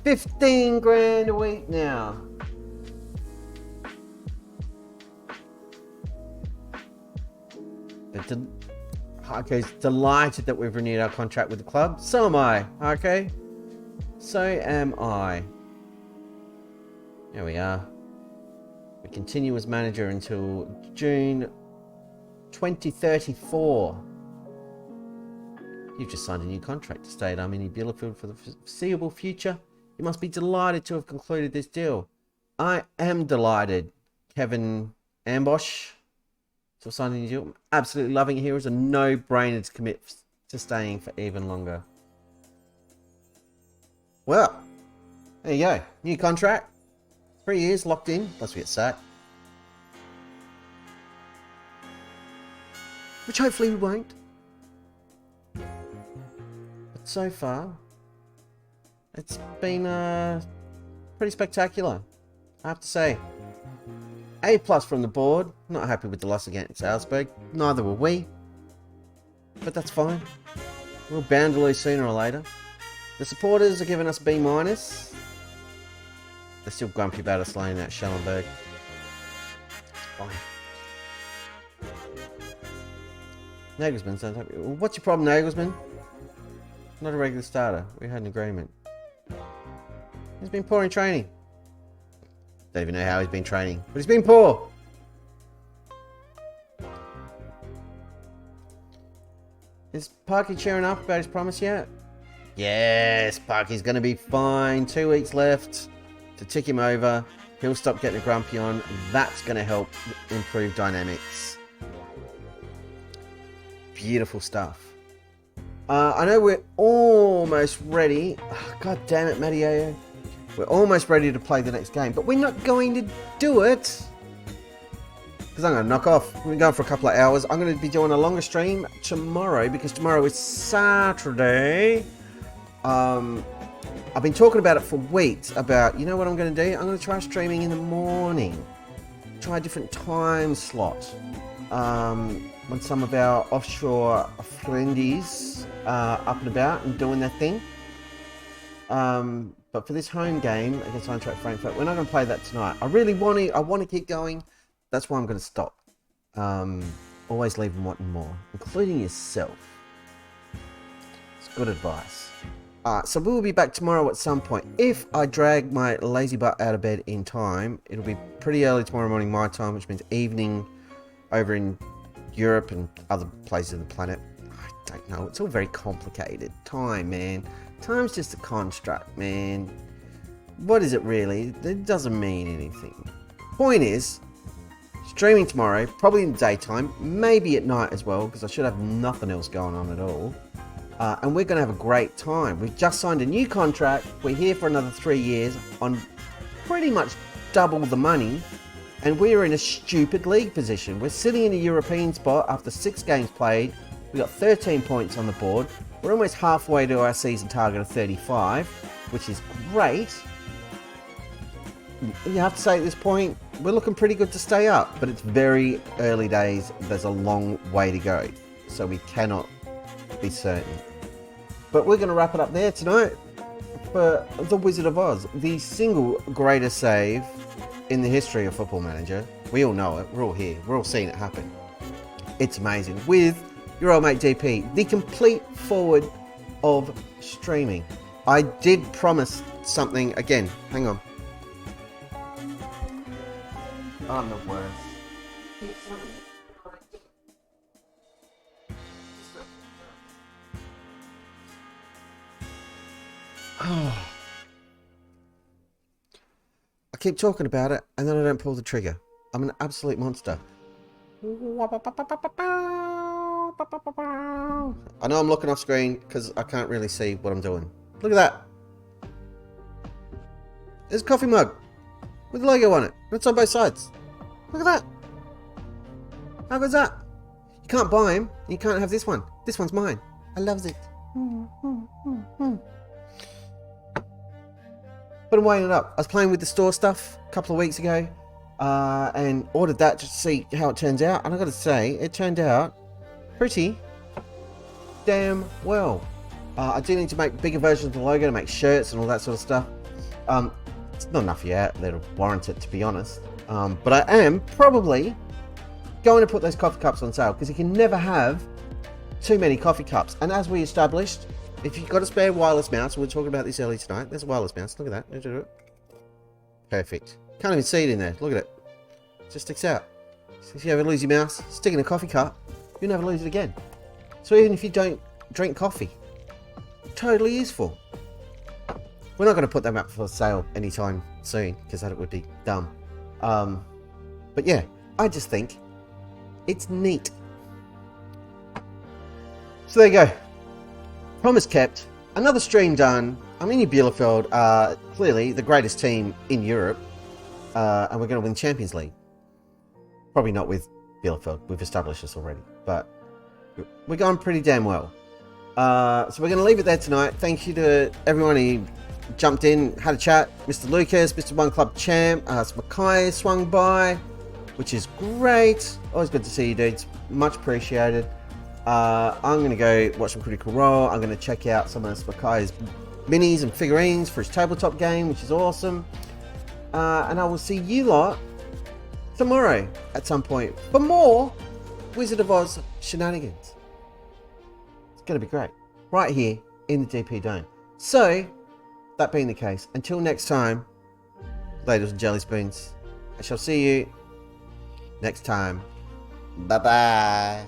15 grand a week now. But Harko's delighted that we've renewed our contract with the club. So am I, okay? So am I. There we are. We continue as manager until June 2034. You've just signed a new contract to stay at Arminia Bielefeld for the foreseeable future. You must be delighted to have concluded this deal. I am delighted, Kevin Ambosh, to have signed a new deal. I'm absolutely loving it here. It's a no-brainer to commit to staying for even longer. Well, there you go. New contract. 3 years locked in. Plus we get sacked. Which hopefully we won't. But so far, it's been pretty spectacular, I have to say. A+ from the board. Not happy with the loss against Salzburg. Neither were we. But that's fine. We're bound to lose sooner or later. The supporters are giving us B-. They're still grumpy about us laying out Schellenberg. It's fine. Nagelsmann's unhappy. Well, what's your problem, Nagelsmann? Not a regular starter. We had an agreement. He's been poor in training. Don't even know how he's been training, but he's been poor. Is Parky cheering up about his promise yet? Yes, Parky's going to be fine. 2 weeks left to tick him over. He'll stop getting a grumpy on. That's going to help improve dynamics. Beautiful stuff. I know we're almost ready. Oh, God damn it, Matteo. We're almost ready to play the next game, but we're not going to do it because I'm going to knock off. We've been going for a couple of hours. I'm going to be doing a longer stream tomorrow because tomorrow is Saturday. I've been talking about it for weeks about, you know what I'm going to do? I'm going to try streaming in the morning. Try a different time slot. When some of our offshore friendies are up and about and doing their thing. But for this home game against Eintracht Frankfurt, we're not going to play that tonight. I really want to keep going. That's why I'm going to stop. always leave them wanting more, including yourself. It's good advice. So we'll be back tomorrow at some point. If I drag my lazy butt out of bed in time, it'll be pretty early tomorrow morning my time, which means evening over in Europe and other places of the planet. I don't know. It's all very complicated. Time, man. Time's just a construct, man. What is it really? It doesn't mean anything. Point is, streaming tomorrow, probably in the daytime, maybe at night as well, because I should have nothing else going on at all. And we're going to have a great time. We've just signed a new contract. We're here for another 3 years on pretty much double the money. And we're in a stupid league position. We're sitting in a European spot after 6 games played. We've got 13 points on the board. We're almost halfway to our season target of 35, which is great. You have to say at this point, we're looking pretty good to stay up. But it's very early days. There's a long way to go. So we cannot be certain. But we're going to wrap it up there tonight for The Wizard of Oz, the single greatest save in the history of Football Manager. We all know it. We're all here. We're all seeing it happen. It's amazing. With your old mate DP, the complete forward of streaming. I did promise something again. Hang on. I'm the worst. I keep talking about it and then I don't pull the trigger. I'm an absolute monster. I know I'm looking off screen because I can't really see what I'm doing. Look at that. There's a coffee mug with the logo on it. It's on both sides. Look at that. How good's that? You can't buy him. You can't have this one. This one's mine. I loves it. But I'm weighing it up. I was playing with the store stuff a couple of weeks ago and ordered that just to see how it turns out. And I got to say, it turned out pretty damn well. I do need to make bigger versions of the logo to make shirts and all that sort of stuff. It's not enough yet that'll warrant it, to be honest. But I am probably going to put those coffee cups on sale because you can never have too many coffee cups. And as we established, if you've got a spare wireless mouse, we were talking about this earlier tonight. There's a wireless mouse. Look at that. Perfect. Can't even see it in there. Look at it. It just sticks out. So if you ever lose your mouse, stick in a coffee cup, you'll never lose it again. So even if you don't drink coffee, totally useful. We're not going to put them up for sale anytime soon because that would be dumb. But yeah, I just think it's neat. So there you go. Promise kept. Another stream done. Arminia Bielefeld are clearly the greatest team in Europe. And we're going to win Champions League. Probably not with Bielefeld. We've established this already. But we're going pretty damn well. So we're going to leave it there tonight. Thank you to everyone who jumped in, had a chat. Mr. Lucas, Mr. One Club Champ, Mackay swung by, which is great. Always good to see you, dudes. Much appreciated. I'm going to go watch some Critical Role. I'm going to check out some of Mackay's minis and figurines for his tabletop game, which is awesome. And I will see you lot tomorrow at some point for more Wizard of Oz shenanigans. It's going to be great. Right here in the DP Dome. So, that being the case, until next time, ladles and jelly spoons, I shall see you next time. Bye-bye.